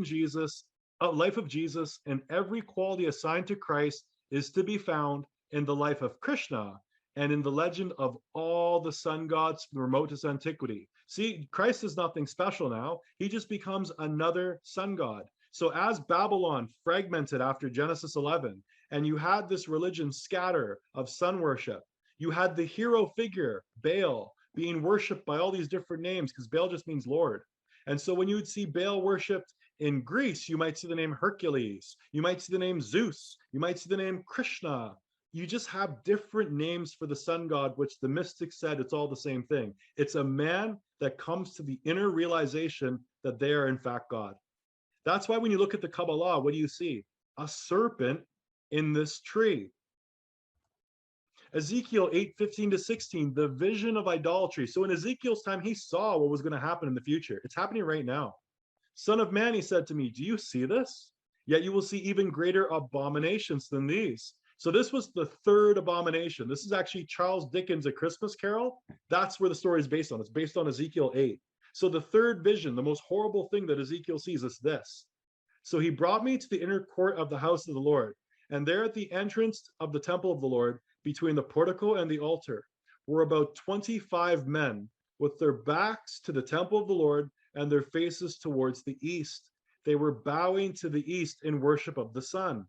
of Jesus and every quality assigned to Christ is to be found in the life of Krishna and in the legend of all the sun gods from remotest antiquity. See, Christ is nothing special now. He just becomes another sun god. So as Babylon fragmented after Genesis 11, and you had this religion scatter of sun worship, you had the hero figure, Baal, being worshipped by all these different names, because Baal just means Lord. And so when you would see Baal worshipped in Greece, you might see the name Hercules, you might see the name Zeus, you might see the name Krishna. You just have different names for the sun god, which the mystics said it's all the same thing. It's a man that comes to the inner realization that they are in fact God. That's why when you look at the Kabbalah, what do you see? A serpent in this tree. Ezekiel 8:15-16, the vision of idolatry. So in Ezekiel's time, he saw what was going to happen in the future. It's happening right now. Son of man, he said to me, do you see this? Yet you will see even greater abominations than these. So this was the third abomination. This is actually Charles Dickens' A Christmas Carol. That's where the story is based on. It's based on Ezekiel 8. So the third vision, the most horrible thing that Ezekiel sees is this. So he brought me to the inner court of the house of the Lord. And there at the entrance of the temple of the Lord, between the portico and the altar, were about 25 men with their backs to the temple of the Lord and their faces towards the east. They were bowing to the east in worship of the sun.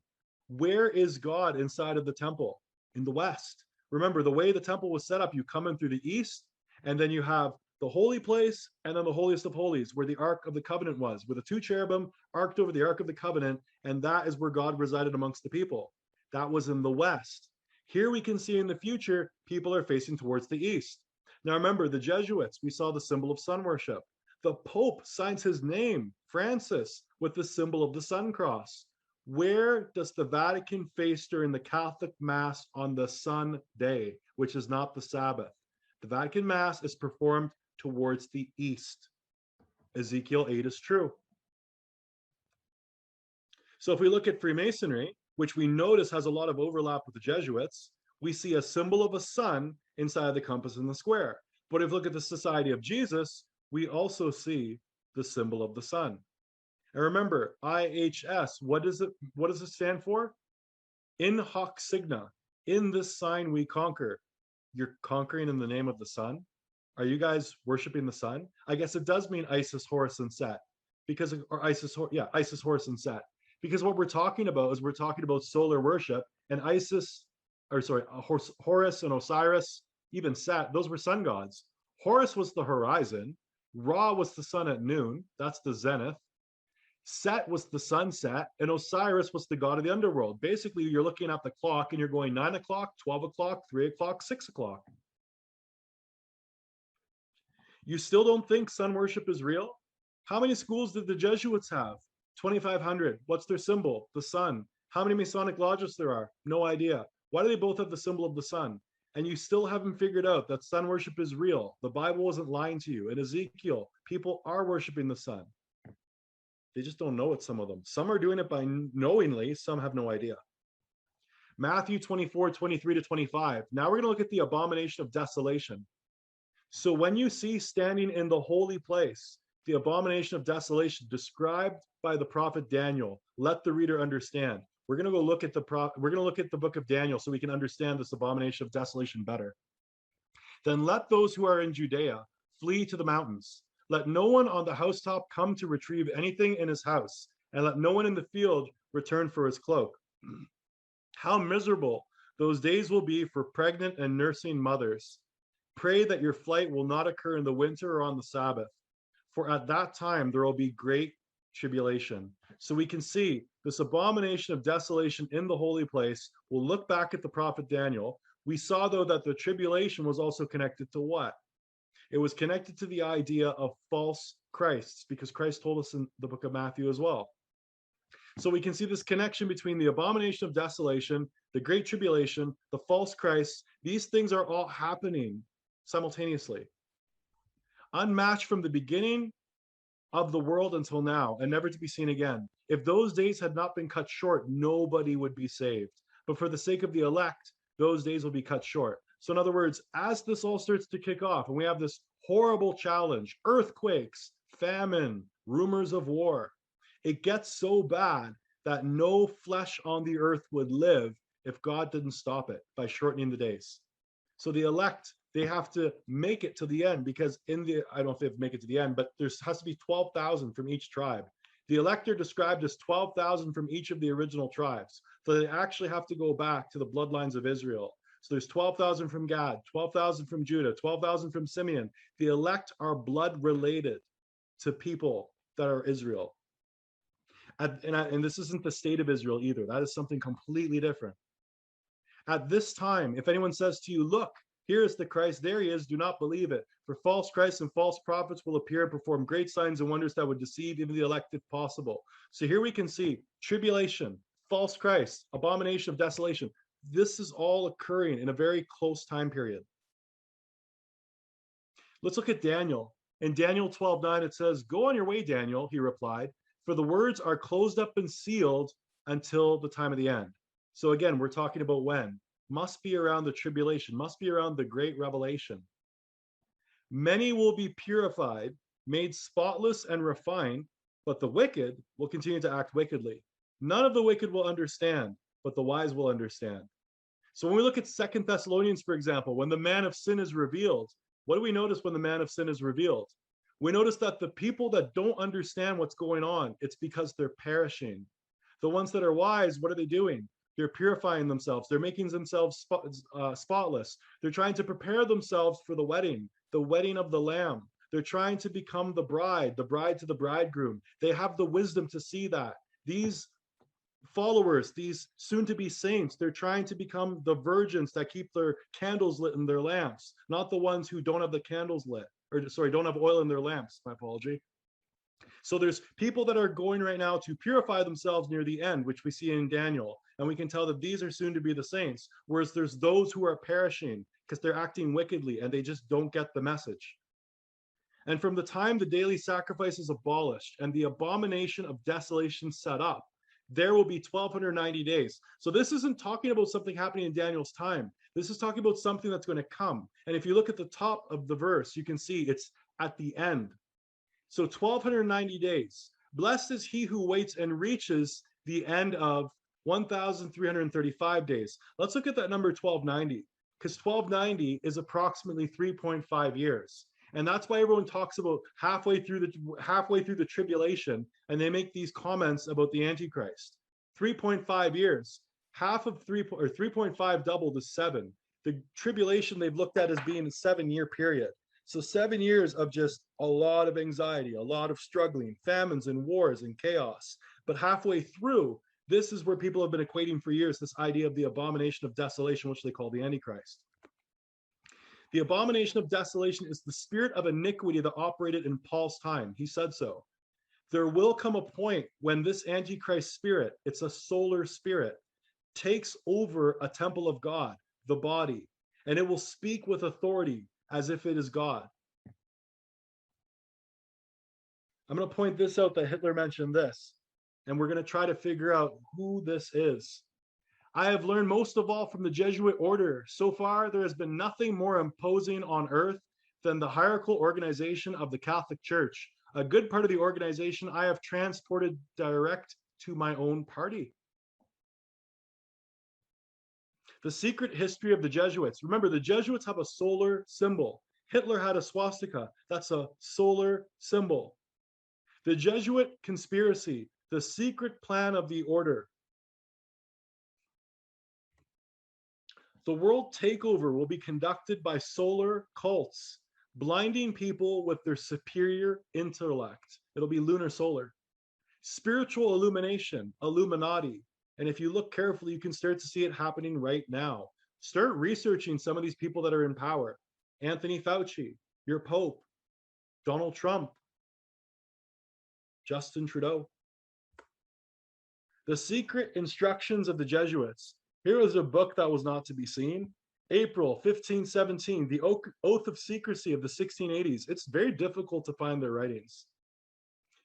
Where is God inside of the temple? In the west. Remember, the way the temple was set up, you come in through the east, and then you have the holy place, and then the holiest of holies, where the Ark of the Covenant was, where the two cherubim arced over the Ark of the Covenant, and that is where God resided amongst the people. That was in the west. Here we can see in the future, people are facing towards the east. Now remember, the Jesuits, we saw the symbol of sun worship. The Pope signs his name, Francis, with the symbol of the sun cross. Where does the Vatican face during the Catholic Mass on the sun day, which is not the Sabbath? The Vatican Mass is performed towards the east. Ezekiel 8 is true. So if we look at Freemasonry, which we notice has a lot of overlap with the Jesuits, we see a symbol of a sun inside the compass and the square. But if we look at the Society of Jesus, we also see the symbol of the sun. And remember, IHS, what does it stand for? In hoc signa, in this sign we conquer. You're conquering in the name of the sun? Are you guys worshiping the sun? I guess it does mean Isis, Horus, and Set. Isis, Horus, and Set. Because what we're talking about is we're talking about solar worship, and Horus and Osiris, even Set, those were sun gods. Horus was the horizon. Ra was the sun at noon. That's the zenith. Set was the sunset, and Osiris was the god of the underworld. Basically, you're looking at the clock and you're going 9 o'clock, 12 o'clock, 3 o'clock, 6 o'clock. You still don't think sun worship is real? How many schools did the Jesuits have? 2,500. What's their symbol? The sun. How many Masonic lodges there are? No idea. Why do they both have the symbol of the sun? And you still haven't figured out that sun worship is real. The Bible wasn't lying to you. In Ezekiel, people are worshiping the sun. They just don't know it, some of them. Some are doing it by knowingly, some have no idea. Matthew 24, 23 to 25. Now we're going to look at the abomination of desolation. So when you see standing in the holy place, the abomination of desolation described by the prophet Daniel, let the reader understand. We're going to look at the book of Daniel so we can understand this abomination of desolation better. Then let those who are in Judea flee to the mountains. Let no one on the housetop come to retrieve anything in his house, and let no one in the field return for his cloak. How miserable those days will be for pregnant and nursing mothers. Pray that your flight will not occur in the winter or on the Sabbath, for at that time there will be great tribulation. So we can see this abomination of desolation in the holy place. We'll look back at the prophet Daniel. We saw, though, that the tribulation was also connected to what? It was connected to the idea of false Christs, because Christ told us in the book of Matthew as well. So we can see this connection between the abomination of desolation, the great tribulation, the false Christs. These things are all happening simultaneously. Unmatched from the beginning of the world until now, and never to be seen again. If those days had not been cut short, nobody would be saved. But for the sake of the elect, those days will be cut short. So in other words, as this all starts to kick off, and we have this horrible challenge, earthquakes, famine, rumors of war, it gets so bad that no flesh on the earth would live if God didn't stop it by shortening the days. So the elect, they have to make it to the end, because I don't know if they make it to the end, but there has to be 12,000 from each tribe. The elect are described as 12,000 from each of the original tribes. So they actually have to go back to the bloodlines of Israel. So there's 12,000 from Gad, 12,000 from Judah, 12,000 from Simeon. The elect are blood related to people that are Israel. And this isn't the state of Israel either. That is something completely different. At this time, if anyone says to you, look, here is the Christ, there he is, do not believe it. For false Christs and false prophets will appear and perform great signs and wonders that would deceive even the elect if possible. So here we can see tribulation, false Christ, abomination of desolation. This is all occurring in a very close time period. Let's look at Daniel. In Daniel 12:9, it says, go on your way, Daniel, he replied, for the words are closed up and sealed until the time of the end. So again, we're talking about when? Must be around the tribulation, must be around the great revelation. Many will be purified, made spotless and refined, but the wicked will continue to act wickedly. None of the wicked will understand, but the wise will understand. So when we look at 2 Thessalonians, for example, when the man of sin is revealed, what do we notice when the man of sin is revealed? We notice that the people that don't understand what's going on, it's because they're perishing. The ones that are wise, what are they doing? They're purifying themselves. They're making themselves spotless. They're trying to prepare themselves for the wedding of the Lamb. They're trying to become the bride to the bridegroom. They have the wisdom to see that. These followers, these soon-to-be saints, they're trying to become the virgins that keep their candles lit in their lamps, not the ones who don't have the candles lit, don't have oil in their lamps, my apology. So there's people that are going right now to purify themselves near the end, which we see in Daniel, and we can tell that these are soon to be the saints, whereas there's those who are perishing because they're acting wickedly and they just don't get the message. And from the time the daily sacrifice is abolished and the abomination of desolation set up, there will be 1290 days. So this isn't talking about something happening in Daniel's time. This is talking about something that's going to come. And if you look at the top of the verse, you can see it's at the end. So 1290 days. Blessed is he who waits and reaches the end of 1335 days. Let's look at that number 1290, because 1290 is approximately 3.5 years. And that's why everyone talks about halfway through the tribulation, and they make these comments about the Antichrist. 3.5 years. Half of 3.5 doubled is 7. The tribulation they've looked at as being a 7-year period. So 7 years of just a lot of anxiety, a lot of struggling, famines and wars and chaos. But halfway through, this is where people have been equating for years this idea of the abomination of desolation, which they call the Antichrist. The abomination of desolation is the spirit of iniquity that operated in Paul's time. He said so. There will come a point when this Antichrist spirit, it's a solar spirit, takes over a temple of God, the body, and it will speak with authority as if it is God. I'm going to point this out that Hitler mentioned this, and we're going to try to figure out who this is. I have learned most of all from the Jesuit Order. So far, there has been nothing more imposing on earth than the hierarchical organization of the Catholic Church. A good part of the organization I have transported direct to my own party. The secret history of the Jesuits. Remember, the Jesuits have a solar symbol. Hitler had a swastika. That's a solar symbol. The Jesuit conspiracy, the secret plan of the order. The world takeover will be conducted by solar cults, blinding people with their superior intellect. It'll be lunar solar. Spiritual illumination, Illuminati. And if you look carefully, you can start to see it happening right now. Start researching some of these people that are in power. Anthony Fauci, your Pope, Donald Trump, Justin Trudeau. The secret instructions of the Jesuits. Here is a book that was not to be seen. April 1517, the Oath of Secrecy of the 1680s. It's very difficult to find their writings.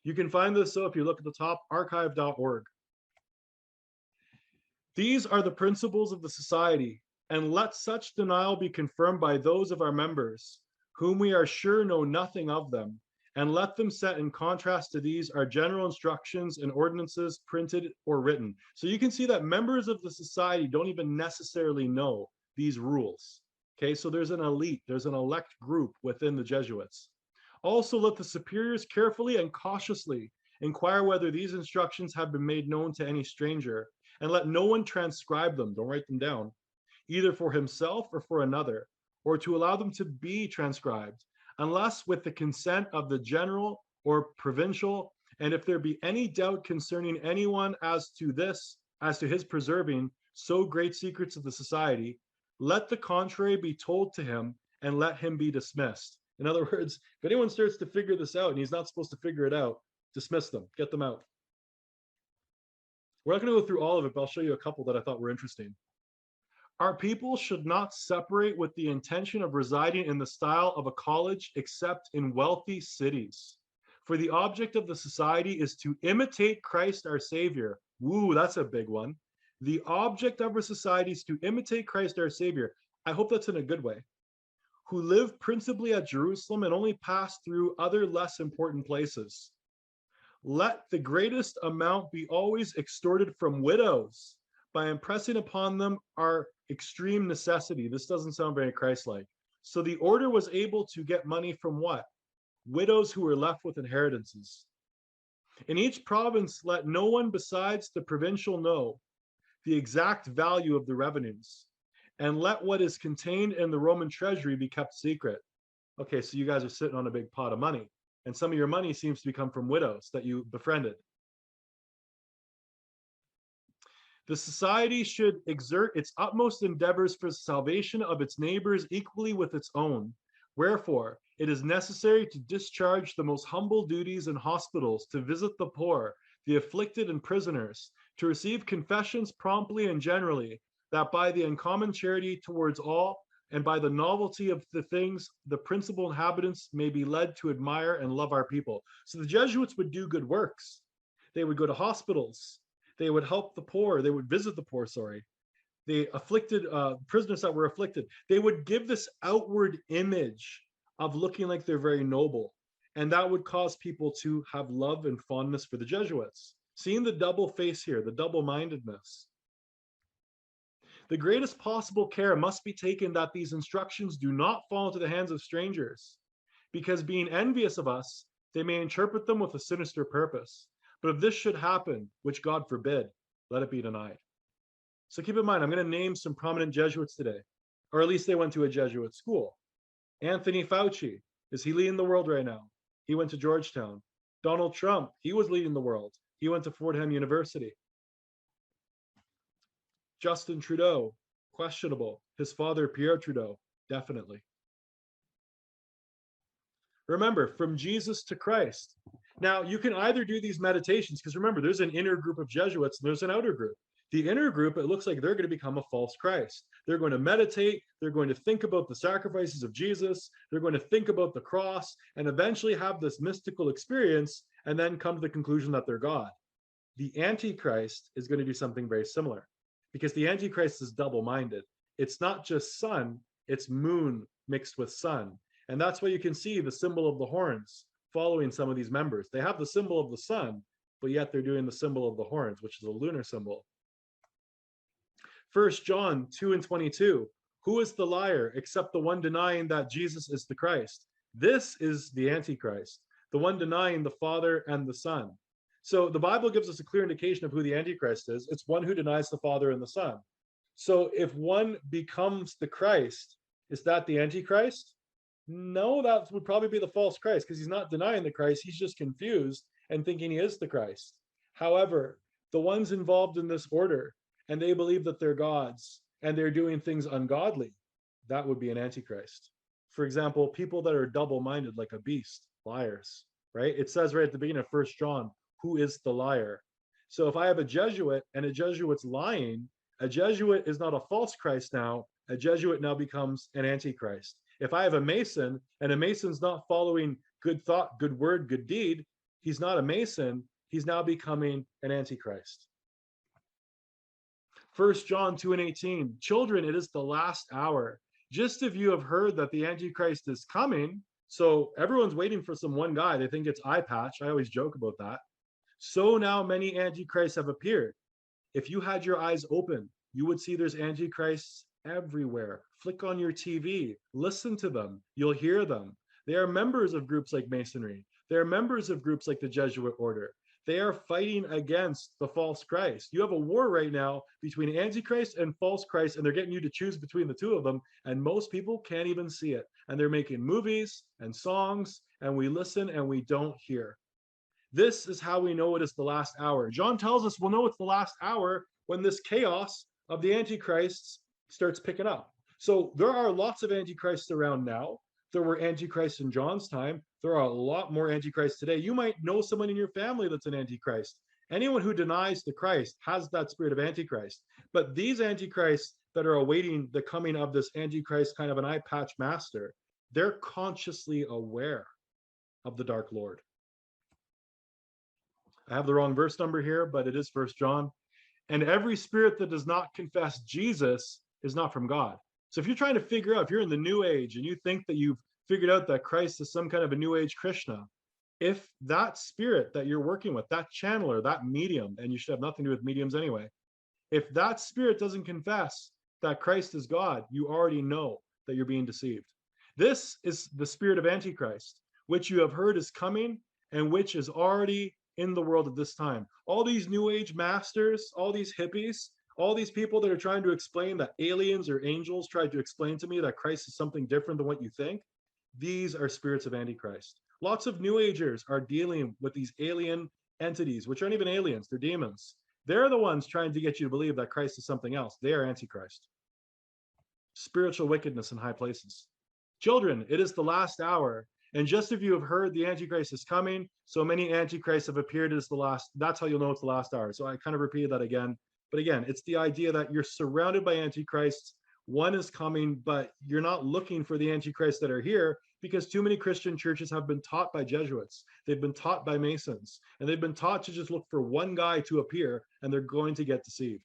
You can find this, so if you look at the top, archive.org. These are the principles of the society, and let such denial be confirmed by those of our members, whom we are sure know nothing of them, and let them set in contrast to these our general instructions and ordinances printed or written. So you can see that members of the society don't even necessarily know these rules. Okay, so there's an elite, there's an elect group within the Jesuits. Also, let the superiors carefully and cautiously inquire whether these instructions have been made known to any stranger, and let no one transcribe them, don't write them down, either for himself or for another, or to allow them to be transcribed, unless with the consent of the general or provincial, and if there be any doubt concerning anyone as to his preserving so great secrets of the society, let the contrary be told to him, and let him be dismissed. In other words, if anyone starts to figure this out and he's not supposed to figure it out, dismiss them, get them out. We're not going to go through all of it, but I'll show you a couple that I thought were interesting. Our people should not separate with the intention of residing in the style of a college except in wealthy cities. For the object of the society is to imitate Christ our Savior. Woo, that's a big one. The object of our society is to imitate Christ our Savior. I hope that's in a good way. Who live principally at Jerusalem and only pass through other less important places. Let the greatest amount be always extorted from widows by impressing upon them our extreme necessity. This doesn't sound very Christ-like. So the order was able to get money from what? Widows who were left with inheritances. In each province, let no one besides the provincial know the exact value of the revenues, and let what is contained in the Roman treasury be kept secret. Okay, so you guys are sitting on a big pot of money, and some of your money seems to come from widows that you befriended. The society should exert its utmost endeavors for the salvation of its neighbors equally with its own. Wherefore, it is necessary to discharge the most humble duties in hospitals, to visit the poor, the afflicted, and prisoners, to receive confessions promptly and generally, that by the uncommon charity towards all, and by the novelty of the things, the principal inhabitants may be led to admire and love our people. So the Jesuits would do good works. They would go to hospitals. They would help the poor. They would visit the poor, sorry. They afflicted prisoners that were afflicted. They would give this outward image of looking like they're very noble. And that would cause people to have love and fondness for the Jesuits. Seeing the double face here, the double-mindedness. The greatest possible care must be taken that these instructions do not fall into the hands of strangers, because being envious of us, they may interpret them with a sinister purpose. But if this should happen, which God forbid, let it be denied. So keep in mind, I'm going to name some prominent Jesuits today, or at least they went to a Jesuit school. Anthony Fauci, is he leading the world right now? He went to Georgetown. Donald Trump, he was leading the world. He went to Fordham University. Justin Trudeau, questionable. His father, Pierre Trudeau, definitely. Remember, from Jesus to Christ. Now, you can either do these meditations, because remember, there's an inner group of Jesuits and there's an outer group. The inner group, it looks like they're going to become a false Christ. They're going to meditate. They're going to think about the sacrifices of Jesus. They're going to think about the cross and eventually have this mystical experience and then come to the conclusion that they're God. The Antichrist is going to do something very similar, because the Antichrist is double-minded. It's not just sun, it's moon mixed with sun. And that's why you can see the symbol of the horns following some of these members. They have the symbol of the sun, but yet they're doing the symbol of the horns, which is a lunar symbol. 1 John 2:22, who is the liar except the one denying that Jesus is the Christ? This is the Antichrist, the one denying the Father and the Son. So the Bible gives us a clear indication of who the Antichrist is. It's one who denies the Father and the Son. So if one becomes the Christ, is that the Antichrist? No, that would probably be the false Christ, because he's not denying the Christ. He's just confused and thinking he is the Christ. However, the ones involved in this order, and they believe that they're gods and they're doing things ungodly, that would be an Antichrist. For example, people that are double-minded like a beast, liars, right? It says right at the beginning of 1 John, who is the liar? So if I have a Jesuit and a Jesuit's lying, a Jesuit is not a false Christ now. A Jesuit now becomes an Antichrist. If I have a Mason and a Mason's not following good thought, good word, good deed, he's not a Mason. He's now becoming an Antichrist. 1 John 2:18, children, it is the last hour. Just if you have heard that the Antichrist is coming, so everyone's waiting for some one guy. They think it's eye patch. I always joke about that. So now many Antichrists have appeared. If you had your eyes open, you would see there's Antichrists everywhere. Flick on your TV, listen to them. You'll hear them. They are members of groups like Masonry. They are members of groups like the Jesuit Order. They are fighting against the false Christ. You have a war right now between Antichrist and false Christ, and they're getting you to choose between the two of them, and most people can't even see it. And they're making movies and songs, and we listen and we don't hear. This is how we know it is the last hour. John tells us we'll know it's the last hour when this chaos of the Antichrists starts picking up. So there are lots of Antichrists around now. There were Antichrists in John's time. There are a lot more Antichrists today. You might know someone in your family that's an Antichrist. Anyone who denies the Christ has that spirit of Antichrist. But these Antichrists that are awaiting the coming of this Antichrist, kind of an eye patch master, they're consciously aware of the Dark Lord. I have the wrong verse number here, but it is 1 John. And every spirit that does not confess Jesus is not from God. So if you're trying to figure out, if you're in the New Age and you think that you've figured out that Christ is some kind of a New Age Krishna, if that spirit that you're working with, that channeler, that medium, and you should have nothing to do with mediums anyway, if that spirit doesn't confess that Christ is God, you already know that you're being deceived. This is the spirit of Antichrist, which you have heard is coming and which is already in the world at this time. All these New Age masters, all these hippies, all these people that are trying to explain that aliens or angels tried to explain to me that Christ is something different than what you think, these are spirits of Antichrist. Lots of New Agers are dealing with these alien entities, which aren't even aliens, they're demons. They're the ones trying to get you to believe that Christ is something else. They are Antichrist. Spiritual wickedness in high places. Children, it is the last hour. And just if you have heard the Antichrist is coming, so many Antichrists have appeared as the last, that's how you'll know it's the last hour. So I kind of repeated that again. But again, it's the idea that you're surrounded by Antichrists. One is coming, but you're not looking for the Antichrists that are here. because too many Christian churches have been taught by Jesuits. They've been taught by Masons, and they've been taught to just look for one guy to appear, and they're going to get deceived.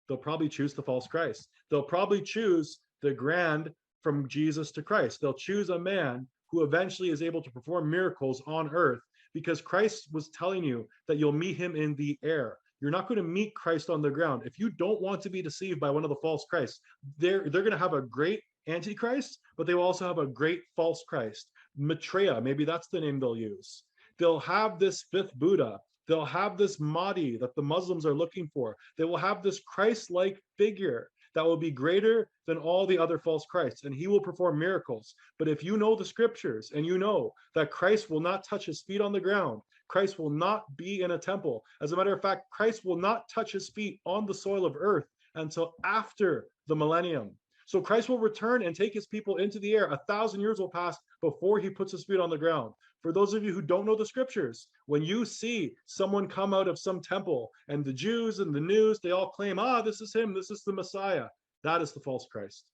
They'll probably choose the false Christ. They'll probably choose the grand from Jesus to Christ. They'll choose a man who eventually is able to perform miracles on earth, because Christ was telling you that you'll meet him in the air. You're not going to meet Christ on the ground. If you don't want to be deceived by one of the false Christs, they're going to have a great Antichrist, but they will also have a great false Christ. Maitreya, maybe that's the name they'll use. They'll have this fifth Buddha. They'll have this Mahdi that the Muslims are looking for. They will have this Christ-like figure that will be greater than all the other false Christs, and he will perform miracles. But if you know the scriptures and you know that Christ will not touch his feet on the ground, Christ will not be in a temple. As a matter of fact, Christ will not touch his feet on the soil of earth until after the millennium. So Christ will return and take his people into the air. 1,000 years will pass before he puts his feet on the ground. For those of you who don't know the scriptures, when you see someone come out of some temple and the Jews and the news, they all claim, this is him, this is the Messiah. That is the false Christ.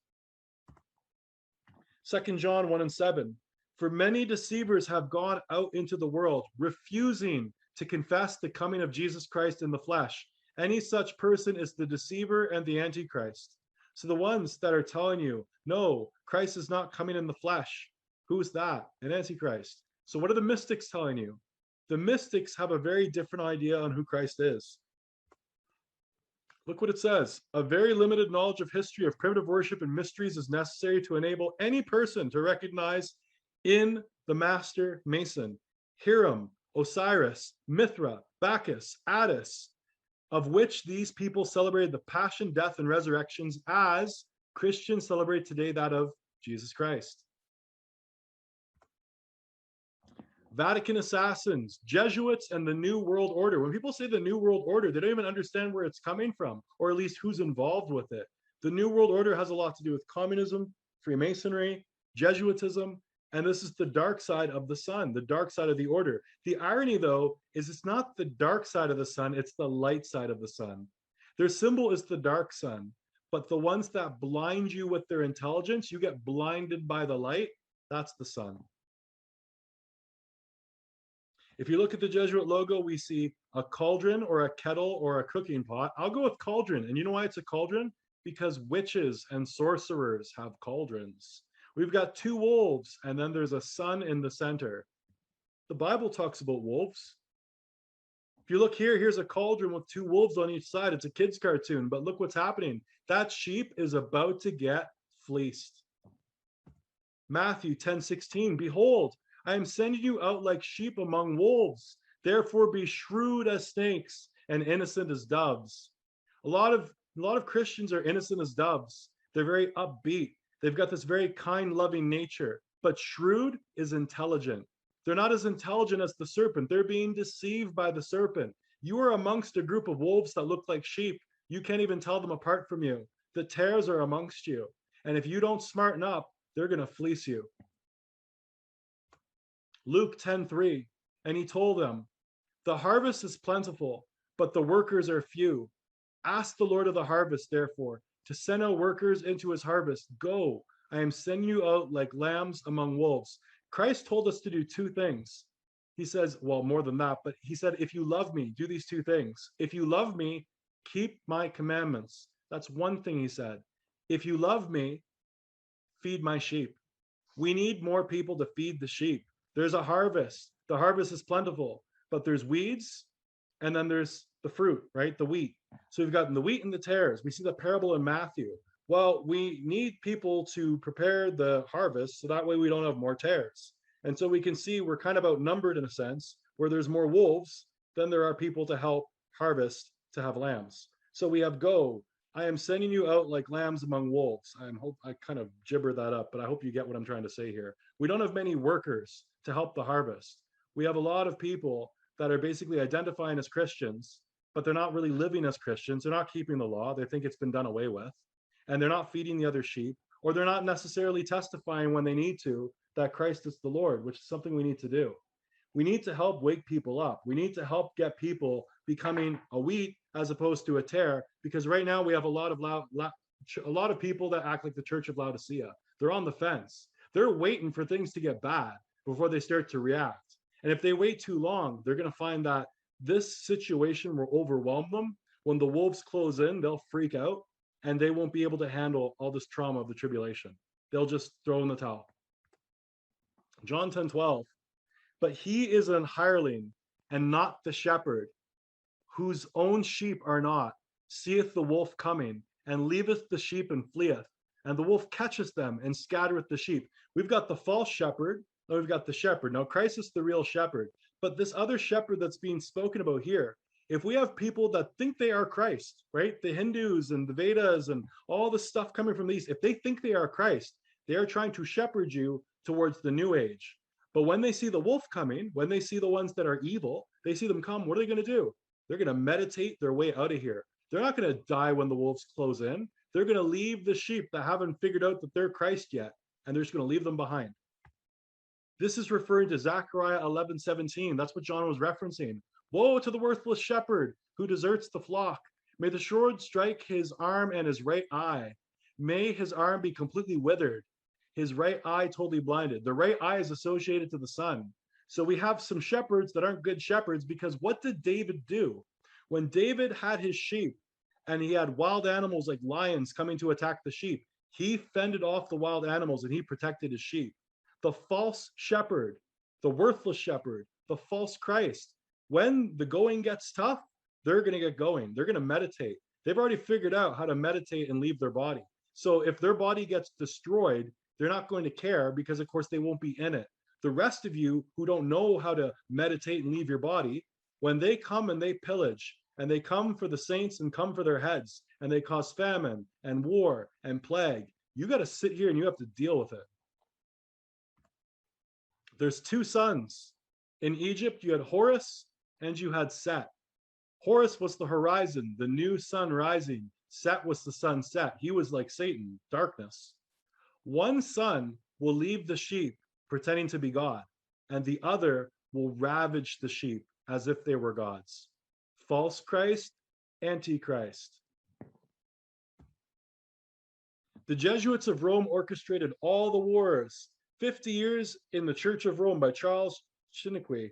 2 John 1:7. For many deceivers have gone out into the world, refusing to confess the coming of Jesus Christ in the flesh. Any such person is the deceiver and the Antichrist. So the ones that are telling you, no, Christ is not coming in the flesh. Who's that? An Antichrist. So what are the mystics telling you? The mystics have a very different idea on who Christ is. Look what it says. A very limited knowledge of history of primitive worship and mysteries is necessary to enable any person to recognize in the master Mason, Hiram, Osiris, Mithra, Bacchus, Attis, of which these people celebrated the passion, death, and resurrections as Christians celebrate today that of Jesus Christ. Vatican assassins, Jesuits, and the New World Order. When people say the New World Order, they don't even understand where it's coming from, or at least who's involved with it. The New World Order has a lot to do with communism, Freemasonry, Jesuitism, and this is the dark side of the sun, the dark side of the order. The irony, though, is it's not the dark side of the sun, it's the light side of the sun. Their symbol is the dark sun, but the ones that blind you with their intelligence, you get blinded by the light, that's the sun. If you look at the Jesuit logo, we see a cauldron or a kettle or a cooking pot. I'll go with cauldron. And you know why it's a cauldron? Because witches and sorcerers have cauldrons. We've got two wolves, and then there's a sun in the center. The Bible talks about wolves. If you look here, here's a cauldron with two wolves on each side. It's a kid's cartoon, but look what's happening. That sheep is about to get fleeced. Matthew 10:16, behold, I am sending you out like sheep among wolves. Therefore be shrewd as snakes and innocent as doves. A lot of Christians are innocent as doves. They're very upbeat. They've got this very kind, loving nature. But shrewd is intelligent. They're not as intelligent as the serpent. They're being deceived by the serpent. You are amongst a group of wolves that look like sheep. You can't even tell them apart from you. The tares are amongst you. And if you don't smarten up, they're going to fleece you. Luke 10:3, and he told them, the harvest is plentiful, but the workers are few. Ask the Lord of the harvest, therefore, to send out workers into his harvest. Go, I am sending you out like lambs among wolves. Christ told us to do two things. He says, well, more than that, but he said, if you love me, do these two things. If you love me, keep my commandments. That's one thing he said. If you love me, feed my sheep. We need more people to feed the sheep. There's a harvest. The harvest is plentiful, but there's weeds, and then there's the fruit, right? The wheat. So we've got the wheat and the tares. We see the parable in Matthew. Well, we need people to prepare the harvest, so that way we don't have more tares. And so we can see we're kind of outnumbered in a sense, where there's more wolves than there are people to help harvest to have lambs. So we have go. I am sending you out like lambs among wolves. I kind of gibber that up, but I hope you get what I'm trying to say here. We don't have many workers to help the harvest. We have a lot of people that are basically identifying as Christians, but they're not really living as Christians. They're not keeping the law. They think it's been done away with, and they're not feeding the other sheep, or they're not necessarily testifying when they need to that Christ is the Lord, which is something we need to do. We need to help wake people up. We need to help get people becoming a wheat as opposed to a tare, because right now we have a lot of people that act like the Church of Laodicea. They're on the fence. They're waiting for things to get bad before they start to react. And if they wait too long, they're going to find that this situation will overwhelm them. When the wolves close in, they'll freak out and they won't be able to handle all this trauma of the tribulation. They'll just throw in the towel. John 10:12. But he is an hireling and not the shepherd, whose own sheep are not, seeth the wolf coming, and leaveth the sheep and fleeth. And the wolf catcheth them and scattereth the sheep. We've got the false shepherd, and we've got the shepherd. Now, Christ is the real shepherd. But this other shepherd that's being spoken about here, if we have people that think they are Christ, right? The Hindus and the Vedas and all the stuff coming from these, if they think they are Christ, they are trying to shepherd you towards the new age. But when they see the wolf coming, when they see the ones that are evil, they see them come, what are they going to do? They're going to meditate their way out of here. They're not going to die when the wolves close in. They're going to leave the sheep that haven't figured out that they're Christ yet, and they're just going to leave them behind. This is referring to Zechariah 11:17. That's what John was referencing. Woe to the worthless shepherd who deserts the flock. May the sword strike his arm and his right eye. May his arm be completely withered, his right eye totally blinded. The right eye is associated to the sun. So we have some shepherds that aren't good shepherds, because what did David do? When David had his sheep and he had wild animals like lions coming to attack the sheep, he fended off the wild animals and he protected his sheep. The false shepherd, the worthless shepherd, the false Christ, when the going gets tough, they're going to get going. They're going to meditate. They've already figured out how to meditate and leave their body. So if their body gets destroyed, they're not going to care, because of course they won't be in it. The rest of you who don't know how to meditate and leave your body, when they come and they pillage, and they come for the saints and come for their heads, and they cause famine and war and plague, you got to sit here and you have to deal with it. There's two sons. In Egypt, you had Horus and you had Set. Horus was the horizon, the new sun rising. Set was the sunset. He was like Satan, darkness. One son will leave the sheep pretending to be God, and the other will ravage the sheep as if they were gods. False Christ, Antichrist. The Jesuits of Rome orchestrated all the wars. 50 years in the Church of Rome by Charles Chiniquy.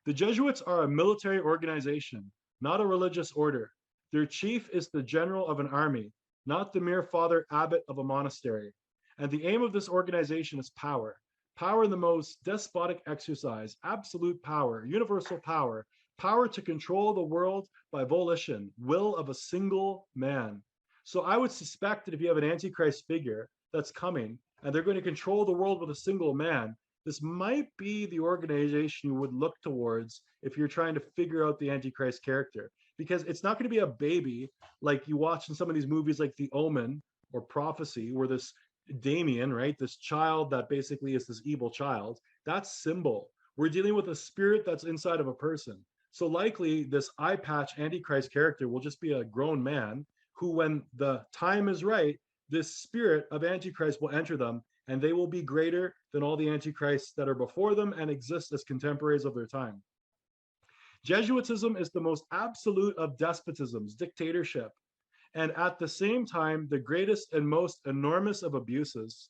The Jesuits are a military organization, not a religious order. Their chief is the general of an army, not the mere father abbot of a monastery. And the aim of this organization is power. Power in the most despotic exercise, absolute power, universal power, power to control the world by volition, will of a single man. So I would suspect that if you have an Antichrist figure that's coming, and they're going to control the world with a single man, this might be the organization you would look towards if you're trying to figure out the Antichrist character. Because it's not going to be a baby like you watch in some of these movies like The Omen or Prophecy, where this Damien, right, this child that basically is this evil child, that's symbol. We're dealing with a spirit that's inside of a person. So likely this eye patch Antichrist character will just be a grown man who, when the time is right, this spirit of Antichrist will enter them, and they will be greater than all the Antichrists that are before them and exist as contemporaries of their time. Jesuitism is the most absolute of despotisms, dictatorship, and at the same time, the greatest and most enormous of abuses.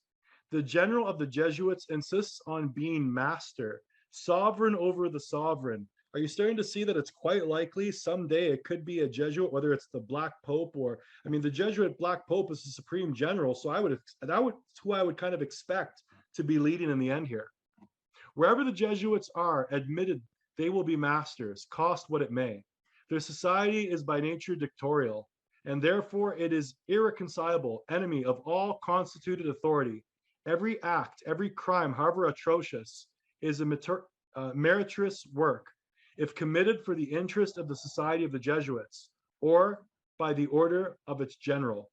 The general of the Jesuits insists on being master, sovereign over the sovereign. Are you starting to see that it's quite likely someday it could be a Jesuit, whether it's the Black Pope or, I mean, the Jesuit Black Pope is the supreme general, so that's who I would kind of expect to be leading in the end here. Wherever the Jesuits are, admitted they will be masters, cost what it may. Their society is by nature dictatorial, and therefore it is irreconcilable enemy of all constituted authority. Every act, every crime, however atrocious, is a meritorious work, if committed for the interest of the Society of the Jesuits, or by the order of its general.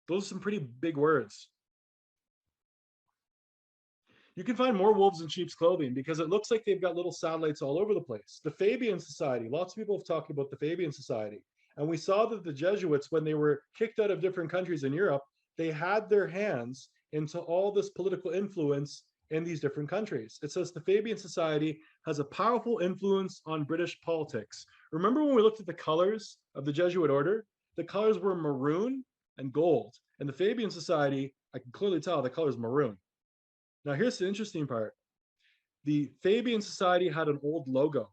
Those are some pretty big words. You can find more wolves in sheep's clothing because it looks like they've got little satellites all over the place. The Fabian Society, lots of people have talked about the Fabian Society. And we saw that the Jesuits, when they were kicked out of different countries in Europe, they had their hands into all this political influence in these different countries. It says the Fabian Society has a powerful influence on British politics. Remember when we looked at the colors of the Jesuit Order? The colors were maroon and gold. And the Fabian Society, I can clearly tell the color is maroon. Now, here's the interesting part. The Fabian Society had an old logo.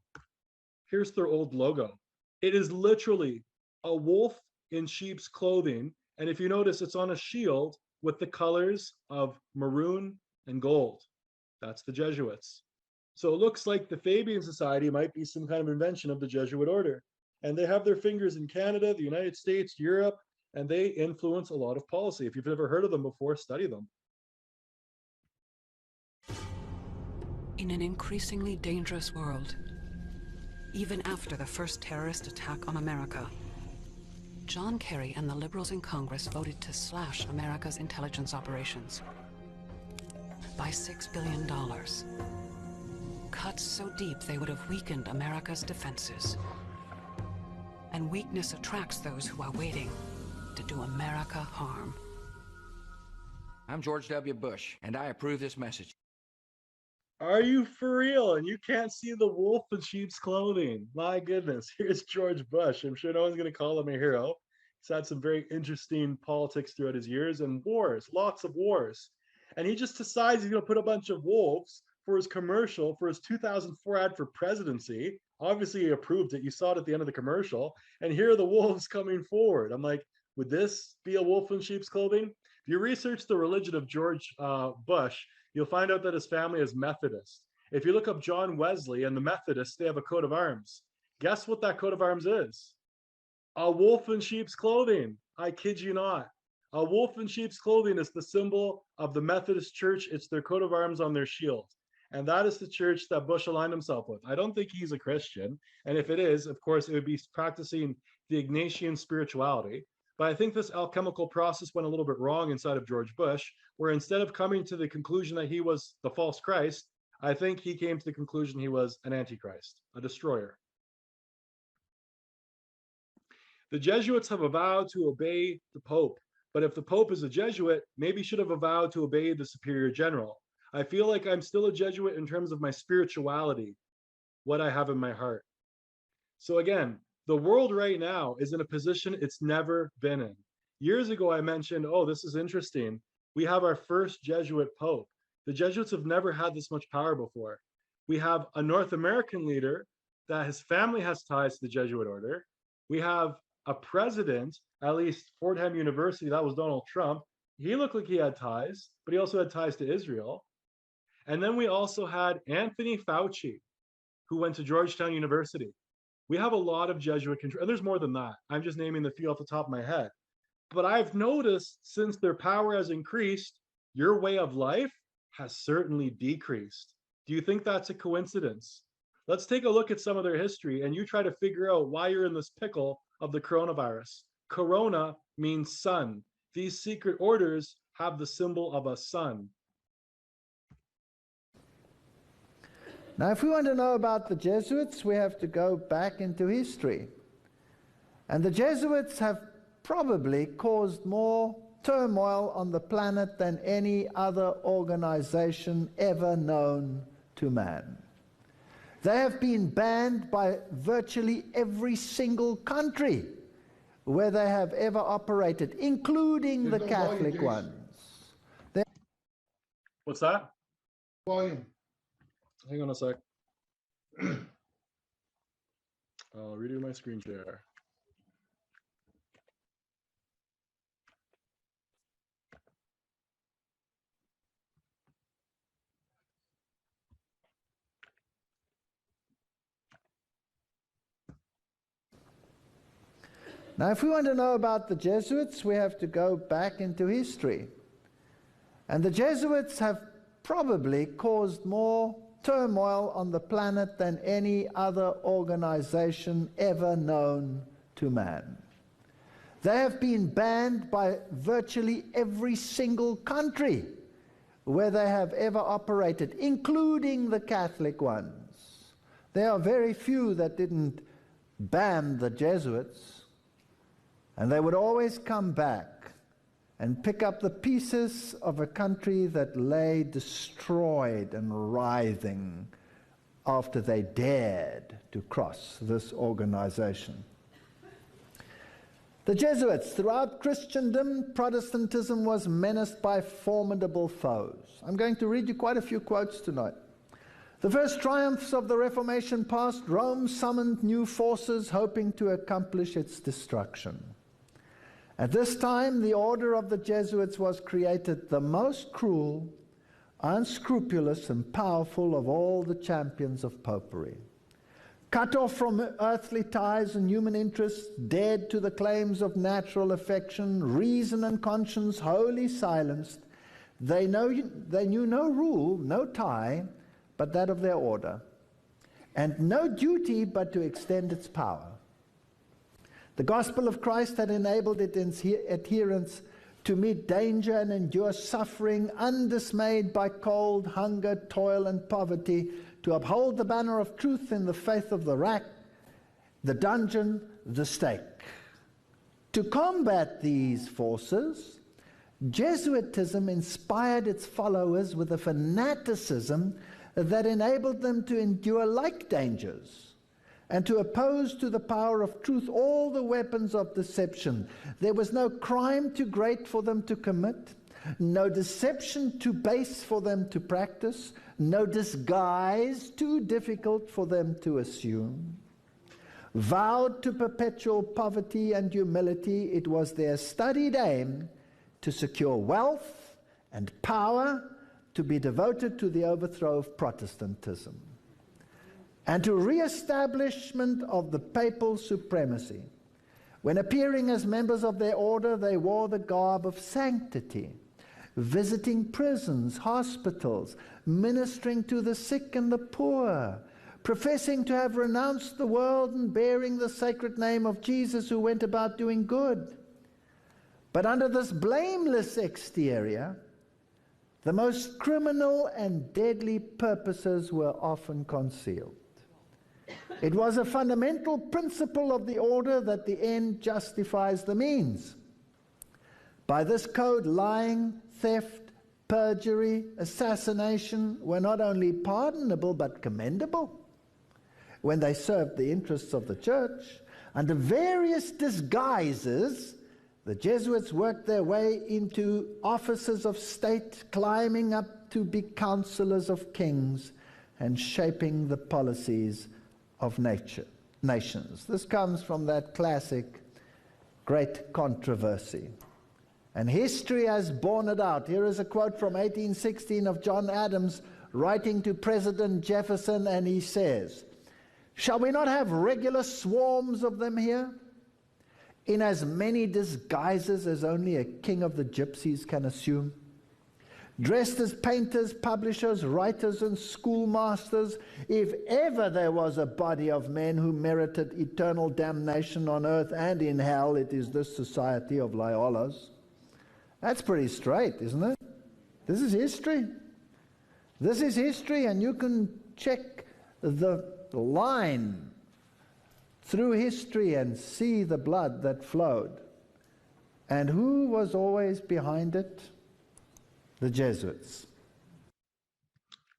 Here's their old logo. It is literally a wolf in sheep's clothing. And if you notice, it's on a shield with the colors of maroon and gold. That's the Jesuits. So it looks like the Fabian Society might be some kind of invention of the Jesuit Order. And they have their fingers in Canada, the United States, Europe, and they influence a lot of policy. If you've never heard of them before, study them. In an increasingly dangerous world, even after the first terrorist attack on America, John Kerry and the liberals in Congress voted to slash America's intelligence operations by $6 billion. Cuts so deep they would have weakened America's defenses. And weakness attracts those who are waiting to do America harm. I'm George W. Bush, and I approve this message. Are you for real? And you can't see the wolf in sheep's clothing. My goodness, here's George Bush. I'm sure no one's going to call him a hero. He's had some very interesting politics throughout his years and wars, lots of wars. And he just decides he's going to put a bunch of wolves for his commercial, for his 2004 ad for presidency. Obviously, he approved it. You saw it at the end of the commercial. And here are the wolves coming forward. I'm like, would this be a wolf in sheep's clothing? If you research the religion of George Bush, you'll find out that his family is Methodist. If you look up John Wesley and the Methodists, they have a coat of arms. Guess what that coat of arms is? A wolf in sheep's clothing. I kid you not. A wolf in sheep's clothing is the symbol of the Methodist Church. It's their coat of arms on their shield. And that is the church that Bush aligned himself with. I don't think he's a Christian. And if it is, of course, it would be practicing the Ignatian spirituality. But I think this alchemical process went a little bit wrong inside of George Bush, where instead of coming to the conclusion that he was the false Christ, I think he came to the conclusion he was an antichrist, a destroyer. The Jesuits have vowed to obey the Pope, but if the Pope is a Jesuit, maybe he should have vowed to obey the Superior General. I feel like I'm still a Jesuit in terms of my spirituality, what I have in my heart. So again, the world right now is in a position it's never been in. Years ago, I mentioned, oh, this is interesting. We have our first Jesuit Pope. The Jesuits have never had this much power before. We have a North American leader that his family has ties to the Jesuit Order. We have a president, at least Fordham University, that was Donald Trump. He looked like he had ties, but he also had ties to Israel. And then we also had Anthony Fauci, who went to Georgetown University. We have a lot of Jesuit control, and there's more than that. I'm just naming the few off the top of my head. But I've noticed since their power has increased, your way of life has certainly decreased. Do you think that's a coincidence? Let's take a look at some of their history, and you try to figure out why you're in this pickle of the coronavirus. Corona means sun. These secret orders have the symbol of a sun. Now, if we want to know about the Jesuits, we have to go back into history. And the Jesuits have probably caused more turmoil on the planet than any other organization ever known to man. They have been banned by virtually every single country where they have ever operated, including the Catholic ones. What's that? Volume. Hang on a sec. I'll redo my screen share. Now, if we want to know about the Jesuits, we have to go back into history. And the Jesuits have probably caused more turmoil on the planet than any other organization ever known to man. They have been banned by virtually every single country where they have ever operated, including the Catholic ones. There are very few that didn't ban the Jesuits, and they would always come back and pick up the pieces of a country that lay destroyed and writhing after they dared to cross this organization. The Jesuits. Throughout Christendom, Protestantism was menaced by formidable foes. I'm going to read you quite a few quotes tonight. The first triumphs of the Reformation past, Rome summoned new forces hoping to accomplish its destruction. At this time, the order of the Jesuits was created the most cruel, unscrupulous, and powerful of all the champions of popery. Cut off from earthly ties and human interests, dead to the claims of natural affection, reason and conscience wholly silenced, they knew no rule, no tie, but that of their order, and no duty but to extend its power. The gospel of Christ had enabled its adherents to meet danger and endure suffering, undismayed by cold, hunger, toil, and poverty, to uphold the banner of truth in the faith of the rack, the dungeon, the stake. To combat these forces, Jesuitism inspired its followers with a fanaticism that enabled them to endure like dangers and to oppose to the power of truth all the weapons of deception. There was no crime too great for them to commit, no deception too base for them to practice, no disguise too difficult for them to assume. Vowed to perpetual poverty and humility, it was their studied aim to secure wealth and power, to be devoted to the overthrow of Protestantism and to re-establishment of the papal supremacy. When appearing as members of their order, they wore the garb of sanctity, visiting prisons, hospitals, ministering to the sick and the poor, professing to have renounced the world and bearing the sacred name of Jesus, who went about doing good. But under this blameless exterior, the most criminal and deadly purposes were often concealed. It was a fundamental principle of the order that the end justifies the means. By this code, lying, theft, perjury, assassination were not only pardonable but commendable when they served the interests of the church. Under various disguises, the Jesuits worked their way into offices of state, climbing up to be counselors of kings and shaping the policies of nations. This comes from that classic Great Controversy. And history has borne it out. Here is a quote from 1816 of John Adams writing to President Jefferson, and he says, "Shall we not have regular swarms of them here, in as many disguises as only a king of the gypsies can assume? Dressed as painters, publishers, writers, and schoolmasters, if ever there was a body of men who merited eternal damnation on earth and in hell, it is this society of Loyolas." That's pretty straight, isn't it? This is history. This is history, and you can check the line through history and see the blood that flowed. And who was always behind it? The Jesuits.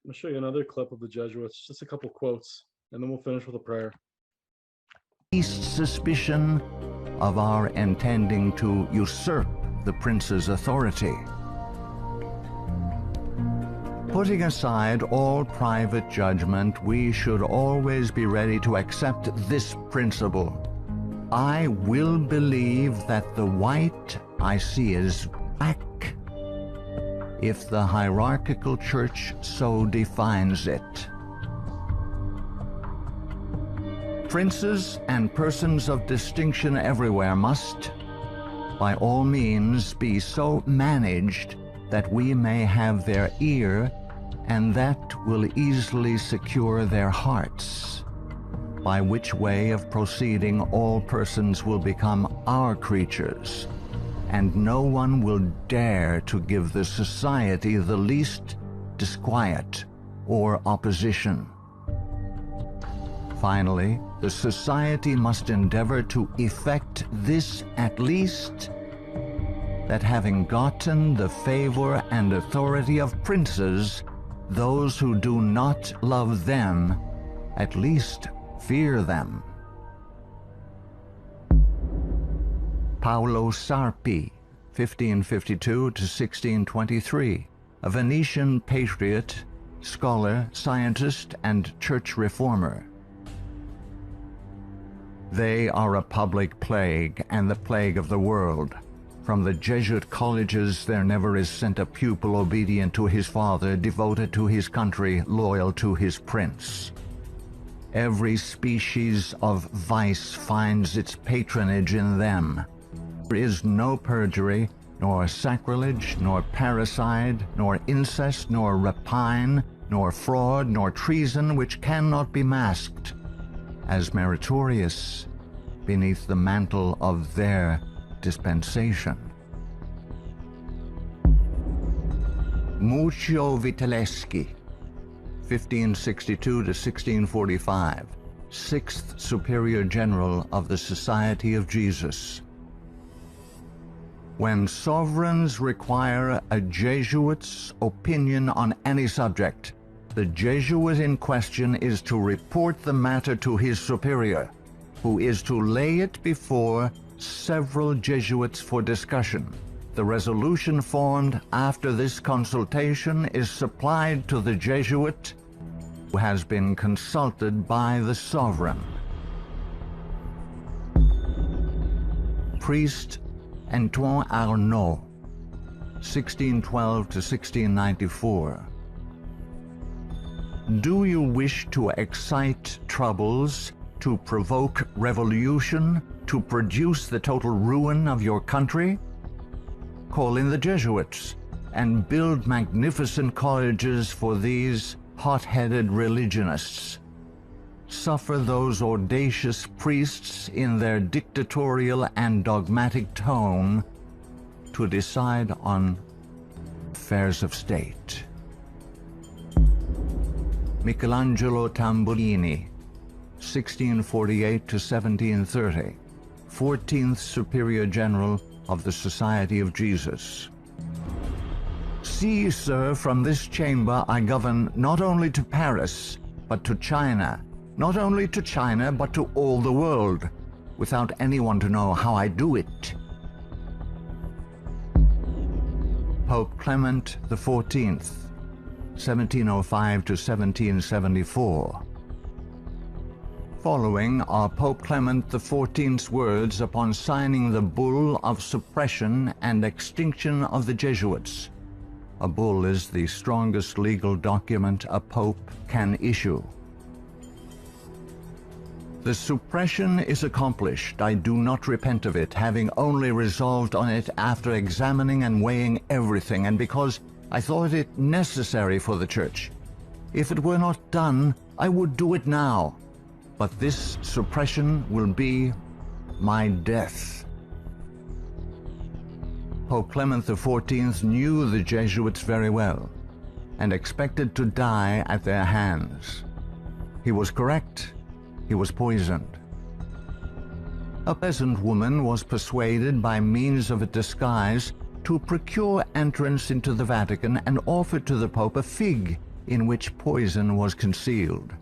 I'm going to show you another clip of the Jesuits, just a couple quotes, and then we'll finish with a prayer. Least suspicion of our intending to usurp the prince's authority. Putting aside all private judgment, we should always be ready to accept this principle. I will believe that the white I see is black, if the hierarchical church so defines it. Princes and persons of distinction everywhere must, by all means, be so managed that we may have their ear, and that will easily secure their hearts, by which way of proceeding all persons will become our creatures, and no one will dare to give the society the least disquiet or opposition. Finally, the society must endeavor to effect this at least, that having gotten the favor and authority of princes, those who do not love them at least fear them. Paolo Sarpi, 1552 to 1623, a Venetian patriot, scholar, scientist, and church reformer. They are a public plague and the plague of the world. From the Jesuit colleges there never is sent a pupil obedient to his father, devoted to his country, loyal to his prince. Every species of vice finds its patronage in them. There is no perjury, nor sacrilege, nor parricide, nor incest, nor rapine, nor fraud, nor treason, which cannot be masked as meritorious beneath the mantle of their dispensation. Muccio Vitelleschi, 1562 to 1645, 6th Superior General of the Society of Jesus. When sovereigns require a Jesuit's opinion on any subject, the Jesuit in question is to report the matter to his superior, who is to lay it before several Jesuits for discussion. The resolution formed after this consultation is supplied to the Jesuit who has been consulted by the sovereign. Priest Antoine Arnaud, 1612 to 1694. Do you wish to excite troubles, to provoke revolution, to produce the total ruin of your country? Call in the Jesuits and build magnificent colleges for these hot-headed religionists. Suffer those audacious priests in their dictatorial and dogmatic tone to decide on affairs of state. Michelangelo Tamburini, 1648 to 1730, 14th Superior General of the Society of Jesus. See, sir, from this chamber I govern not only to Paris, but to China, not only to China, but to all the world, without anyone to know how I do it. Pope Clement XIV, 1705 to 1774. Following are Pope Clement XIV's words upon signing the bull of suppression and extinction of the Jesuits. A bull is the strongest legal document a pope can issue. The suppression is accomplished. I do not repent of it, having only resolved on it after examining and weighing everything, and because I thought it necessary for the Church. If it were not done, I would do it now. But this suppression will be my death. Pope Clement XIV knew the Jesuits very well and expected to die at their hands. He was correct. He was poisoned. A peasant woman was persuaded by means of a disguise to procure entrance into the Vatican and offered to the Pope a fig in which poison was concealed.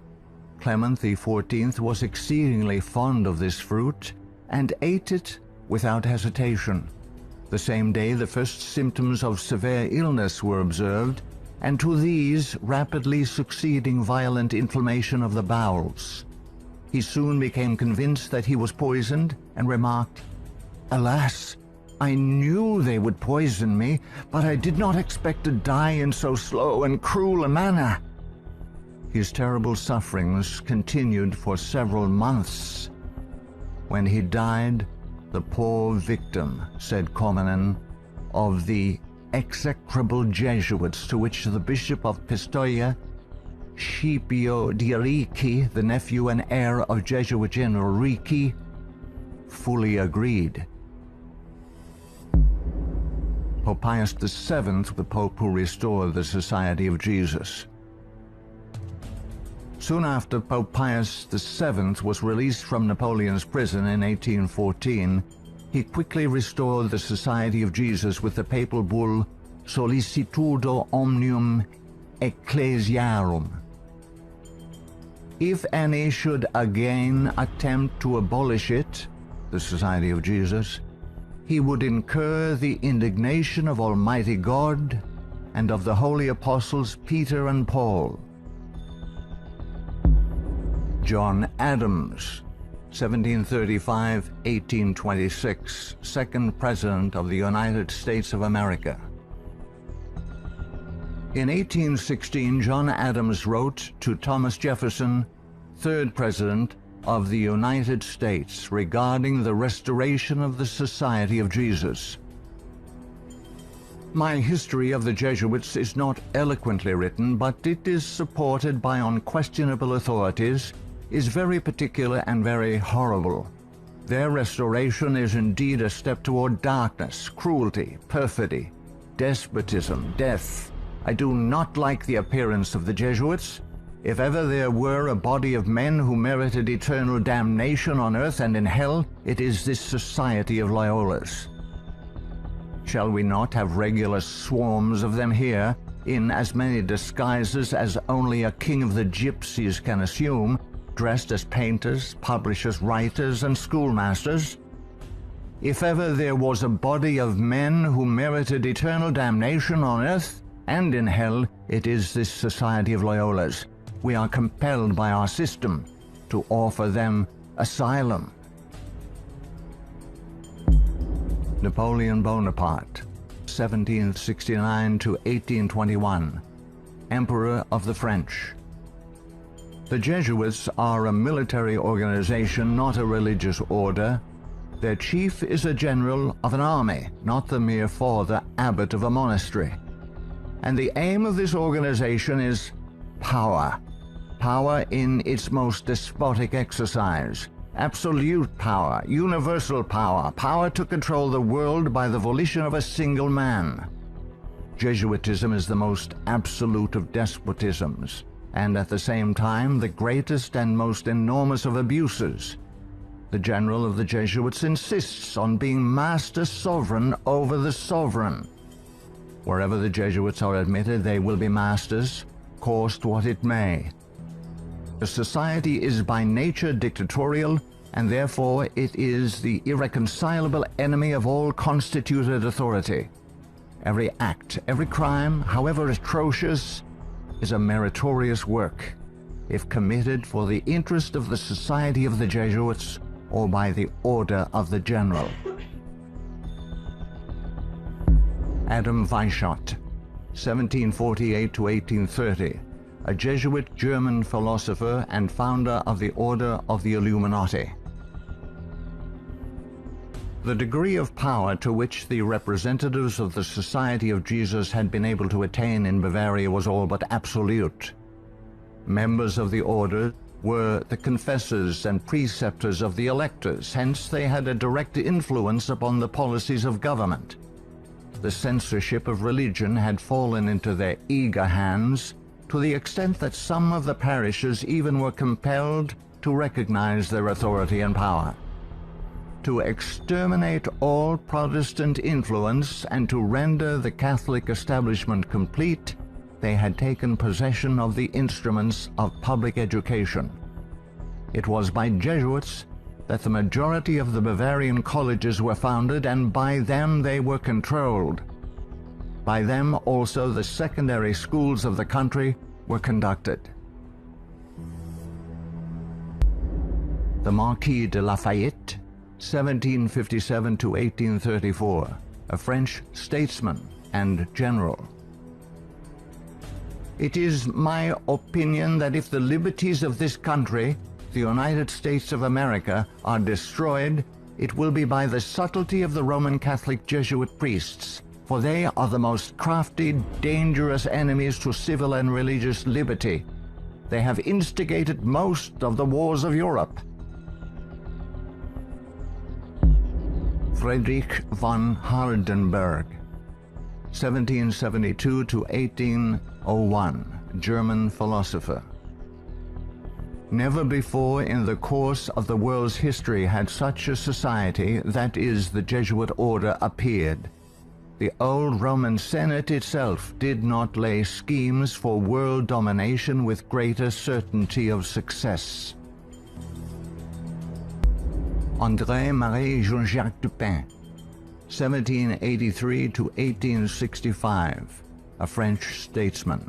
Clement XIV was exceedingly fond of this fruit and ate it without hesitation. The same day the first symptoms of severe illness were observed, and to these rapidly succeeding violent inflammation of the bowels. He soon became convinced that he was poisoned and remarked, "Alas, I knew they would poison me, but I did not expect to die in so slow and cruel a manner." His terrible sufferings continued for several months. When he died, the poor victim, said Comenon, of the execrable Jesuits to which the Bishop of Pistoia, Scipio di Ricci, the nephew and heir of Jesuit General Ricci, fully agreed. Pope Pius VII, the Pope who restored the Society of Jesus. Soon after Pope Pius VII was released from Napoleon's prison in 1814, he quickly restored the Society of Jesus with the papal bull Sollicitudo Omnium Ecclesiarum. If any should again attempt to abolish it, the Society of Jesus, he would incur the indignation of Almighty God and of the holy apostles Peter and Paul. John Adams, 1735-1826, second President of the United States of America. In 1816, John Adams wrote to Thomas Jefferson, third President of the United States, regarding the restoration of the Society of Jesus. My history of the Jesuits is not eloquently written, but it is supported by unquestionable authorities, is very particular and very horrible. Their restoration is indeed a step toward darkness, cruelty, perfidy, despotism, death. I do not like the appearance of the Jesuits. If ever there were a body of men who merited eternal damnation on earth and in hell, it is this Society of Loyolas. Shall we not have regular swarms of them here, in as many disguises as only a king of the gypsies can assume, dressed as painters, publishers, writers, and schoolmasters? If ever there was a body of men who merited eternal damnation on earth and in hell, it is this Society of Loyolas. We are compelled by our system to offer them asylum. Napoleon Bonaparte, 1769 to 1821, Emperor of the French. The Jesuits are a military organization, not a religious order. Their chief is a general of an army, not the mere father abbot of a monastery. And the aim of this organization is power. Power in its most despotic exercise. Absolute power, universal power, power to control the world by the volition of a single man. Jesuitism is the most absolute of despotisms, and at the same time the greatest and most enormous of abuses. The general of the Jesuits insists on being master sovereign over the sovereign. Wherever the Jesuits are admitted, they will be masters, cost what it may. The society is by nature dictatorial, and therefore it is the irreconcilable enemy of all constituted authority. Every act, every crime, however atrocious, is a meritorious work, if committed for the interest of the Society of the Jesuits or by the order of the general. Adam Weishaupt, 1748 to 1830, a Jesuit German philosopher and founder of the Order of the Illuminati. The degree of power to which the representatives of the Society of Jesus had been able to attain in Bavaria was all but absolute. Members of the order were the confessors and preceptors of the electors, hence they had a direct influence upon the policies of government. The censorship of religion had fallen into their eager hands, to the extent that some of the parishes even were compelled to recognize their authority and power. To exterminate all Protestant influence and to render the Catholic establishment complete, they had taken possession of the instruments of public education. It was by Jesuits that the majority of the Bavarian colleges were founded, and by them they were controlled. By them also the secondary schools of the country were conducted. The Marquis de Lafayette, 1757 to 1834, a French statesman and general. It is my opinion that if the liberties of this country, the United States of America, are destroyed, it will be by the subtlety of the Roman Catholic Jesuit priests, for they are the most crafty, dangerous enemies to civil and religious liberty. They have instigated most of the wars of Europe. Friedrich von Hardenberg, 1772 to 1801, German philosopher. Never before in the course of the world's history had such a society, that is, the Jesuit Order, appeared. The old Roman Senate itself did not lay schemes for world domination with greater certainty of success. André-Marie Jean-Jacques Dupin, 1783 to 1865, a French statesman.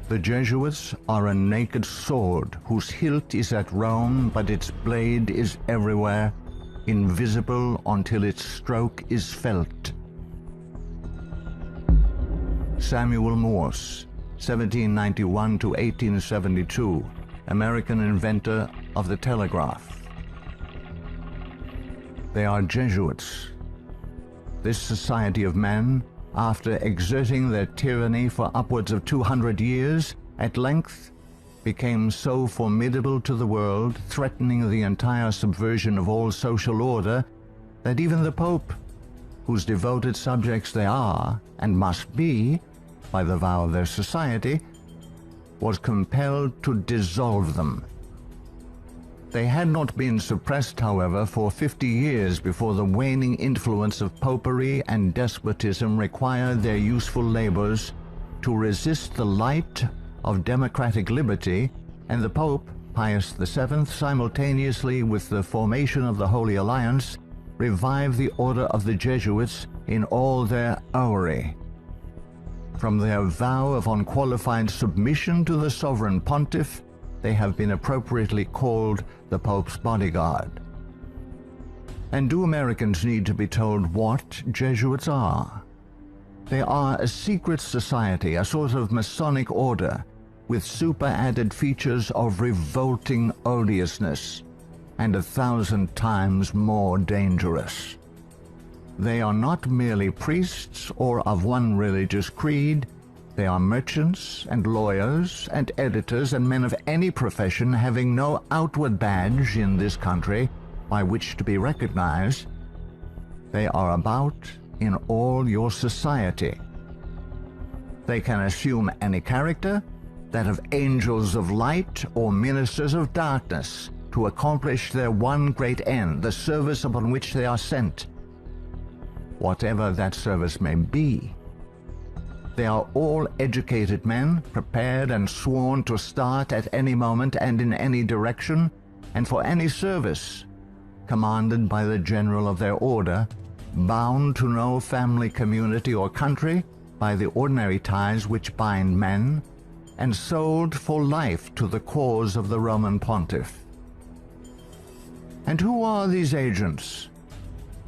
The Jesuits are a naked sword whose hilt is at Rome, but its blade is everywhere, invisible until its stroke is felt. Samuel Morse, 1791 to 1872, American inventor of the telegraph. They are Jesuits. This society of men, after exerting their tyranny for upwards of 200 years, at length became so formidable to the world, threatening the entire subversion of all social order, that even the Pope, whose devoted subjects they are, and must be, by the vow of their society, was compelled to dissolve them. They had not been suppressed, however, for 50 years before the waning influence of popery and despotism required their useful labors to resist the light of democratic liberty, and the Pope, Pius VII, simultaneously with the formation of the Holy Alliance, revived the order of the Jesuits in all their houri. From their vow of unqualified submission to the sovereign pontiff, they have been appropriately called the Pope's bodyguard. And do Americans need to be told what Jesuits are? They are a secret society, a sort of Masonic order, with super-added features of revolting odiousness, and 1,000 times more dangerous. They are not merely priests or of one religious creed. They are merchants and lawyers and editors and men of any profession having no outward badge in this country by which to be recognized. They are about in all your society. They can assume any character, that of angels of light or ministers of darkness, to accomplish their one great end, the service upon which they are sent, whatever that service may be. They are all educated men, prepared and sworn to start at any moment and in any direction, and for any service, commanded by the general of their order, bound to no family, community, or country by the ordinary ties which bind men, and sold for life to the cause of the Roman pontiff. And who are these agents?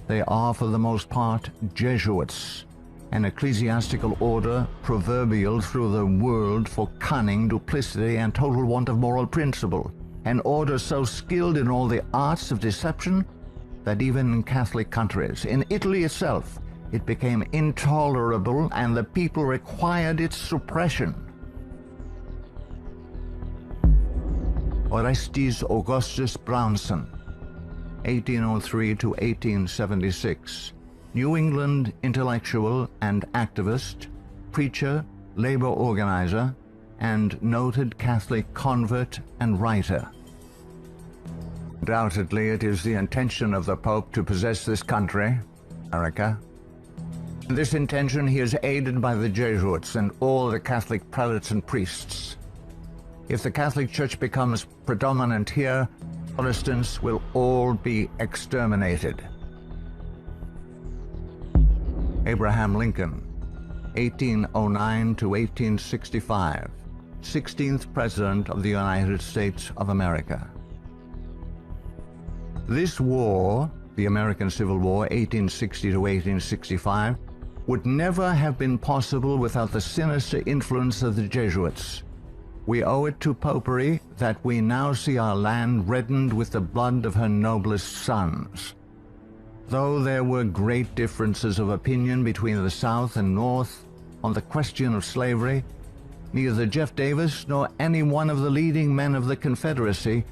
They are for the most part Jesuits, an ecclesiastical order proverbial through the world for cunning, duplicity, and total want of moral principle, an order so skilled in all the arts of deception that even in Catholic countries, in Italy itself, it became intolerable and the people required its suppression. Orestes Augustus Brownson, 1803 to 1876, New England intellectual and activist, preacher, labor organizer, and noted Catholic convert and writer. Undoubtedly, it is the intention of the Pope to possess this country, America. In this intention, he is aided by the Jesuits and all the Catholic prelates and priests. If the Catholic Church becomes predominant here, Protestants will all be exterminated. Abraham Lincoln, 1809 to 1865, 16th President of the United States of America. This war, the American Civil War, 1860 to 1865, would never have been possible without the sinister influence of the Jesuits. We owe it to popery that we now see our land reddened with the blood of her noblest sons. Though there were great differences of opinion between the South and North on the question of slavery, neither Jeff Davis nor any one of the leading men of the Confederacy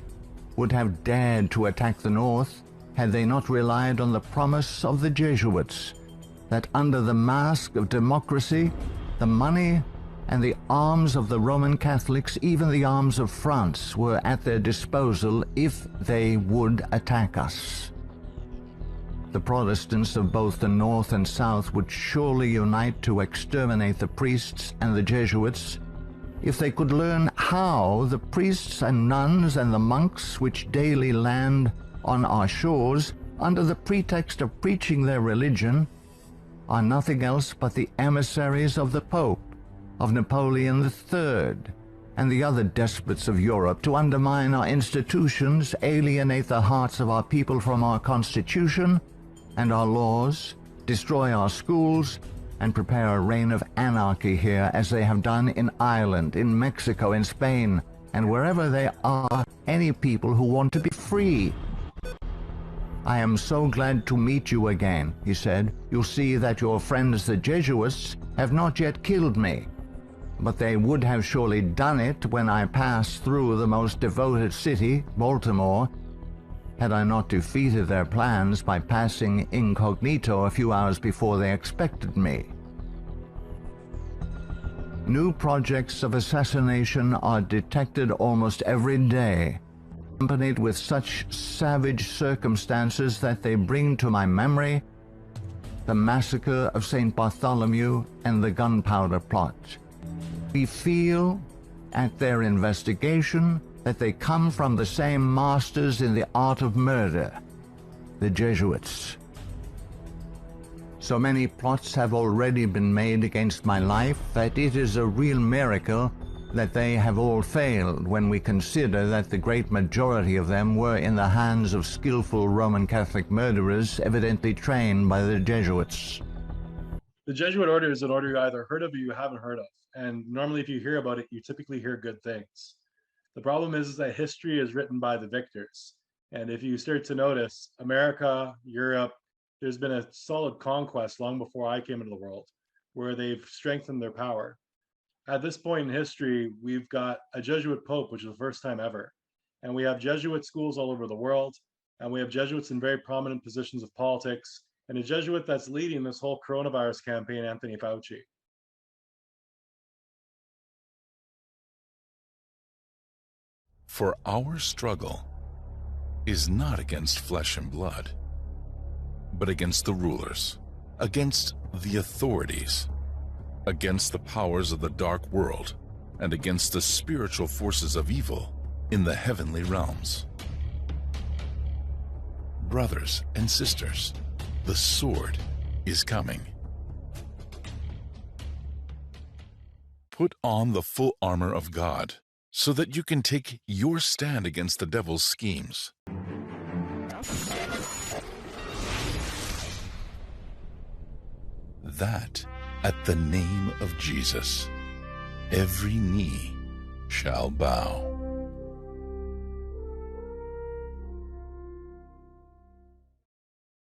would have dared to attack the North had they not relied on the promise of the Jesuits that under the mask of democracy, the money and the arms of the Roman Catholics, even the arms of France, were at their disposal if they would attack us. The Protestants of both the North and South would surely unite to exterminate the priests and the Jesuits if they could learn how the priests and nuns and the monks which daily land on our shores under the pretext of preaching their religion, are nothing else but the emissaries of the Pope, of Napoleon III, and the other despots of Europe, to undermine our institutions, alienate the hearts of our people from our Constitution and our laws, destroy our schools, and prepare a reign of anarchy here, as they have done in Ireland, in Mexico, in Spain, and wherever there are any people who want to be free. I am so glad to meet you again, he said. You'll see that your friends the Jesuits have not yet killed me, but they would have surely done it when I passed through the most devoted city, Baltimore, had I not defeated their plans by passing incognito a few hours before they expected me. New projects of assassination are detected almost every day, accompanied with such savage circumstances that they bring to my memory the massacre of St. Bartholomew and the gunpowder plot. We feel, at their investigation, that they come from the same masters in the art of murder, the Jesuits. So many plots have already been made against my life that it is a real miracle that they have all failed, when we consider that the great majority of them were in the hands of skillful Roman Catholic murderers, evidently trained by the Jesuits. The Jesuit Order is an order you either heard of or you haven't heard of. And normally if you hear about it, you typically hear good things. The problem is that history is written by the victors. And if you start to notice, America, Europe, there's been a solid conquest long before I came into the world, where they've strengthened their power. At this point in history, we've got a Jesuit Pope, which is the first time ever. And we have Jesuit schools all over the world. And we have Jesuits in very prominent positions of politics. And a Jesuit that's leading this whole coronavirus campaign, Anthony Fauci. For our struggle is not against flesh and blood, but against the rulers, against the authorities, against the powers of the dark world, and against the spiritual forces of evil in the heavenly realms. Brothers and sisters, the sword is coming. Put on the full armor of God, so that you can take your stand against the devil's schemes. That at the name of Jesus, every knee shall bow.